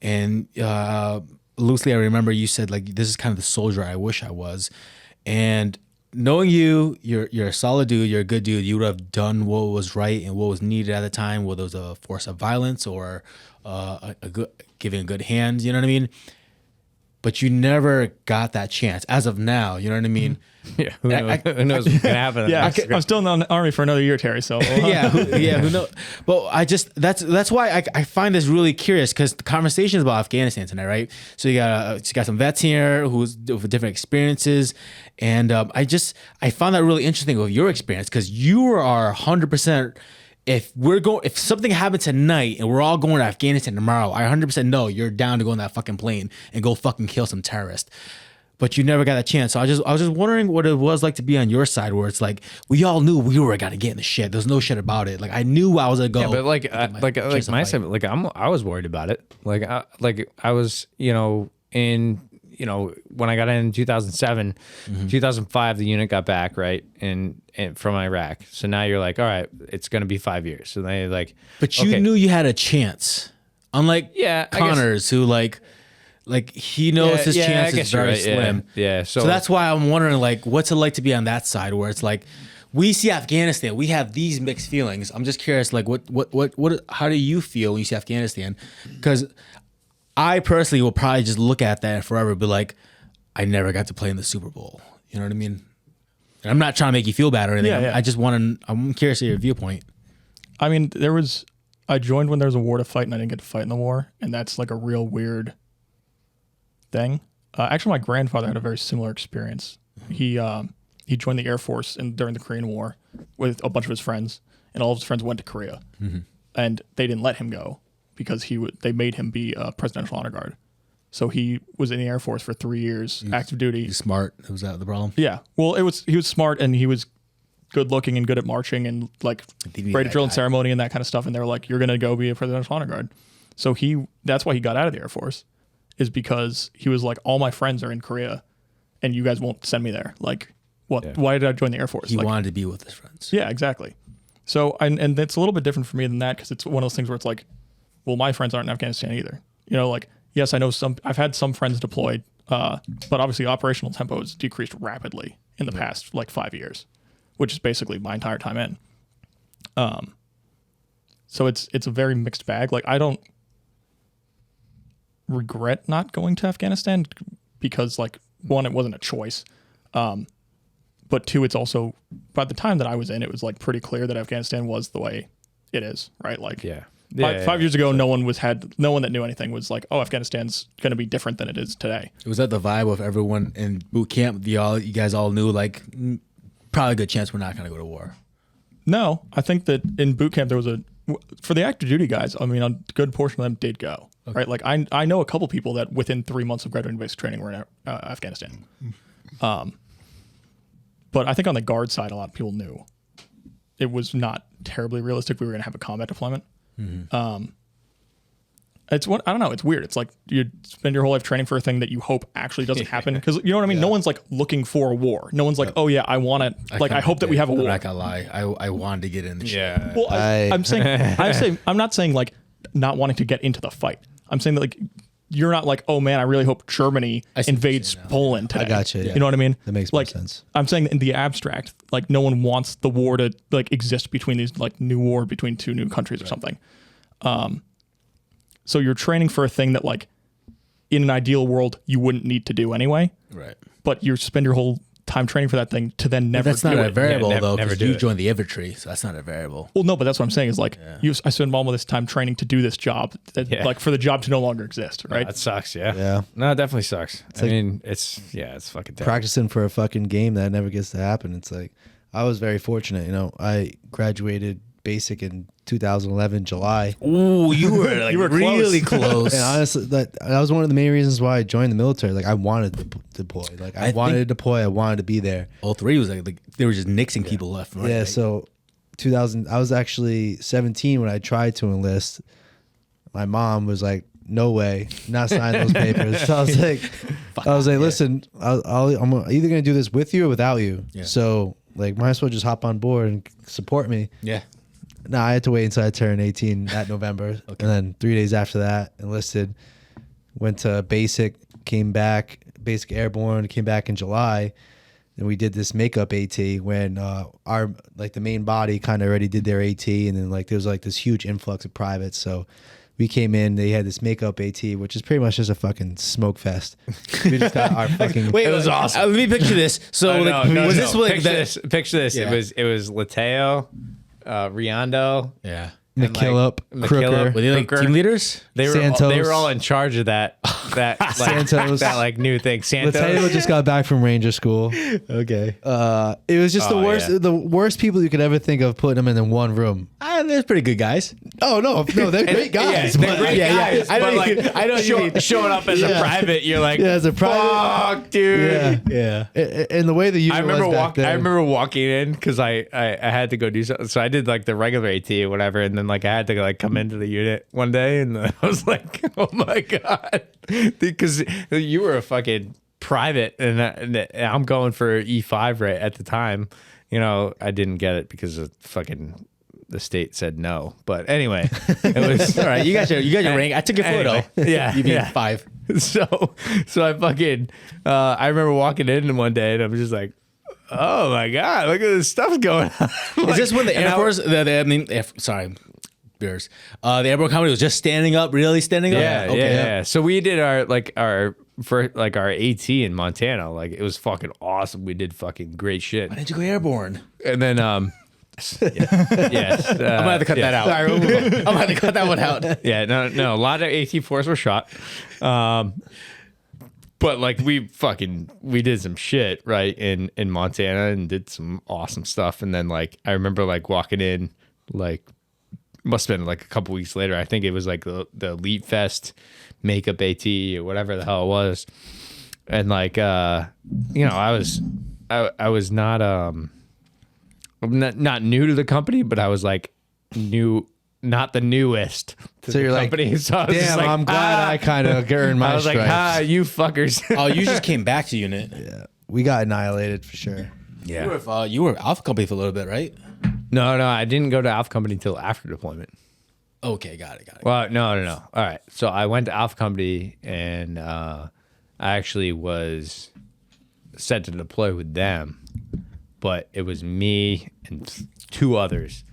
and loosely I remember you said like, this is kind of the soldier I wish I was, and knowing you're a solid dude, you're a good dude. You would have done what was right and what was needed at the time, whether it was a force of violence or giving a good hand. You know what I mean? but you never got that chance as of now. You know what I mean? Yeah, who knows what's gonna happen? Yeah, I'm still in the army for another year, Terry. So Who knows? But that's why I find this really curious, because the conversation is about Afghanistan tonight, right? So you got some vets here who's with different experiences, and I found that really interesting with your experience, because you are 100%. If something happened tonight and we're all going to Afghanistan tomorrow, I 100% know you're down to go on that fucking plane and go fucking kill some terrorist. But you never got that chance. So I was just wondering what it was like to be on your side, where it's like we all knew we were gonna get in the shit. There's no shit about it. Like I knew I was gonna go. Yeah, but like my side, like I was worried about it. Like I was, when I got in 2007, 2005, the unit got back, right, and from Iraq. So now you're like, all right, it's gonna be 5 years. So they like, but you knew you had a chance, unlike Connors, who like he knows his chance is very slim. Yeah. So that's why I'm wondering, like, what's it like to be on that side, where it's like we see Afghanistan, we have these mixed feelings. I'm just curious, like, how do you feel when you see Afghanistan? Because I personally will probably just look at that and forever be like, I never got to play in the Super Bowl. You know what I mean? And I'm not trying to make you feel bad or anything. Yeah. I'm curious of your viewpoint. I mean, I joined when there was a war to fight, and I didn't get to fight in the war, and that's like a real weird thing. Actually, my grandfather had a very similar experience. He joined the Air Force during the Korean War with a bunch of his friends, and all of his friends went to Korea, and they didn't let him go because they made him be a Presidential Honor Guard. So he was in the Air Force for 3 years, active duty. He's smart. Was that the problem? Yeah. Well, he was smart, and he was good looking and good at marching and like great at drill and ceremony and that kind of stuff. And they were like, "You're gonna go be a Presidential Honor Guard." So that's why he got out of the Air Force, is because he was like, all my friends are in Korea and you guys won't send me there. Like, what? Yeah. Why did I join the Air Force? He wanted to be with his friends. Yeah, exactly. So, and it's a little bit different for me than that, because it's one of those things where it's like, well, my friends aren't in Afghanistan either. Like, yes, I know I've had some friends deployed, but obviously operational tempo has decreased rapidly in the past, like 5 years, which is basically my entire time in. So it's a very mixed bag. Like, I don't regret not going to Afghanistan, because, like, one, it wasn't a choice, but two, it's also, by the time that I was in, it was like pretty clear that Afghanistan was the way it is, right? Like, five years ago, no one that knew anything was like, oh, Afghanistan's going to be different than it is today. Was that the vibe of everyone in boot camp? You guys all knew, like, probably a good chance we're not going to go to war. No, I think that in boot camp there was for the active duty guys, I mean, a good portion of them did go. Okay. Right, like I know a couple people that within 3 months of graduating basic training were in Afghanistan. But I think on the guard side, a lot of people knew it was not terribly realistic we were going to have a combat deployment. I don't know. It's weird. It's like you spend your whole life training for a thing that you hope actually doesn't happen. Because you know what I mean? Yeah. No one's like looking for a war. No one's like, oh yeah, I want to, like, I hope that we have a war. I'm not gonna lie. I wanted to get in the shit. Well, I'm not saying like not wanting to get into the fight. I'm saying that, like, you're not like, oh man, I really hope Germany invades Poland today. I got you. Yeah. You know what I mean? That makes more sense. I'm saying that in the abstract, like, no one wants the war to like exist between these, like, new war between two new countries or something. So you're training for a thing that, like, in an ideal world you wouldn't need to do anyway. Right. But you spend your whole time training for that thing to then never do it. That's not a variable, though, because you joined the infantry, so that's not a variable. Well, no, but that's what I'm saying is, like, I spend all of this time training to do this job, like, for the job to no longer exist, right? That sucks, yeah. No, it definitely sucks. I mean, it's fucking terrible. Practicing for a fucking game that never gets to happen. It's like, I was very fortunate, I graduated basic in 2011 July. Ooh, you were like you were really close. And honestly, that was one of the main reasons why I joined the military. Like, I wanted to deploy. Like, I wanted to deploy. I wanted to be there. All three was like they were just nixing people left and right. Yeah. So 2000, I was actually 17 when I tried to enlist. My mom was like, "No way, not signing those papers." So I was like, "Listen, I'm either gonna do this with you or without you. Yeah. So, like, might as well just hop on board and support me." Yeah. No, I had to wait until I turned 18 that November. Okay. And then 3 days after that, enlisted, went to basic, came back, basic airborne, came back in July. And we did this makeup AT when our, like, the main body kind of already did their AT. And then, like, there was like this huge influx of privates. So we came in. They had this makeup AT, which is pretty much just a fucking smoke fest. We just got our fucking. Wait, it was awesome. Let me picture this. So was this like picture this? Yeah. It was Lateo, Riondo, yeah. McKillop, Crooker. Were they like team leaders? They were all in charge of that like, Santos. that like new thing. Santos. Lateo just got back from Ranger School. Okay. It was just the worst. yeah. The worst people you could ever think of putting them in one room. They're pretty good guys. Oh no, they're great guys. Yeah, they're great guys. I but know like, I know showing up as a private, you're like, Yeah, as a private. fuck, dude. Yeah. And the way the unit I remember was back then. I remember walking in because I had to go do something. So I did like the regular AT or whatever, and then like I had to like come into the unit one day, and I was like, oh my god, because you were a fucking private, and I'm going for E5 right at the time. You know, I didn't get it because of fucking the state said no. But anyway, it was all right. You got your rank. I took your photo. Anyway, yeah, you beat yeah. 5. So I fucking I remember walking in one day and I'm just like, oh my god, look at this stuff going on. Is this when the Air Force? Sorry, beers. The airborne company was just standing up, really standing up. Yeah, yeah. So we did our AT in Montana. Like it was fucking awesome. We did fucking great shit. Why did you go airborne? And then yes, I'm gonna have to cut that out. Sorry, I'm gonna have to cut that one out. Yeah, no. A lot of AT-4s were shot. But like we did some shit right in Montana and did some awesome stuff. And then like I remember like walking in, like must have been like a couple weeks later. I think it was like the Elite Fest makeup AT or whatever the hell it was. And like I was not not new to the company, but I was like not the newest to So the you're like, company. So I was just damn, like, I'm glad I kind of earned my I was like, stripes. you fuckers. Oh, you just came back to unit. Yeah, we got annihilated for sure. Yeah. You were Alpha Company for a little bit, right? No, I didn't go to Alpha Company until after deployment. Okay, got it. Well, no. All right. So I went to Alpha Company and I actually was set to deploy with them, but it was me and 2 others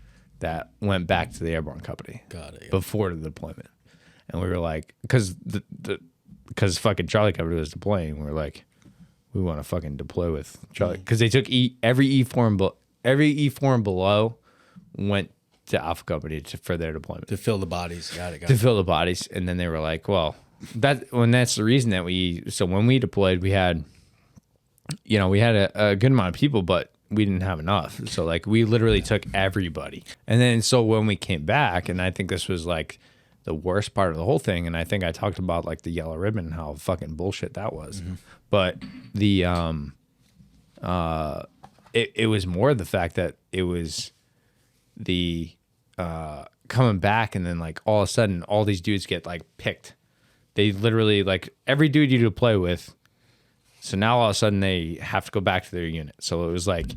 that went back to the airborne company. Got it. Before the deployment. And we were like, because fucking Charlie Company was deploying, we were like, we want to fucking deploy with Charlie. Because they took every E4 and below went to Alpha Company for their deployment. To fill the bodies. Got it. To fill the bodies. And then they were like, well, that's the reason that when we deployed, we had a good amount of people, but we didn't have enough. So like we literally took everybody. And then so when we came back, and I think this was like the worst part of the whole thing, and I think I talked about like the yellow ribbon, how fucking bullshit that was. Mm-hmm. But the it was more the fact that it was the coming back, and then like all of a sudden all these dudes get like picked. They literally like every dude you deploy with. So now all of a sudden they have to go back to their unit. So it was like,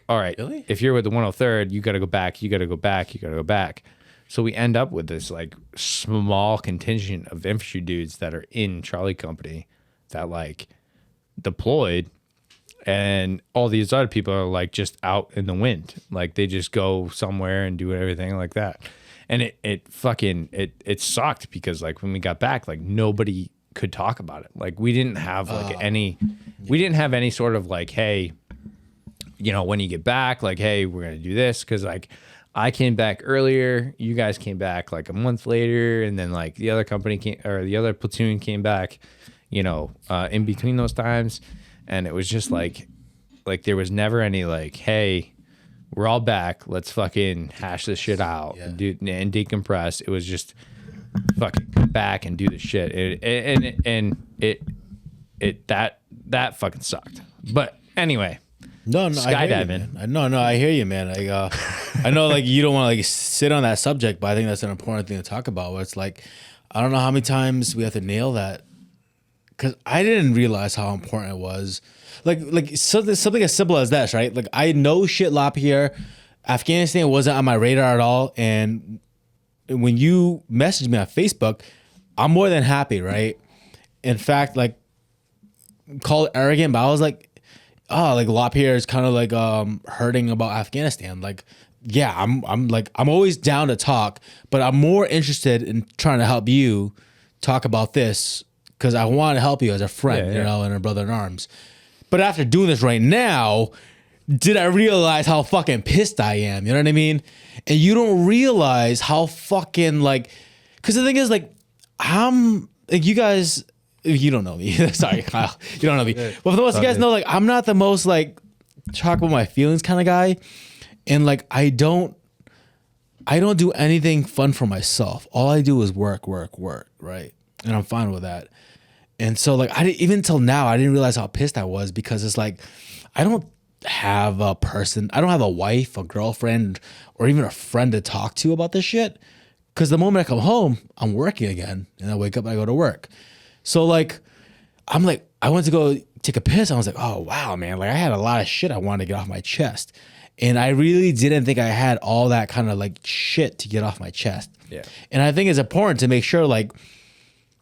all right, really? If you're with the 103rd, you got to go back, you got to go back, you got to go back. So we end up with this like small contingent of infantry dudes that are in Charlie Company that like deployed, and all these other people are like just out in the wind. Like they just go somewhere and do everything like that. And it sucked because like when we got back, like nobody could talk about it. Like we didn't have like we didn't have any sort of like, hey, when you get back, like, hey, we're going to do this. Cause like I came back earlier, you guys came back like a month later. And then like the other the other platoon came back, in between those times. And it was just like there was never any like, hey, we're all back. Let's fucking hash this shit out and decompress. It was just fucking come back and do the shit. That fucking sucked. But anyway, no, skydiving. I hear you, man. Like, I know, like you don't want to like sit on that subject, but I think that's an important thing to talk about. Where it's like, I don't know how many times we have to nail that, because I didn't realize how important it was. Like something as simple as this, right? Like I know shit, Lapierre. Afghanistan wasn't on my radar at all, and when you messaged me on Facebook, I'm more than happy, right? In fact, like, call it arrogant, but I was like, oh, like Lapierre is kind of like hurting about Afghanistan. Like, yeah, I'm always down to talk, but I'm more interested in trying to help you talk about this because I want to help you as a friend, you know, and a brother in arms. But after doing this right now, did I realize how fucking pissed I am? You know what I mean? And you don't realize how fucking like, because the thing is like, I'm like, you guys, you don't know me. Sorry, Kyle, you don't know me. But for the most of you guys know, like, I'm not the most like talk about my feelings kind of guy. And like, I don't do anything fun for myself. All I do is work, right? And I'm fine with that. And so like, even till now, I didn't realize how pissed I was because it's like, I don't have a person, I don't have a wife, a girlfriend, or even a friend to talk to about this shit. Because the moment I come home, I'm working again, and I wake up and I go to work. So like, I'm like, I went to go take a piss. I was like, oh wow, man, like I had a lot of shit I wanted to get off my chest. And I really didn't think I had all that kind of like shit to get off my chest. Yeah. And I think it's important to make sure like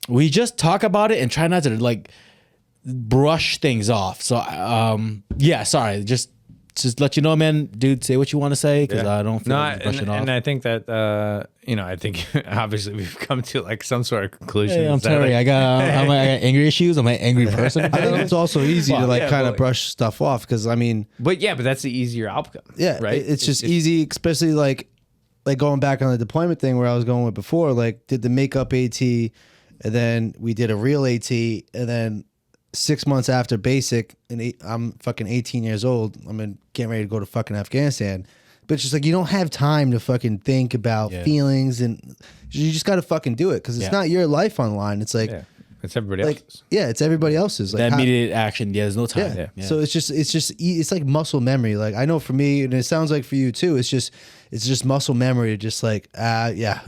we just talk about it and try not to like brush things off. So yeah, sorry, just let you know, man, dude, say what you want to say because I don't feel like brushing off. And I think that you know, I think obviously we've come to like some sort of conclusion. Hey, I'm sorry, I got angry issues. I'm an angry person. I think it's also easy to like kind of brush stuff off because I mean, but that's the easier outcome. Yeah, right. It's just easy, especially like going back on the deployment thing where I was going with before. Like, did the makeup AT, and then we did a real AT, and then 6 months after basic, and I'm fucking 18 years old. I'm getting ready to go to fucking Afghanistan. But it's just like you don't have time to fucking think about feelings, and you just got to fucking do it because it's not your life online. It's like it's everybody else's. Yeah, it's everybody else's. Like that immediate action. Yeah, there's no time. Yeah. So it's like muscle memory. Like I know for me, and it sounds like for you too. It's just muscle memory. Just like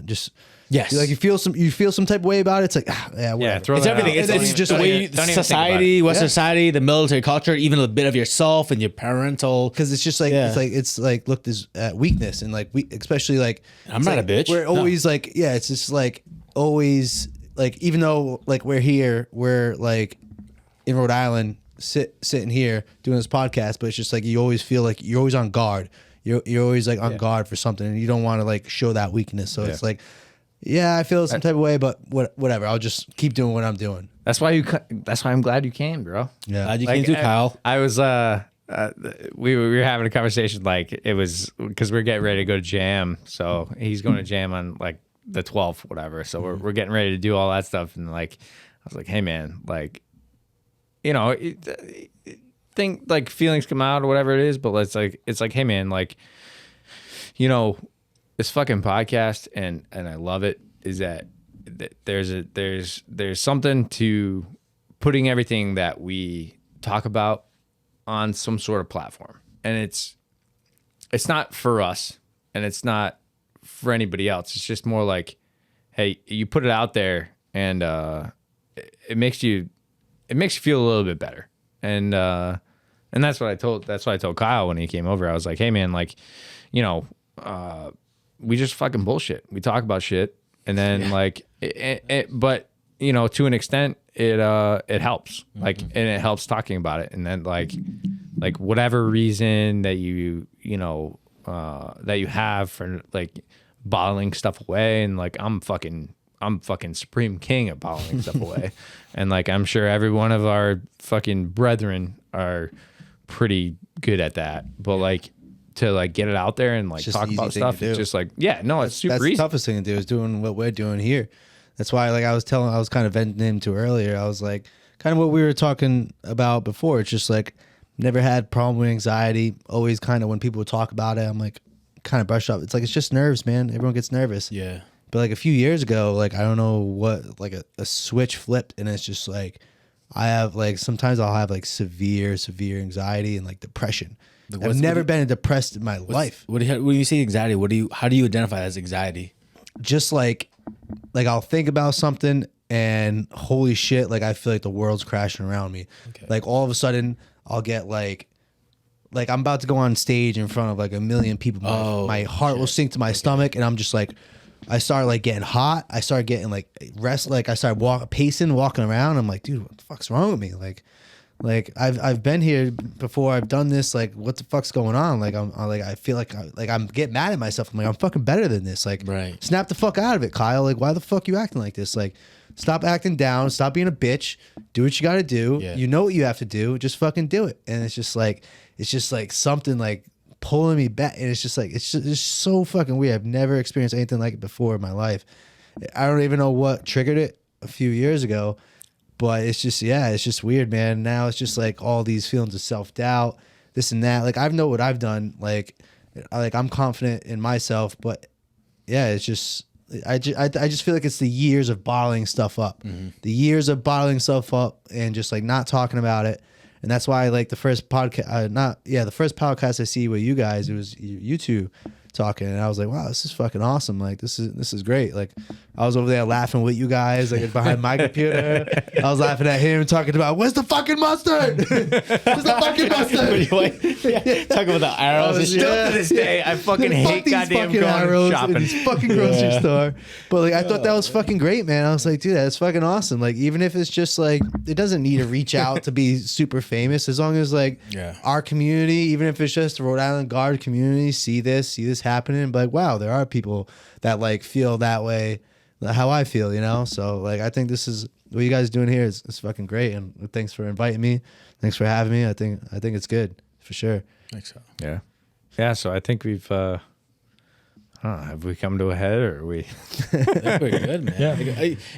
just. Yes. Like you feel some type of way about it. It's like, whatever. Yeah, it's everything. It's just the way society, Western society, the military culture, even a bit of yourself and your parental. Because it's just like it's like looked as weakness and like especially like I'm not like, a bitch. We're always like it's just like always like even though like we're here, we're like in Rhode Island, sitting here doing this podcast, but it's just like you always feel like you're always on guard. You're always like on guard for something, and you don't want to like show that weakness. So it's like. Yeah, I feel some type of way, but whatever. I'll just keep doing what I'm doing. That's why I'm glad you came, bro. Yeah, glad you came too, Kyle. I was we were having a conversation like it was because we're getting ready to go to jam. So he's going to jam on like the 12th, whatever. So we're getting ready to do all that stuff, and like I was like, hey man, like you know, think like feelings come out or whatever it is, but it's like hey man, like you know. This fucking podcast and I love it is that there's something to putting everything that we talk about on some sort of platform, and it's not for us and it's not for anybody else. It's just more like, hey, you put it out there and it makes you feel a little bit better, and that's what I told Kyle when he came over. I was like, hey man, like you know. We just fucking bullshit. We talk about shit, and then like, but you know, to an extent, it helps. Like, and it helps talking about it. And then like whatever reason that you that you have for like bottling stuff away, and like I'm fucking supreme king at bottling stuff away, and like I'm sure every one of our fucking brethren are pretty good at that. But like. To like get it out there and like talk about stuff. It's just like, it's super that's easy. The toughest thing to do is doing what we're doing here. That's why like I was kind of venting him to earlier. I was like, kind of what we were talking about before. It's just like, never had problem with anxiety. Always kind of when people would talk about it, I'm like, kind of brush up. It's like, it's just nerves, man. Everyone gets nervous. Yeah. But like a few years ago, like, I don't know what, like a switch flipped and it's just like, I have like, sometimes I'll have like severe anxiety and like depression. I've never been depressed in my life. When you say anxiety, how do you identify as anxiety? Just like I'll think about something and holy shit, like I feel like the world's crashing around me. Okay. Like all of a sudden I'll get like I'm about to go on stage in front of like a million people. My heart will sink to my stomach, and I'm just like, I started like getting hot. I started getting like I started walking around. I'm like, dude, what the fuck's wrong with me? Like I've been here before. I've done this. Like, what the fuck's going on? Like I feel like I'm getting mad at myself. I'm like, I'm fucking better than this. Like, Right. snap the fuck out of it, Kyle. Like, why the fuck you acting like this? Like, stop acting down. Stop being a bitch. Do what you got to do. Yeah. You know what you have to do. Just fucking do it. And it's just like something like pulling me back. And it's just so fucking weird. I've never experienced anything like it before in my life. I don't even know what triggered it a few years ago. But it's just weird, man. Now it's just like all these feelings of self-doubt, this and that. Like, I know what I've done. Like I'm confident in myself, but yeah, it's just, I just feel like it's the years of bottling stuff up, the years of bottling stuff up and just like not talking about it. And that's why like the first podcast, the first podcast I see with you guys, it was you two talking, and I was like, wow, this is fucking awesome. Like, this is great. Like, I was over there laughing with you guys, like behind my computer. I was laughing at him talking about, where's the fucking mustard? Where's the fucking mustard? Talking about the arrows and shit. Still to this day, I fucking hate these goddamn fucking going arrows shopping. in this fucking grocery store. But like, I thought that was fucking great, man. I was like, dude, that's fucking awesome. Like, even if it's just like, it doesn't need to reach out to be super famous, as long as like our community, even if it's just the Rhode Island Guard community, see this happening, but like, wow, there are people that like feel that way, how I feel, you know? So like, I think this is what you guys doing here is fucking great. And thanks for inviting me. Thanks for having me. I think it's good for sure. Thanks. So. Yeah. Yeah. So I think we've, I don't know, have we come to a head or are we? That's pretty good, man.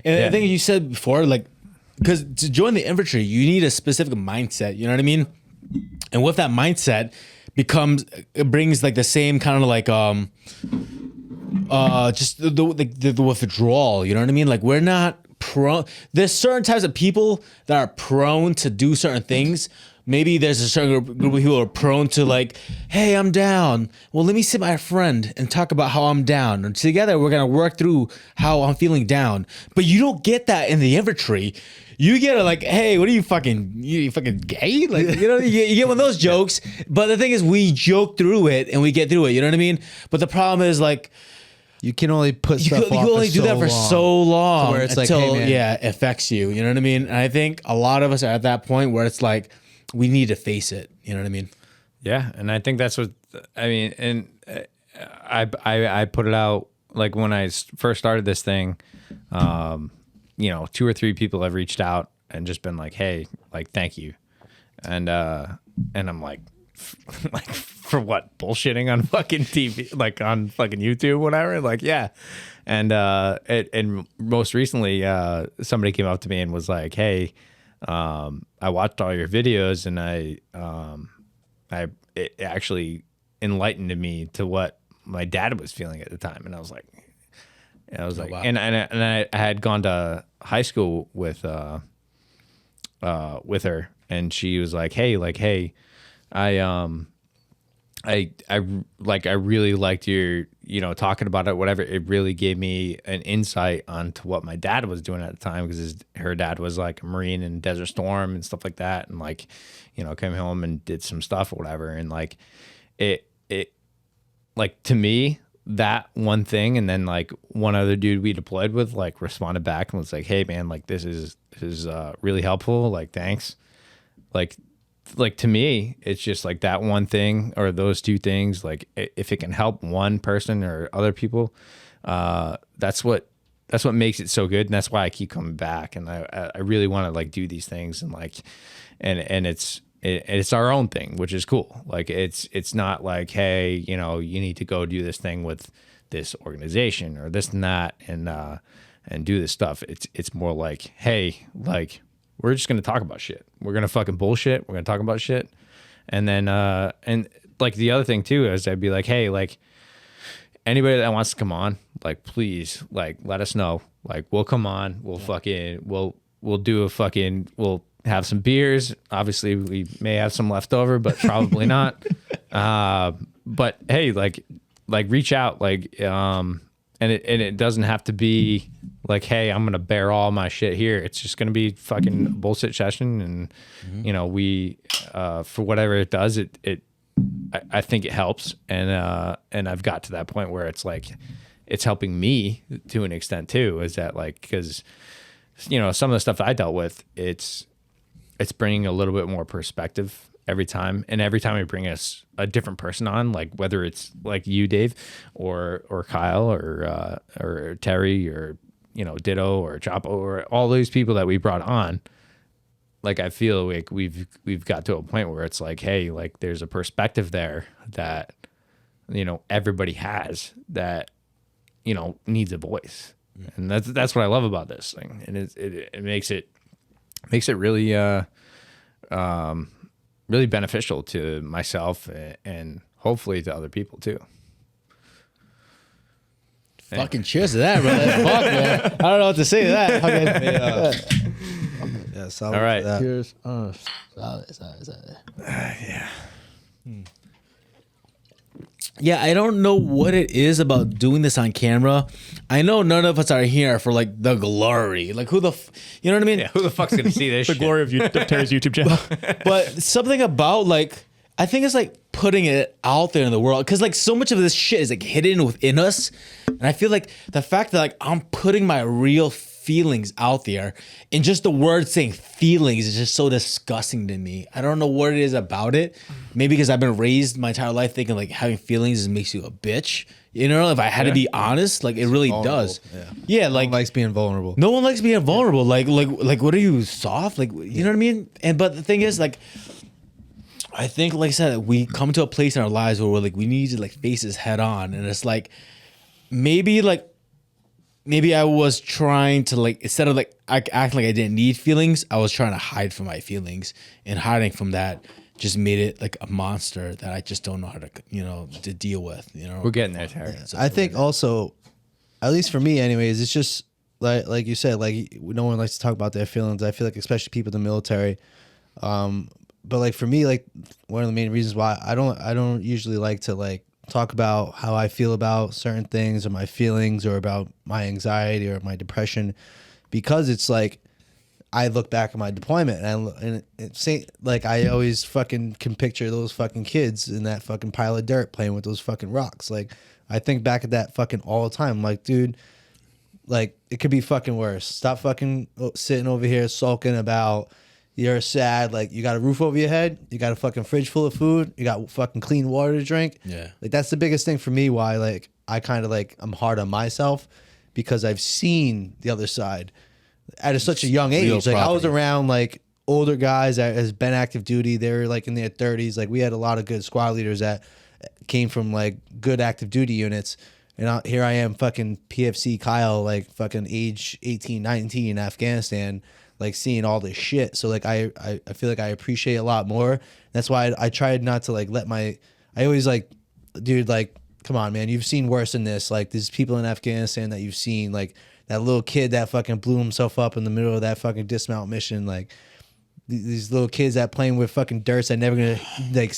Yeah. I think you said before, like, because to join the infantry, you need a specific mindset. You know what I mean? And with that mindset, it brings like the same kind of like just the withdrawal. You know what I mean? Like, we're not prone. There's certain types of people that are prone to do certain things. Maybe there's a certain group of people who are prone to like, hey, I'm down. Well, let me sit my friend and talk about how I'm down. And together we're gonna work through how I'm feeling down. But you don't get that in the infantry. You get it like, hey, what are you fucking gay? Like, you know, you get one of those jokes. But the thing is, we joke through it and we get through it. You know what I mean? But the problem is like, You can only put you stuff can off only for do that for so long To where it's like, until hey, man. it affects you. You know what I mean? And I think a lot of us are at that point where it's like, we need to face it. You know what I mean? Yeah. And I think that's what, I mean, and I put it out like when I first started this thing, you know, 2 or 3 people have reached out and just been like, hey, like, thank you. And I'm like, like, for what? Bullshitting on fucking TV, like on fucking YouTube, whatever. Like, yeah. And most recently, somebody came up to me and was like, hey, I watched all your videos and it actually enlightened me to what my dad was feeling at the time. And I was like, wow. and I had gone to high school with her, and she was like, hey, I really liked your, you know, talking about it, whatever. It really gave me an insight onto what my dad was doing at the time, because her dad was like a Marine in Desert Storm and stuff like that. And like, you know, came home and did some stuff or whatever. And like, it like, to me, that one thing, and then like one other dude we deployed with like responded back and was like, hey man, like this is really helpful. Like, thanks. Like to me, it's just like that one thing or those 2 things. Like, if it can help one person or other people, that's what makes it so good. And that's why I keep coming back. And I really want to like do these things and like, and it's our own thing, which is cool. Like, it's not like, hey, you know, you need to go do this thing with this organization or this and that and do this stuff. It's more like, hey, like, we're just going to talk about shit. We're going to fucking bullshit. We're going to talk about shit. And then, and like the other thing too, is I'd be like, hey, like anybody that wants to come on, like, please, like, let us know. Like, we'll come on. We'll fucking, we'll do a fucking, we'll have some beers. Obviously we may have some left over, but probably not. But hey, like reach out, like, and it doesn't have to be like, hey, I'm going to bear all my shit here. It's just going to be fucking bullshit session. And, you know, we, for whatever it does, I think it helps. And I've got to that point where it's like, it's helping me to an extent too, is that like, cause you know, some of the stuff I dealt with, it's it's bringing a little bit more perspective every time. And every time we bring us a different person on, like whether it's like you, Dave, or Kyle, or Terry, or Ditto, or Chapo, or all those people that we brought on, like I feel like we've got to a point where it's like, hey, like there's a perspective there that everybody has that needs a voice, and that's what I love about this thing, and it makes it really really beneficial to myself and hopefully to other people too. Fucking cheers to that, brother. Fuck, man. I don't know what to say to that. Yeah, solid. All right. Cheers. Yeah. Yeah, I don't know what it is about doing this on camera. I know none of us are here for like the glory. Like who the, you know what I mean? Yeah. Who the fuck's gonna see this? The shit? glory of Terry's YouTube channel. But something about like, I think it's like putting it out there in the world, because like so much of this shit is like hidden within us, and I feel like the fact that like I'm putting my real feelings out there, and just the word saying feelings is just so disgusting to me. I don't know what it is about it. Maybe because I've been raised my entire life thinking like having feelings makes you a bitch. If I had to be honest, like it really does. Yeah, like No one likes being vulnerable. no one likes being vulnerable. Like what are you, soft? Like, you know what I mean? But the thing is, like, I think, like I said, we come to a place in our lives where we're like, we need to like face this head on, and it's like maybe I was trying to like, instead of like acting like I didn't need feelings, I was trying to hide from my feelings, and hiding from that just made it like a monster that I just don't know how to to deal with. We're getting there, Terry. I think also, at least for me, anyways, it's just like you said, like no one likes to talk about their feelings. I feel like especially people in the military. But like for me, like one of the main reasons why I don't usually like to like talk about how I feel about certain things or my feelings or about my anxiety or my depression, because it's like I look back at my deployment and like I always fucking can picture those fucking kids in that fucking pile of dirt playing with those fucking rocks. Like I think back at that fucking all the time. Like, dude, like it could be fucking worse. Stop fucking sitting over here sulking about you're sad. Like you got a roof over your head, you got a fucking fridge full of food, you got fucking clean water to drink. Yeah. Like that's the biggest thing for me why like I kind of like I'm hard on myself, because I've seen the other side at such a young age. Like I was around like older guys that has been active duty. They were like in their 30s. Like we had a lot of good squad leaders that came from like good active duty units. And here I am fucking PFC Kyle, like fucking age 18, 19 in Afghanistan, like seeing all this shit. So like I feel like I appreciate a lot more. That's why I tried not to like I always like, dude, like, come on, man, you've seen worse than this. Like there's people in Afghanistan that you've seen, like that little kid that fucking blew himself up in the middle of that fucking dismount mission. Like these little kids that playing with fucking dirts that never gonna like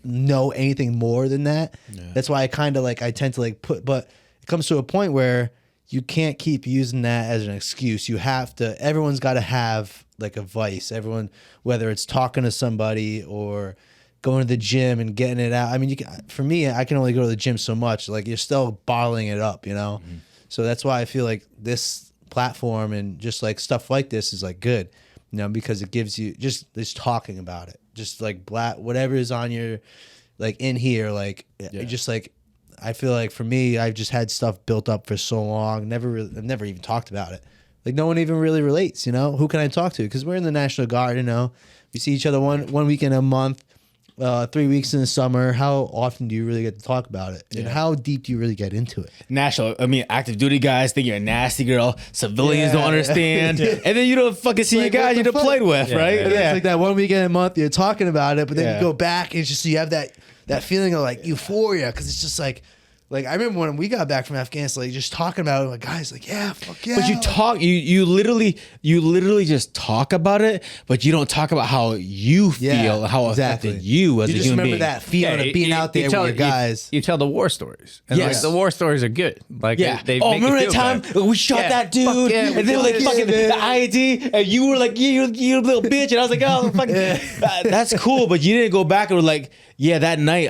know anything more than that. Yeah. That's why I kind of like, I tend to like but it comes to a point where you can't keep using that as an excuse. You have to, everyone's got to have like a vice. Everyone, whether it's talking to somebody or going to the gym and getting it out. I mean, for me, I can only go to the gym so much. Like you're still bottling it up, Mm-hmm. So that's why I feel like this platform and just like stuff like this is like good, because it gives you just talking about it, just like whatever is on your, like in here, like just like, I feel like for me, I've just had stuff built up for so long. I've never even talked about it. Like no one even really relates, Who can I talk to? Because we're in the National Guard, We see each other one weekend a month, 3 weeks in the summer. How often do you really get to talk about it? And how deep do you really get into it? Active duty guys think you're a nasty girl. Civilians don't understand. And then you don't fucking see your guys you deployed with, right? Yeah. It's like that 1 weekend a month, you're talking about it, but then you go back and it's just, you have that feeling of like euphoria, because it's just like I remember when we got back from Afghanistan, like just talking about it, like guys, like fuck yeah. But you talk, you literally just talk about it, but you don't talk about how you feel, how affected you as a human being. You just remember that feeling of being out there with your guys. You tell the war stories. And like, the war stories are good. Like they remember that time we shot that dude, and they were like fucking the ID, and you were like, you little bitch, and I was like, oh, fucking, that's cool. But you didn't go back and were like, that night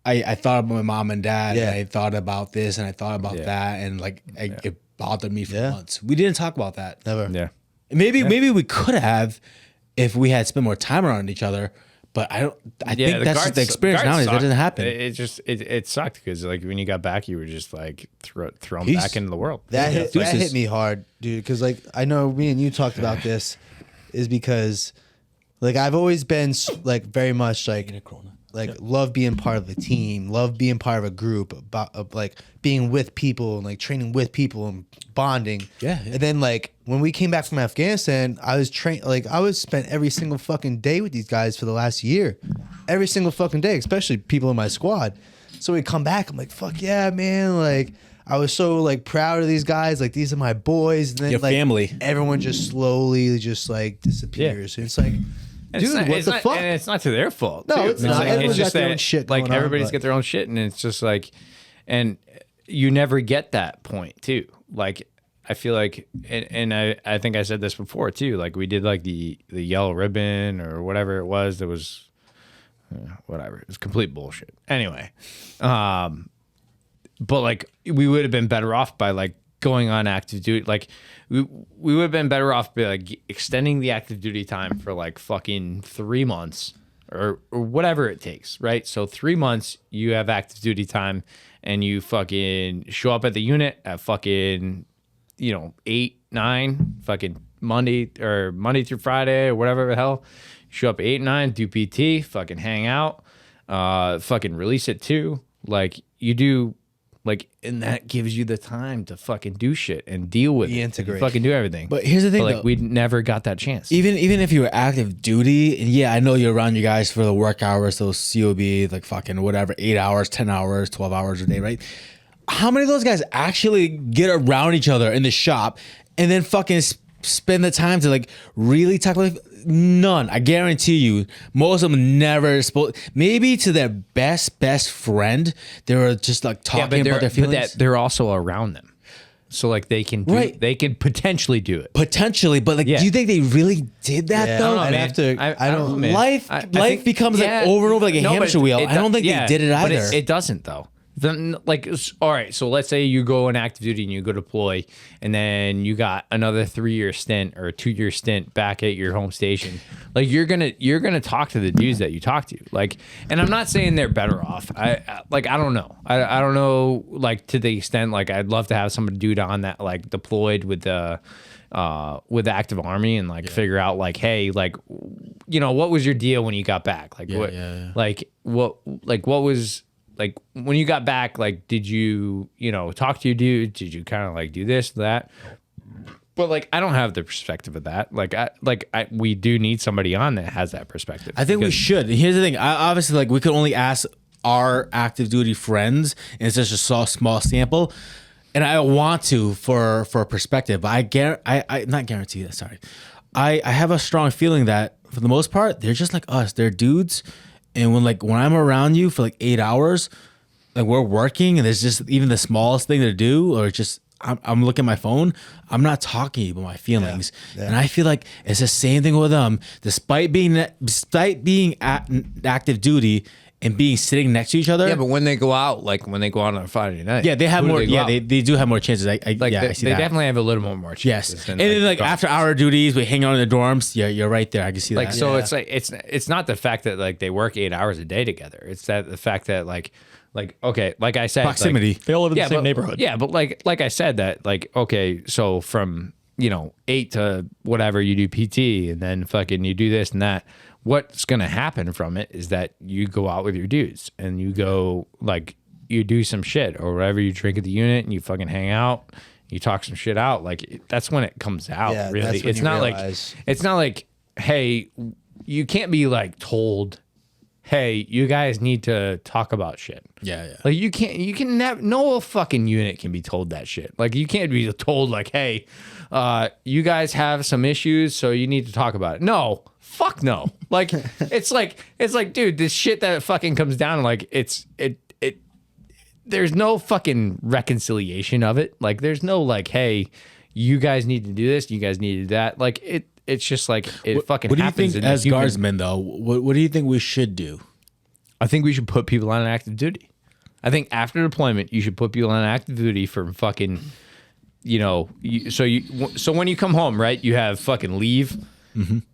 I thought about my mom and dad, and I thought about this, and I thought about that, and like it bothered me for months. We didn't talk about that. Never. Yeah. Maybe we could have if we had spent more time around each other. But I think the that's just the experience nowadays. That doesn't happen. It sucked because like when you got back, you were just like thrown back into the world. That hit me hard, dude. Because like I know me and you talked about this, is because like I've always been like very much like love being part of a team, love being part of a group, about like being with people and like training with people and bonding. Yeah. And then like when we came back from Afghanistan, I was spent every single fucking day with these guys for the last year, every single fucking day, especially people in my squad. So we come back, I'm like, fuck yeah, man. Like I was so like proud of these guys. Like these are my boys. And then Your like family. everyone just slowly just like disappears. And it's like, dude, what the fuck? And it's not to their fault. No, too. it's not. Like, Everyone's it's just got their that own shit like going on, everybody's but- got their own shit, and it's just like, and you never get that point too. Like I feel like, and I think I said this before too. Like we did like the yellow ribbon or whatever it was. That was whatever. It was complete bullshit. Anyway, but like we would have been better off by like going on active duty. Like we would have been better off by like extending the active duty time for like fucking 3 months or whatever it takes, right? So 3 months you have active duty time and you fucking show up at the unit at fucking 8, 9 fucking Monday through Friday or whatever the hell. Show up at 8, 9, do PT, fucking hang out, fucking release at 2. Like you do. Like, and that gives you the time to fucking do shit and deal with it. Reintegrate. And fucking do everything. But here's the thing, like though. we never got that chance. Even if you were active duty, and yeah, I know you're around you guys for the work hours, those COB, like fucking whatever, 8 hours, 10 hours, 12 hours a day, right? How many of those guys actually get around each other in the shop and then fucking spend the time to like really talk about? None. I guarantee you, most of them never spoke. Maybe to their best friend, they were just like talking about their feelings. But they're also around them, so like they can they can potentially do it. Potentially, but like, do you think they really did that Yeah, though? I'd have to. I don't. man. Life I think- becomes like over and over like a hamster wheel. I don't think they did it either. But it doesn't though. Then like, all right, so let's say you go on active duty and you go deploy, and then you got another 3-year stint or a 2-year stint back at your home station. Like you're gonna talk to the dudes that you talk to. Like, and I'm not saying they're better off. I don't know. I don't know. Like to the extent like I'd love to have somebody dude on that like deployed with the active army and like figure out like, hey, like what was your deal when you got back? Like what was. Like when you got back, like, did you, talk to your dude? Did you kind of like do this, that? But like, I don't have the perspective of that. We do need somebody on that has that perspective. I think we should. Here's the thing. Obviously, like we could only ask our active duty friends, and it's just a small sample. And I want to for perspective, but I not guarantee that. Sorry, I have a strong feeling that for the most part, they're just like us. They're dudes. And when I'm around you for like 8 hours, like we're working and there's just even the smallest thing to do, or just I'm looking at my phone, I'm not talking about my feelings. Yeah. And I feel like it's the same thing with them. Despite being active duty and being sitting next to each other. Yeah, but when they go out, like when they go out on a Friday night. Yeah, they have more. They do have more chances. I see they that. definitely have a little more chances. Yes, and then like after our duties, we hang out in the dorms. Yeah, you're right there. I can see that. So it's like it's not the fact that like they work 8 hours a day together. It's that the fact that like okay, like I said, proximity. They all live in the same neighborhood. Yeah, but like I said that like okay, so from 8 to whatever you do PT and then fucking you do this and that. What's gonna happen from it is that you go out with your dudes and you go like you do some shit or whatever, you drink at the unit and you fucking hang out, you talk some shit out. Like that's when it comes out. Yeah, really, that's when it's you not realize. like it's not like hey, you can't be like told, hey, you guys need to talk about shit. Yeah. Like you can never, no fucking unit can be told that shit. Like you can't be told like, hey, you guys have some issues, so you need to talk about it. No, fuck no. Like it's like, dude, this shit that fucking comes down, like there's no fucking reconciliation of it. Like there's no like, hey, you guys need to do this, you guys need to do that. Like it's just like it fucking What do you happens. think as guardsmen though? What do you think we should do? I think we should put people on active duty. I think after deployment, you should put people on active duty for fucking, so when you come home, right, you have fucking leave,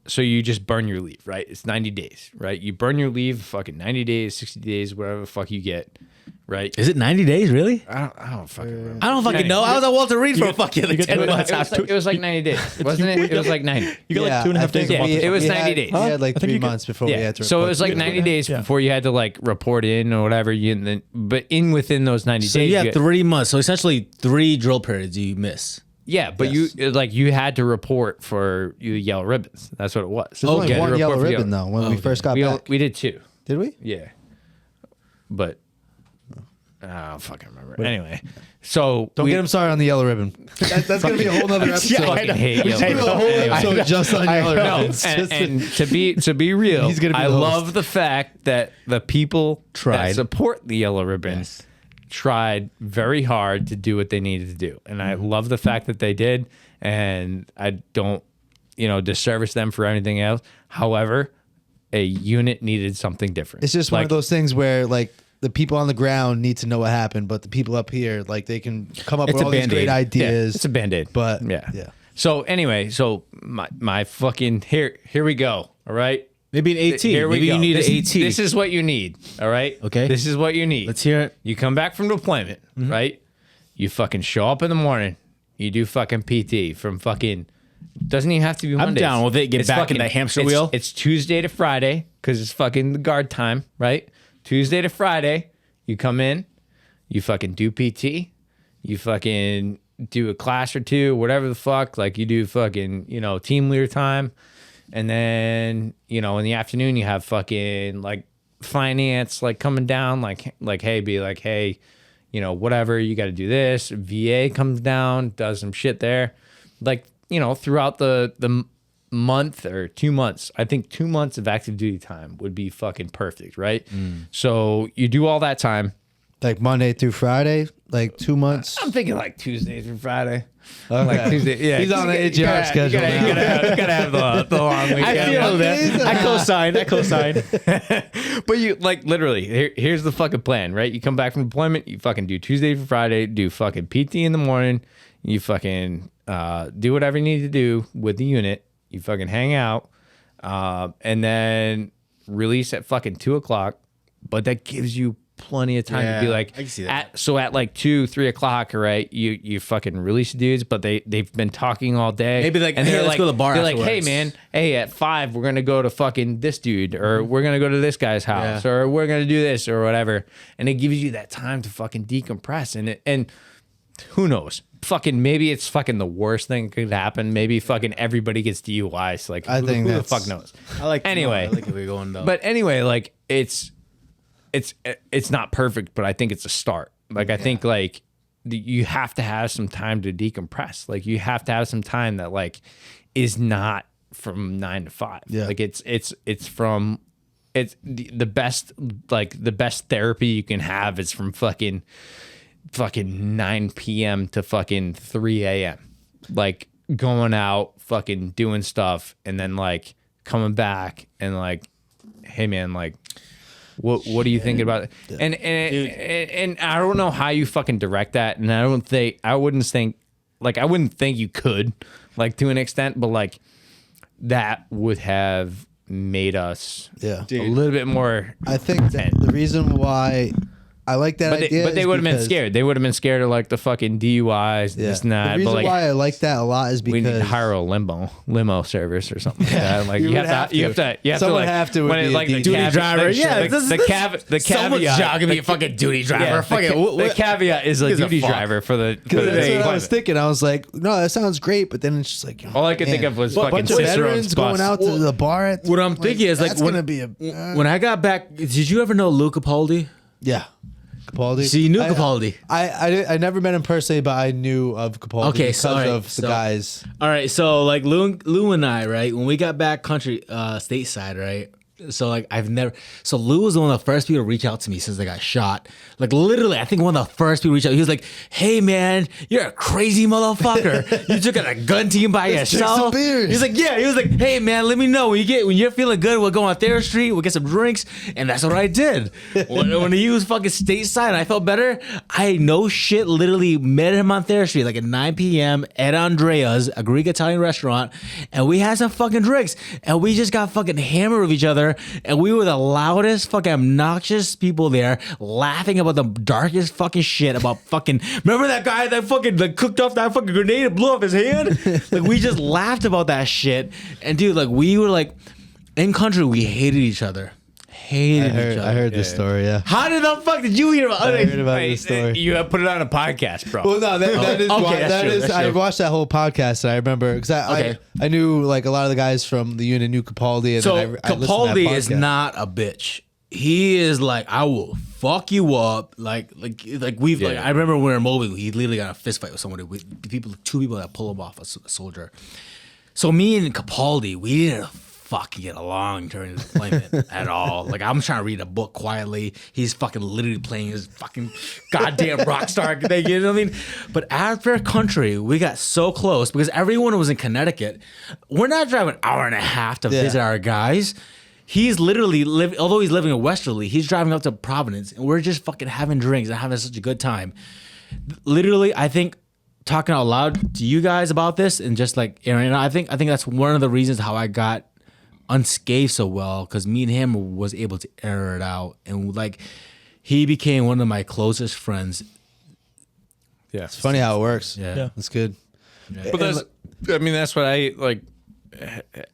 So you just burn your leave, right? It's 90 days, right? You burn your leave, fucking 90 days, 60 days, whatever the fuck you get, right? Is it 90 days, really? I don't fucking remember. I don't fucking know. I was at Walter Reed for fucking like 10 months. It was like 90 days, wasn't it? It was like 90. You got like 2.5 days. Yeah, it was 90 days. We had like I think 3 you could- months before we had to. So it report was like to 90 days before you had to like report in or whatever. But within those 90 So days, you have 3 months. So essentially 3 drill periods you miss. yeah, but you had to report for the yellow ribbons. That's what it was. There's only You had to one report yellow for ribbon though when we first got back. We did 2. Did we? Yeah, but I don't fucking remember. Anyway, so Don't get him started on the yellow ribbon. That's gonna be a whole nother episode. I fucking hate We yellow should do a ribbons. whole Anyway. episode just on yellow No, ribbons. and to be real, He's gonna be I the host. love the fact that the people that Tried. support the yellow ribbons tried very hard to do what they needed to do, and I love the fact that they did. And I don't, disservice them for anything else. However, a unit needed something different. It's just one of those things where like the people on the ground need to know what happened, but the people up here, like they can come up It's with a all these great Band-Aid. Yeah, ideas. it's a Band-Aid. But yeah. yeah. So anyway, my fucking here we go. All right. Maybe an AT. Here we Maybe go. you need this, an AT. This is what you need. All right. Okay. This is what you need. Let's hear it. You come back from deployment, right? You fucking show up in the morning. You do fucking PT from fucking. Doesn't even have to be Mondays. down with it. Get It's back in the hamster it's- wheel. It's Tuesday to Friday because it's fucking the guard time, right? Tuesday to Friday, you come in, you fucking do PT, you fucking do a class or two, whatever the fuck. Like you do fucking, team leader time. And then, in the afternoon, you have fucking like finance, like coming down, like, hey, whatever, you got to do this. VA comes down, does some shit there. Like, throughout the month or 2 months, I think 2 months of active duty time would be fucking perfect, right? So you do all that time. Like Monday through Friday, like 2 months. I'm thinking like Tuesday through Friday. Okay. Like Tuesday, yeah. He's on the AGR schedule now. You gotta have the long weekend. I feel that. I co-sign. But you like literally here's the fucking plan, right? You come back from deployment, you fucking do Tuesday to Friday, do fucking PT in the morning, you fucking do whatever you need to do with the unit, you fucking hang out, and then release at fucking 2:00. But that gives you plenty of time to be like, I can see that. at like 2-3 o'clock, right? You fucking release the dudes, but they've been talking all day. Maybe like, and hey, they're let's go to the bar They're like, hey afterwards. man, hey, at 5 we're gonna go to fucking this dude, or we're gonna go to this guy's house, or we're gonna do this or whatever. And it gives you that time to fucking decompress. And who knows? Fucking maybe it's fucking the worst thing that could happen. Maybe fucking everybody gets DUIs. Like I think who the that's- fuck knows? I like Anyway. I like where we're going though. But anyway, like it's not perfect, but I think it's a start. Like I think like you have to have some time to decompress. Like you have to have some time that like is not from 9 to 5. Yeah. Like it's the best, like the best therapy you can have is from fucking 9 p.m. to fucking 3 a.m. Like going out, fucking doing stuff, and then like coming back and like, hey man, like what are you thinking about it? And I don't know how you fucking direct that, and I wouldn't think you could, like to an extent, but like that would have made us Yeah. a little bit more. I think that the reason why I like that idea, But they is would have been because- scared. They would have been scared of like the fucking DUIs, Yeah. this and that. The reason but like, why I like that a lot is we need because to hire a limo service or something like that. Like you you would have to Someone like have to when would it, be like a the duty driver. Like, Yeah, the someone's caveat. job can be a fucking duty driver. Yeah, the caveat is a gives a duty fuck? driver for the. Because that's the what I was thinking. I was like, no, that sounds great, but then it's just like, All I could think of was fucking bunch of Cicerone's veterans going bus. out to the bar. At, What I'm thinking is like that's when, gonna be a when I got back. Did you ever know Lou Capaldi? yeah. Capaldi. So you knew Capaldi. I never met him personally, but I knew of Capaldi Okay, because so, alright, of the so- guys. All right, so like Lou and I, right, when we got back stateside, right, So like I've never. So Lou was one of the first people to reach out to me since I got shot. Like literally, I think one of the first people to reach out. He was like, "Hey man, you're a crazy motherfucker. You took out a gun team by yourself." He's like, "Yeah." He was like, "Hey man, let me know when you're feeling good. We'll go on Thayer Street. We'll get some drinks." And that's what I did. When he was fucking stateside and I felt better, I no shit literally met him on Thayer Street like at 9 p.m. at Andrea's, a Greek Italian restaurant, and we had some fucking drinks and we just got fucking hammered with each other. And we were the loudest, fucking obnoxious people there, laughing about the darkest fucking shit about fucking. Remember that guy that fucking like cooked off that fucking grenade and blew up his hand? Like we just laughed about that shit. And dude, like we were like in country, we hated each other. Hated each other. I heard this story. Yeah. How did the fuck did you hear about it? I heard about this story. You have put it on a podcast, bro. Well, no, that is okay, why, that's that true, is. that's I true. watched that whole podcast and I remember because Okay. I knew like a lot of the guys from the unit knew Capaldi. And So then I listened to that Capaldi is podcast. not a bitch. He is like, I will fuck you up. Like we've like Yeah. I remember when we were in Mobile, he literally got in a fist fight with somebody with two people that pull him off a soldier. So me and Capaldi, we didn't fucking get along during the deployment at all. Like I'm trying to read a book quietly. He's fucking literally playing his fucking goddamn rock star thing. You know what I mean? But after country, we got so close because everyone was in Connecticut. We're not driving an hour and a half to visit our guys. He's literally although he's living in Westerly, he's driving up to Providence, and we're just fucking having drinks and having such a good time. Literally, I think talking out loud to you guys about this and just like Aaron, I think that's one of the reasons how I got unscathed so well, because me and him was able to air it out, and like he became one of my closest friends. Yeah. It's funny how it works. Yeah. That's good. But that's what I like.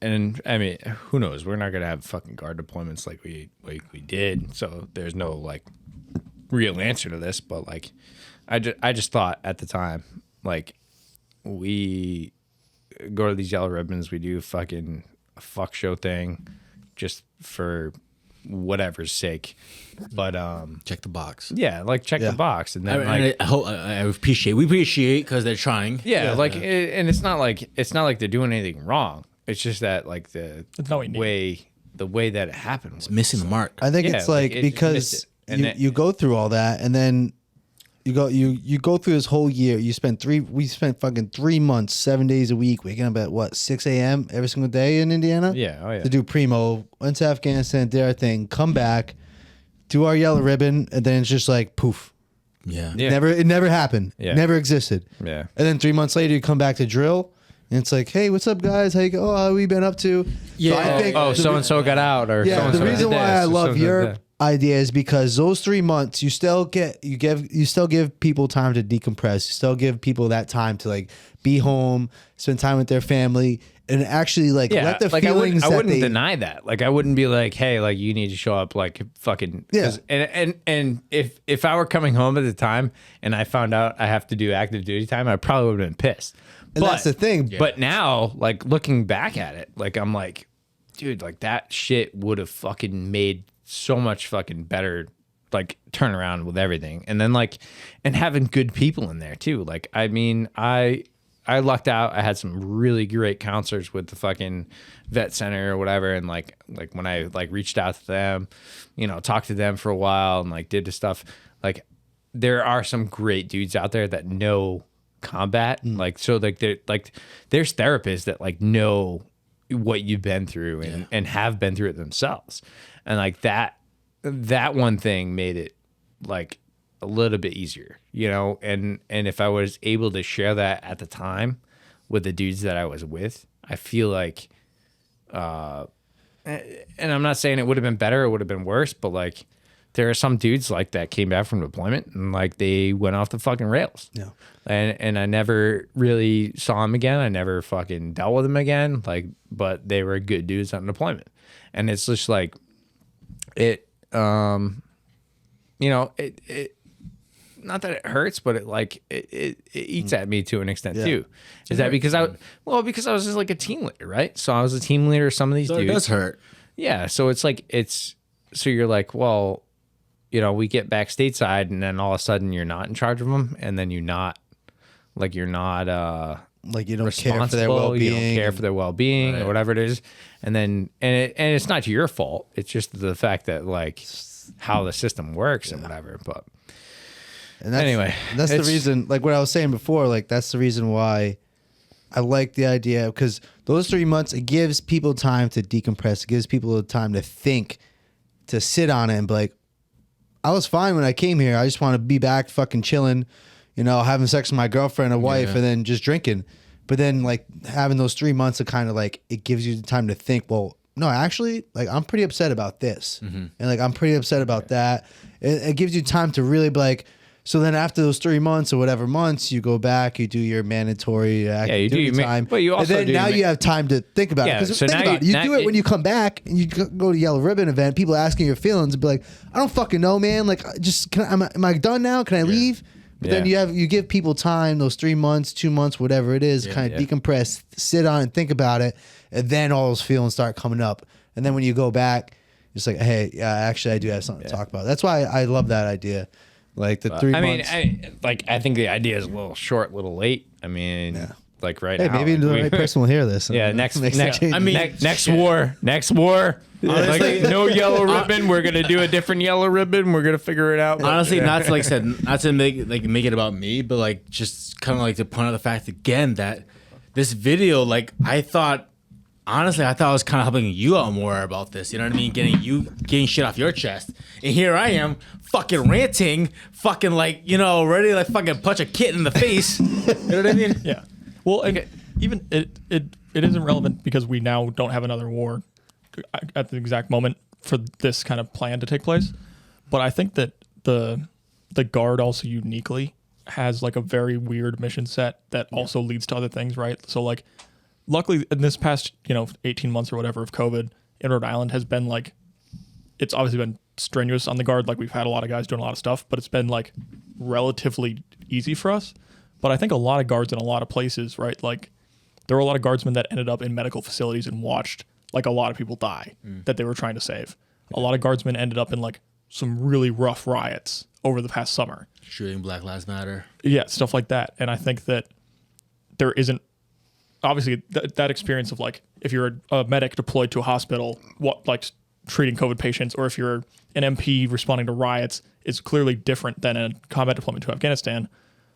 And I mean, who knows? We're not gonna have fucking guard deployments like we did. So there's no like real answer to this. But like, I just thought at the time, like, we go to these yellow ribbons, we do fucking a fuck show thing, just for whatever's sake. But Check the box. yeah, like check the box, and then I appreciate. We appreciate because they're trying. yeah, like, and it's not like they're doing anything wrong. It's just that like the not what you need. way that it happened was Missing the mark. I think Yeah, it's like, like it just because missed it. And you go through all that and then you go through this whole year. We spent fucking 3 months, 7 days a week, waking up at what 6 a.m. every single day in Indiana. Yeah, oh yeah. To do primo, went to Afghanistan, did our thing, come back, do our yellow ribbon, and then it's just like poof. Yeah. Yeah. It never happened. Yeah. Never existed. Yeah. And then 3 months later, you come back to drill, and it's like, hey, what's up, guys? How you go? Oh, how we been up to? Yeah. So I think Oh, the so and so got out, or yeah, so-and-so the reason did why this, I or love so-and-so your did that. idea is because those 3 months you still give people time to decompress. You still give people that time to like be home, spend time with their family, and actually like let the like feelings I wouldn't that they deny that. Like I wouldn't be like, hey, like you need to show up, like fucking. Yeah. And if I were coming home at the time and I found out I have to do active duty time, I probably would have been pissed. and that's the thing. But now, like looking back at it, like I'm like, dude, like that shit would have fucking made so much fucking better, like turnaround with everything. And then like, and having good people in there too. Like, I mean, I lucked out. I had some really great counselors with the fucking vet center or whatever. And like when I like reached out to them, you know, talked to them for a while and like did the stuff, like there are some great dudes out there that know combat. Like, so like there's therapists that like know what you've been through and have been through it themselves. And like that one thing made it like a little bit easier, you know? And if I was able to share that at the time with the dudes that I was with, I feel like, and I'm not saying it would have been better, it would have been worse, but like there are some dudes like that came back from deployment and like they went off the fucking rails. Yeah. And I never really saw them again. I never fucking dealt with them again. Like, but they were good dudes on deployment. And it's just like it, you know, it not that it hurts, but it eats at me to an extent too. Is that because because I was just like a team leader, right? So I was a team leader of some of these So dudes. it does hurt. Yeah. So it's like, so you're like, well, you know, we get back stateside and then all of a sudden you're not in charge of them. And then you're not like you don't care for their responsible, well-being. you don't care for their well-being or whatever it is, and then and it's not your fault. It's just the fact that like how the system works and whatever. But And that's, anyway, that's the it's- reason, like what I was saying before, like that's the reason why I like the idea, because those 3 months, it gives people time to decompress. It gives people the time to think, to sit on it and be like, I was fine when I came here. I just want to be back fucking chilling, you know, having sex with my girlfriend and wife and then just drinking. But then like having those 3 months of kind of like, it gives you the time to think, well, no, actually, like I'm pretty upset about this. And like, I'm pretty upset about that. It gives you time to really be like, so then after those 3 months or whatever months, you go back, you do your mandatory active you do duty your time. but you also and then do now your you have time to think about Yeah, it. Because so think now about it. you- You now do it it- when you come back and you go to Yellow Ribbon event, people asking your feelings and be like, I don't fucking know, man. Like, am I done now? Can I leave? But then you give people time, those 3 months, 2 months, whatever it is, kind of decompress, sit on and think about it. And then all those feelings start coming up. And then when you go back, it's like, hey, yeah, actually, I do have something to talk about. That's why I love that idea. Like the 3 months. I think the idea is a little short, a little late. I mean, like right Hey, now, maybe like, the right person will hear this. Yeah, next changes. I mean, next war. Honestly, Like, no yellow ribbon. We're gonna do a different yellow ribbon. We're gonna figure it out. honestly, not to like said, not to make it about me, but like just kind of like to point out the fact again that this video, like I thought I was kind of helping you out more about this. You know what I mean? Getting shit off your chest, and here I am, fucking ranting, fucking like ready to like fucking punch a kid in the face. You know what I mean? Yeah. Well, and even it isn't relevant because we now don't have another war at the exact moment for this kind of plan to take place. But I think that the Guard also uniquely has like a very weird mission set that also leads to other things, right? So like, luckily in this past 18 months or whatever of COVID in Rhode Island has been like, it's obviously been strenuous on the Guard. Like we've had a lot of guys doing a lot of stuff, but it's been like relatively easy for us. But I think a lot of guards in a lot of places, right? Like there were a lot of guardsmen that ended up in medical facilities and watched like a lot of people die that they were trying to save. A lot of guardsmen ended up in like some really rough riots over the past summer. Shooting Black Lives Matter. Yeah, stuff like that. And I think that there isn't obviously that experience of like if you're a medic deployed to a hospital, like treating COVID patients, or if you're an MP responding to riots, is clearly different than a combat deployment to Afghanistan.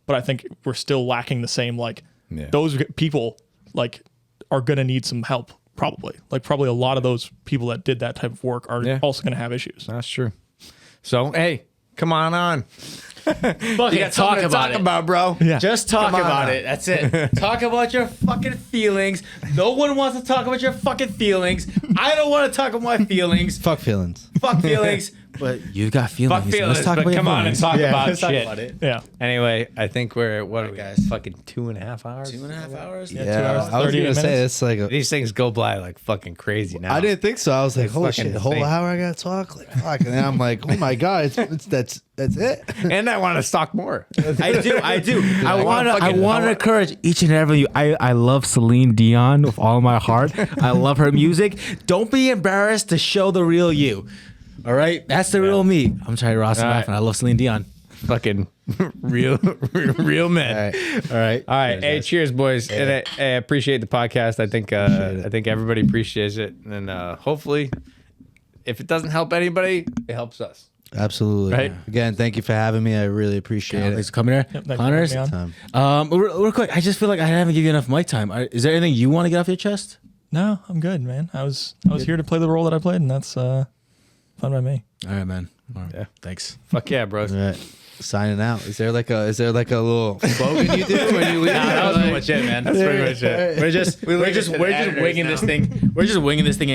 But I think we're still lacking the same like those people like are gonna need some help probably. Like probably a lot of those people that did that type of work are also gonna have issues. That's true. So hey, come on. Fucking talk about it. bro. Yeah. Just talk Come on about now. it. That's it. Talk about your fucking feelings. No one wants to talk about your fucking feelings. I don't want to talk about my feelings. Fuck feelings. Fuck feelings. But you got feelings. Fuck feelings, Let's talk but about your come on and feelings. talk about let's talk shit. about it. Yeah. Anyway, I think we're at what are we, guys. fucking 2.5 hours? 2.5 hours? Yeah, 2 hours, I was 38 gonna say minutes. it's like These things go by like fucking crazy now. I didn't think so. I was like, holy fucking shit, a whole insane. hour I gotta talk? Like fuck. And then I'm like, oh my god, that's it. And I want to talk more. I do. I want fucking- to encourage each and every you. I love Celine Dion with all my heart. I love her music. Don't be embarrassed to show the real you. All right, that's the real me. I'm Charlie Ross and right. I love Celine Dion. Fucking real men. All right. All right. Hey, cheers, boys. And I appreciate the podcast. I think everybody appreciates it. And hopefully, if it doesn't help anybody, it helps us. Absolutely. Right. Again, thank you for having me. I really appreciate Thanks it. for coming here, Yep, thanks for Connors. having me on. Real quick, I just feel like I haven't given you enough mic time. Is there anything you want to get off your chest? No, I'm good, man. I was here to play the role that I played, and that's fun by me. All right, man. All right. Yeah. Thanks. Fuck yeah, bros. All right. Signing out. Is there like a little slogan you do when you leave? That was pretty much it, man. That's pretty much it. We're just winging this thing. We're just winging this thing.